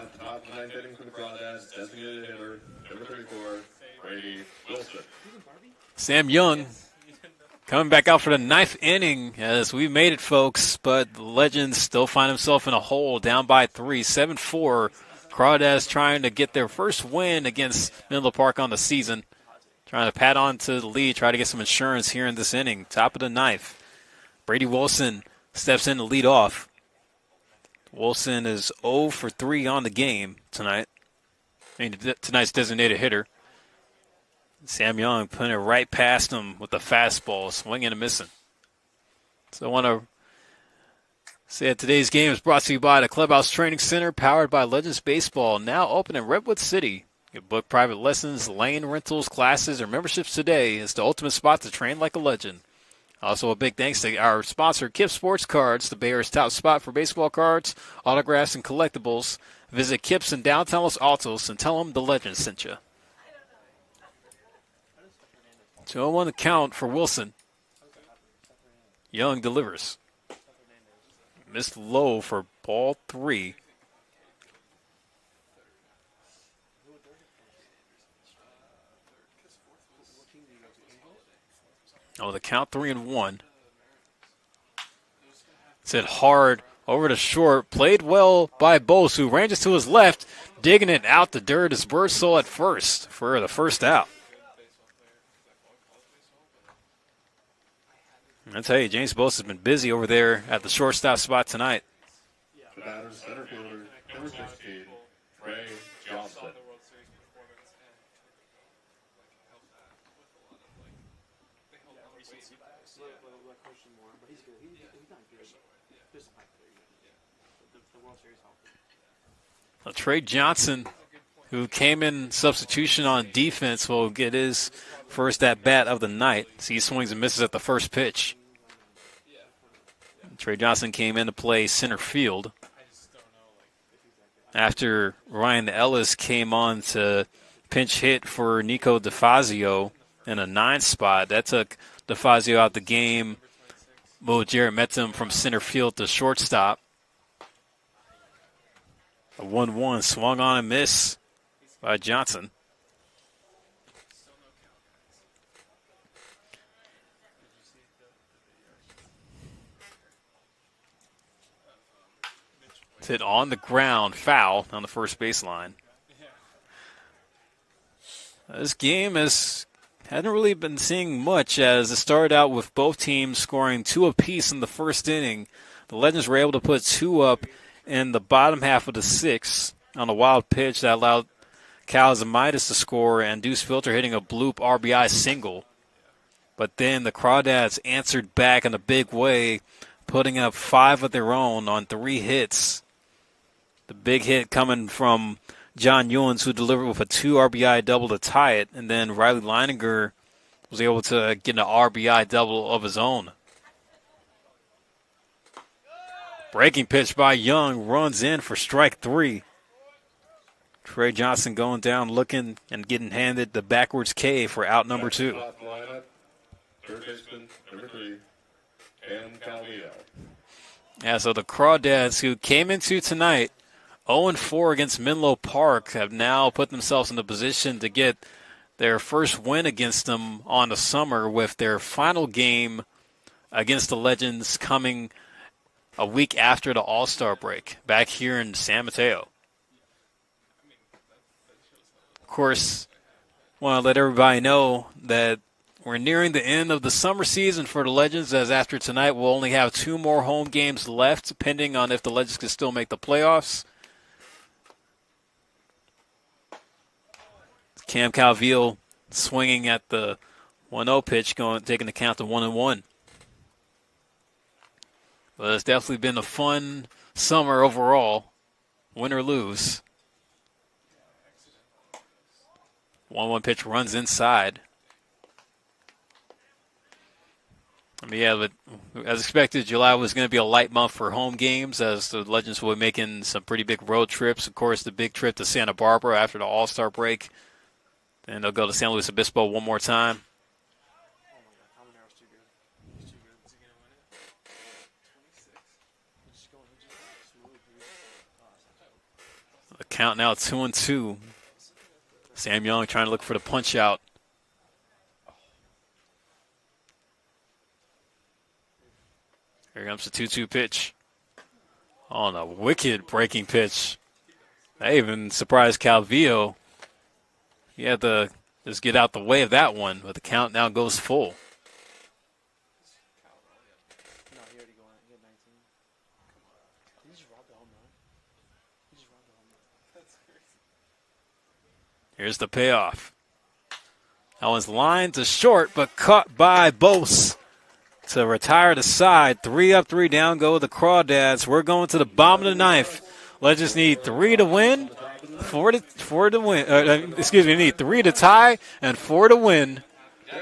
at the top of the ninth inning for the Crawdads, designated hitter, number 34, Brady Wilson. Sam Young coming back out for the ninth inning as we made it, folks, but the Legends still find himself in a hole, down by 3, 7-4. Crawdads trying to get their first win against Menlo Park on the season. Trying to pat on to the lead, try to get some insurance here in this inning. Top of the ninth. Brady Wilson steps in to lead off. Wilson is 0 for 3 on the game tonight. Tonight's designated hitter. Sam Young putting it right past him with the fastball, swinging and missing. So I want to say that today's game is brought to you by the Clubhouse Training Center, powered by Legends Baseball, now open in Redwood City. You can book private lessons, lane rentals, classes, or memberships today. It's the ultimate spot to train like a legend. Also, a big thanks to our sponsor, Kip Sports Cards, the Bay Area's top spot for baseball cards, autographs, and collectibles. Visit Kip's in downtown Los Altos and tell them the legend sent you. 2-1 the count for Wilson. Young delivers. Missed low for ball 3. Oh, the count 3-1. It's hit hard over to short. Played well by Bose, who ranges to his left, digging it out the dirt as Birdsall at first for the first out. I tell you, James Bose has been busy over there at the shortstop spot tonight. The batter, center fielder, number 16, Ray Johnson. Trey Johnson, who came in substitution on defense, will get his first at-bat of the night. So he swings and misses at the first pitch. Trey Johnson came in to play center field after Ryan Ellis came on to pinch hit for Nico DeFazio in a 9 spot. That took DeFazio out the game. Moved Jarrett Metzum from center field to shortstop. A 1-1 swung on and miss by Johnson. It's hit on the ground, foul on the first baseline. This game hadn't really been seeing much, as it started out with both teams scoring 2 apiece in the first inning. The Legends were able to put 2 up in the bottom half of the 6th on a wild pitch that allowed Cal Zamitis to score, and Deuce Filter hitting a bloop RBI single. But then the Crawdads answered back in a big way, putting up 5 of their own on 3 hits. The big hit coming from John Ewens, who delivered with a 2 RBI double to tie it, and then Riley Leininger was able to get an RBI double of his own. Breaking pitch by Young, runs in for strike 3. Trey Johnson going down, looking and getting handed the backwards K for out number 2. Third baseman, number 3, Cam Calvillo. Yeah, so the Crawdads, who came into tonight 0-4 against Menlo Park, have now put themselves in the position to get their first win against them on the summer, with their final game against the Legends coming a week after the All-Star break, back here in San Mateo. Of course, want to let everybody know that we're nearing the end of the summer season for the Legends, as after tonight we'll only have 2 more home games left, depending on if the Legends can still make the playoffs. Cam Calvillo swinging at the 1-0 pitch, taking the count to 1-1. But it's definitely been a fun summer overall, win or lose. 1-1 pitch runs inside. I mean, yeah, but as expected, July was going to be a light month for home games, as the Legends will be making some pretty big road trips. Of course, the big trip to Santa Barbara after the All-Star break. Then they'll go to San Luis Obispo one more time. The count now 2-2. Sam Young trying to look for the punch out. Here comes the 2-2 pitch. On a wicked breaking pitch. That even surprised Calvillo. He had to just get out the way of that one, but the count now goes full. No, he already going. He had 19. He just robbed the home run. He just robbed the home run. That's crazy. Here's the payoff. That one's lined to short, but caught by Bose to retire the side. 3 up, 3 down go the Crawdads. We're going to the bottom of the ninth. Legends need 3 to win. 4 to win. Need 3 to tie and 4 to win.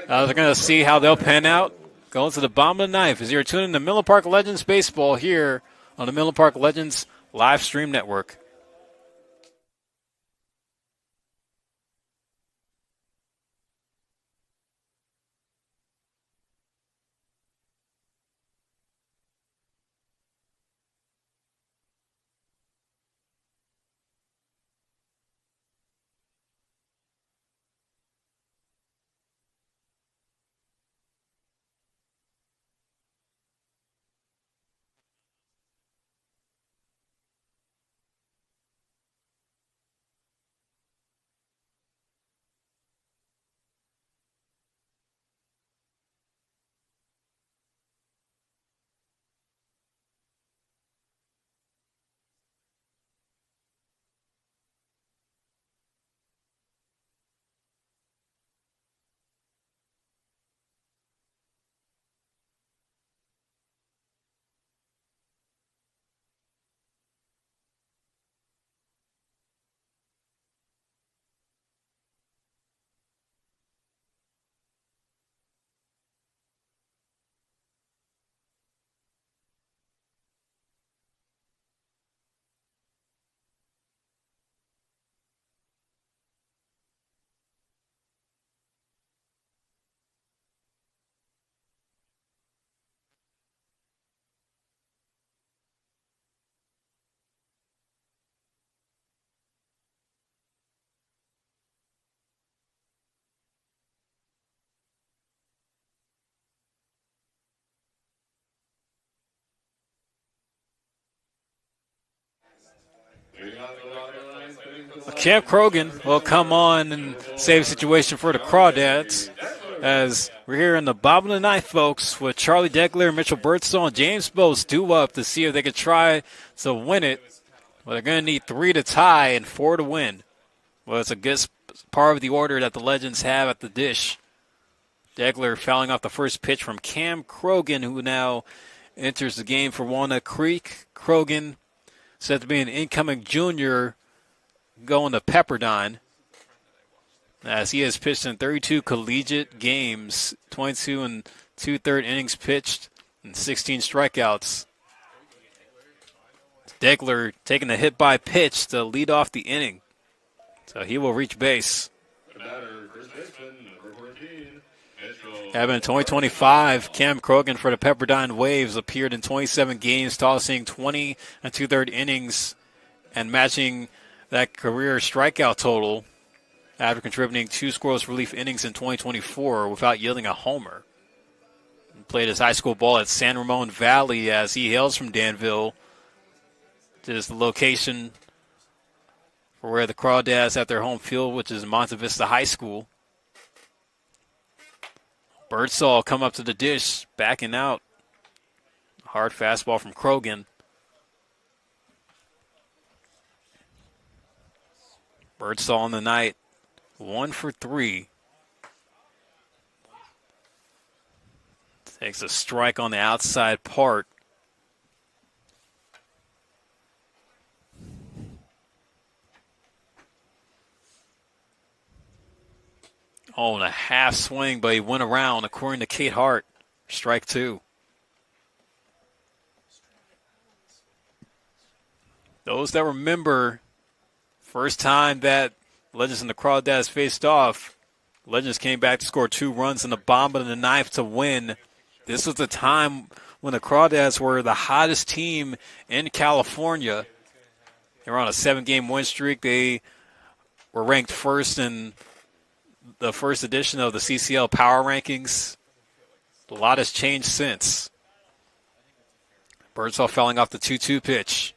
They're going to see how they'll pan out. Going to the bottom of the ninth as you're tuning to Menlo Park Legends Baseball here on the Menlo Park Legends live stream network. Cam Krogan will come on and save the situation for the Crawdads as we're here in the bottom of the ninth, folks, with Charlie Degler, Mitchell Birdsall, and James Bose due up to see if they could try to win it. But they're going to need 3 to tie and 4 to win. Well, it's a good part of the order that the Legends have at the dish. Degler fouling off the first pitch from Cam Krogan, who now enters the game for Walnut Creek. Krogan said to be an incoming junior going to Pepperdine, as he has pitched in 32 collegiate games, 22 and 2/3 innings pitched, and 16 strikeouts. Degler taking a hit by pitch to lead off the inning, so he will reach base. In 2025, Cam Krogan for the Pepperdine Waves appeared in 27 games, tossing 20 and 2/3 innings and matching that career strikeout total after contributing 2 scoreless relief innings in 2024 without yielding a homer. He played his high school ball at San Ramon Valley as he hails from Danville. This is the location for where the Crawdads have their home field, which is Monte Vista High School. Birdsall come up to the dish, backing out. Hard fastball from Krogan. Birdsall on the night, 1 for 3. Takes a strike on the outside part. Oh, and a half swing, but he went around, according to Kate Hart. Strike 2. Those that remember, first time that Legends and the Crawdads faced off, Legends came back to score 2 runs in the bottom of the ninth to win. This was the time when the Crawdads were the hottest team in California. They're on a 7-game win streak. They were ranked first in the first edition of the CCL Power Rankings. A lot has changed since. Birdsall fouling off the 2-2 pitch.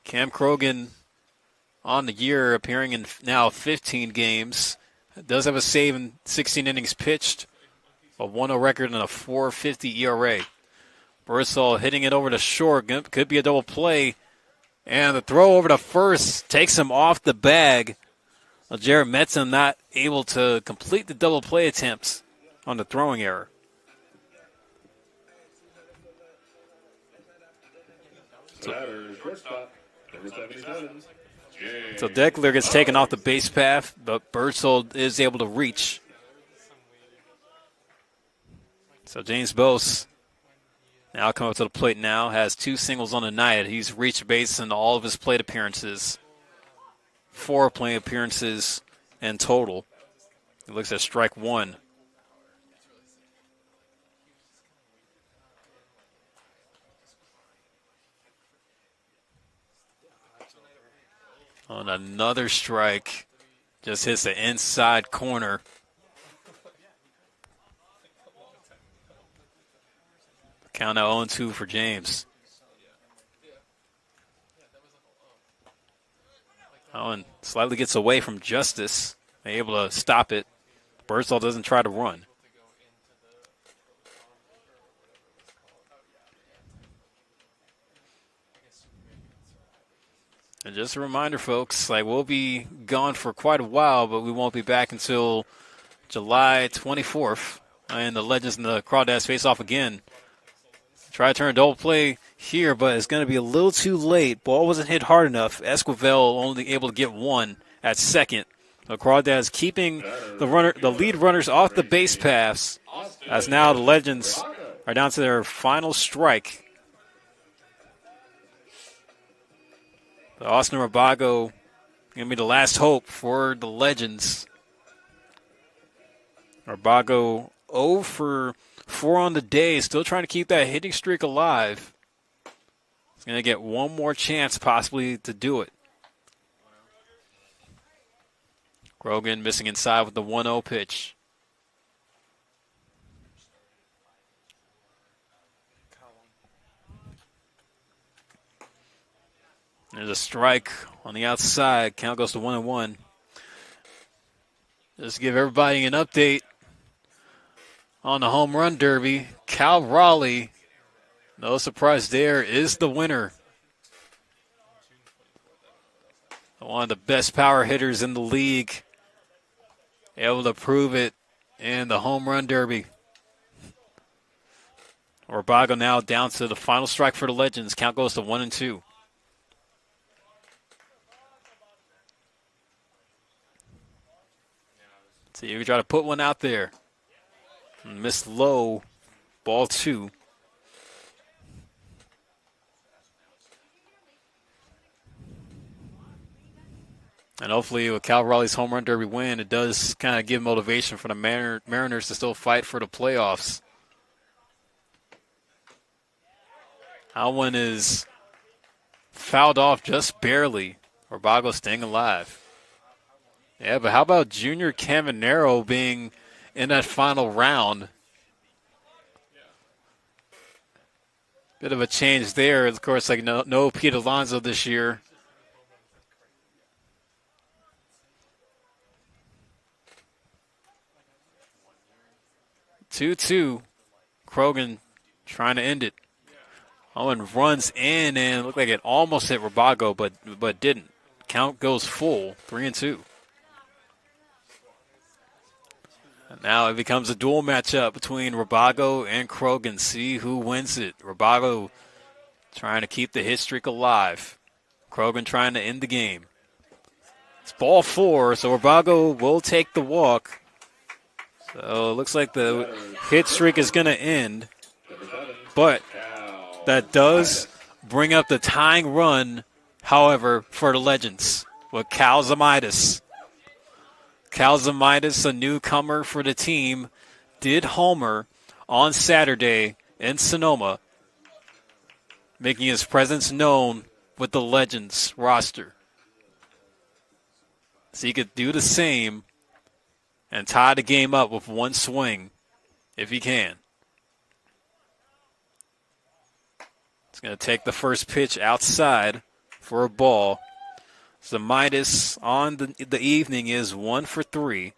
Cam Krogan on the year, appearing in now 15 games. Does have a save in 16 innings pitched, a 1-0 record, and a 4.50 ERA. Birdsall hitting it over to short. Could be a double play. And the throw over to first takes him off the bag. Jared Metzen not able to complete the double play attempts on the throwing error. So Deckler gets taken off the base path, but Birdsall is able to reach. So James Bose now coming up to the plate now, has 2 singles on the night. He's reached base in all of his plate appearances. 4 plate appearances in total. He looks at strike 1. On another strike, just hits the inside corner. Count now 0-2 for James. Owen slightly gets away from Justice, able to stop it. Birdsall doesn't try to run. And just a reminder, folks, we'll be gone for quite a while, but we won't be back until July 24th. And the Legends and the Crawdads face off again. Try to turn a double play here, but it's going to be a little too late. Ball wasn't hit hard enough. Esquivel only able to get 1 at second. The Crawdads keeping the lead runners off the base paths, as now the Legends are down to their final strike. The Austin Rabago going to be the last hope for the Legends. Rabago 0 for 4 on the day, still trying to keep that hitting streak alive. He's going to get one more chance possibly to do it. Grogan missing inside with the 1-0 pitch. There's a strike on the outside. Count goes to 1-1. Just to give everybody an update on the home run derby, Cal Raleigh, no surprise there, is the winner. One of the best power hitters in the league, able to prove it in the home run derby. Orbago now down to the final strike for the Legends. Count goes to 1-2. So you can try to put one out there. Missed low, ball 2. And hopefully with Cal Raleigh's home run derby win, it does kind of give motivation for the Mariners to still fight for the playoffs. That one is fouled off just barely. Orbago staying alive. Yeah, but how about Junior Caminero being in that final round? Bit of a change there. Of course, no Pete Alonso this year. Two-two. Krogan trying to end it. Owen runs in and looked like it almost hit Rabago, but didn't. Count goes full, 3-2. And now it becomes a dual matchup between Rabago and Krogan. See who wins it. Rabago trying to keep the hit streak alive. Krogan trying to end the game. It's ball 4, so Rabago will take the walk. So it looks like the hit streak is going to end. But that does bring up the tying run, however, for the Legends with Cal Zamitis. Cal Zamitis, a newcomer for the team, did homer on Saturday in Sonoma. making his presence known with the Legends roster. So he could do the same and tie the game up with one swing if he can. He's going to take the first pitch outside for a ball. Zamitis on the evening is 1 for 3.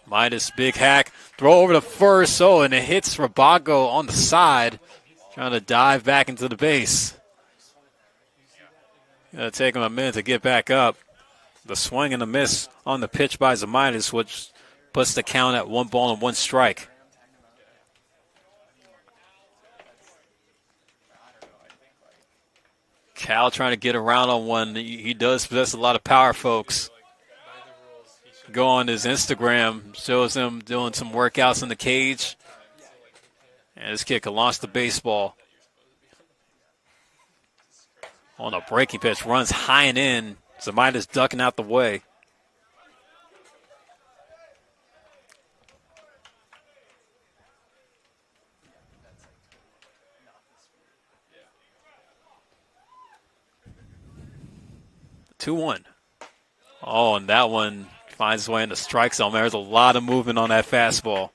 Midas, big hack, throw over to first. Oh, and it hits Rabago on the side, trying to dive back into the base. Going to take him a minute to get back up. The swing and the miss on the pitch by Zamitis, which puts the count at 1 ball and 1 strike. Cal trying to get around on one. He does possess a lot of power, folks. Go on his Instagram, shows him doing some workouts in the cage. And this kid can launch the baseball. On a breaking pitch, runs high and in. Zamitis ducking out the way. The 2-1. Oh, and that one finds his way into strike zone. There's a lot of movement on that fastball.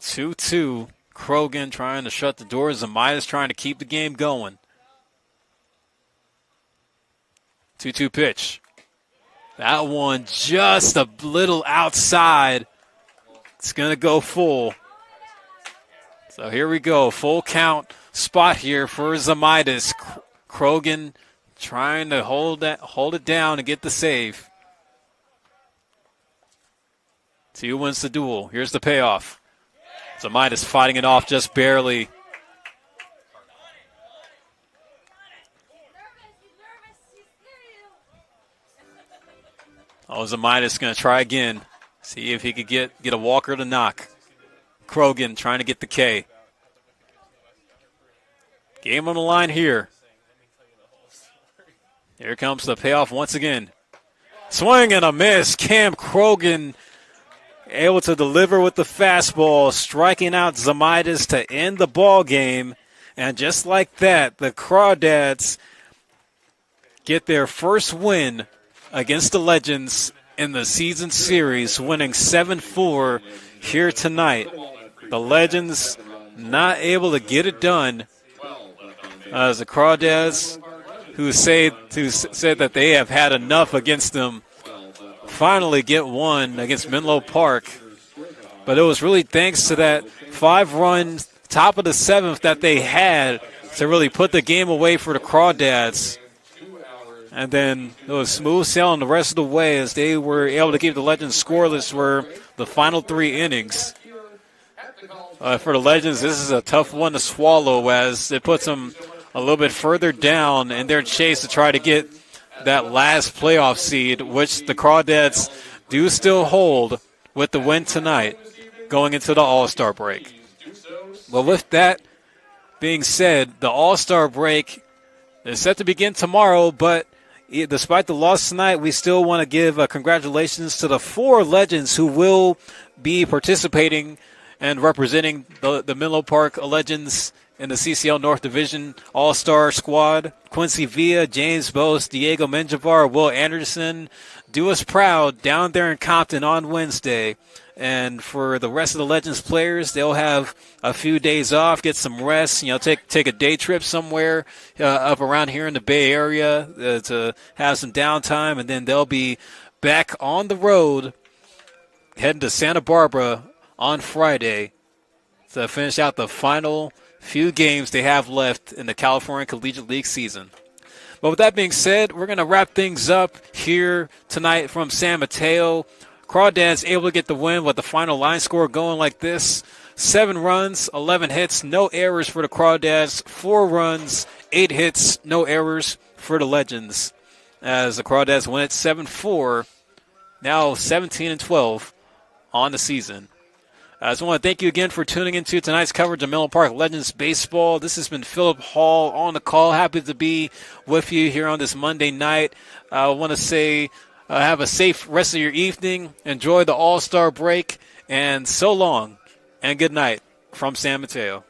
2-2. Krogan trying to shut the doors. Zamitis trying to keep the game going. 2-2 pitch. That one just a little outside. It's going to go full. So here we go. Full count spot here for Zamitis. Krogan trying to hold it down and get the save. 2 wins the duel. Here's the payoff. Zamitis fighting it off just barely. Oh, Zamitis going to try again. See if he could get a walker to knock. Krogan trying to get the K. Game on the line here. Here comes the payoff once again. Swing and a miss. Cam Krogan able to deliver with the fastball, striking out Zamitis to end the ball game. And just like that, the Crawdads get their first win against the Legends in the season series, winning 7-4 here tonight. The Legends not able to get it done as the Crawdads, who said that they have had enough against them, finally get one against Menlo Park. But it was really thanks to that 5-run top of the 7th that they had to really put the game away for the Crawdads. And then it was smooth sailing the rest of the way as they were able to keep the Legends scoreless for the final 3 innings. For the Legends, this is a tough one to swallow as it puts them a little bit further down in their chase to try to get that last playoff seed, which the Crawdads do still hold with the win tonight going into the All-Star break. Well, with that being said, the All-Star break is set to begin tomorrow, but despite the loss tonight, we still want to give congratulations to the 4 Legends who will be participating and representing the Menlo Park Legends in the CCL North Division All-Star squad. Quincy Villa, James Bose, Diego Menjivar, Will Anderson. Do us proud down there in Compton on Wednesday. And for the rest of the Legends players, they'll have a few days off, get some rest, take a day trip somewhere up around here in the Bay Area to have some downtime, and then they'll be back on the road heading to Santa Barbara on Friday to finish out the final few games they have left in the California Collegiate League season. But with that being said, we're going to wrap things up here tonight from San Mateo. Crawdads able to get the win with the final line score going like this. 7 runs, 11 hits, no errors for the Crawdads. 4 runs, 8 hits, no errors for the Legends. As the Crawdads win it 7-4, now 17-12 on the season. I just want to thank you again for tuning into tonight's coverage of Menlo Park Legends Baseball. This has been Philip Hall on the call. Happy to be with you here on this Monday night. I want to say have a safe rest of your evening. Enjoy the All-Star break. And so long and good night from San Mateo.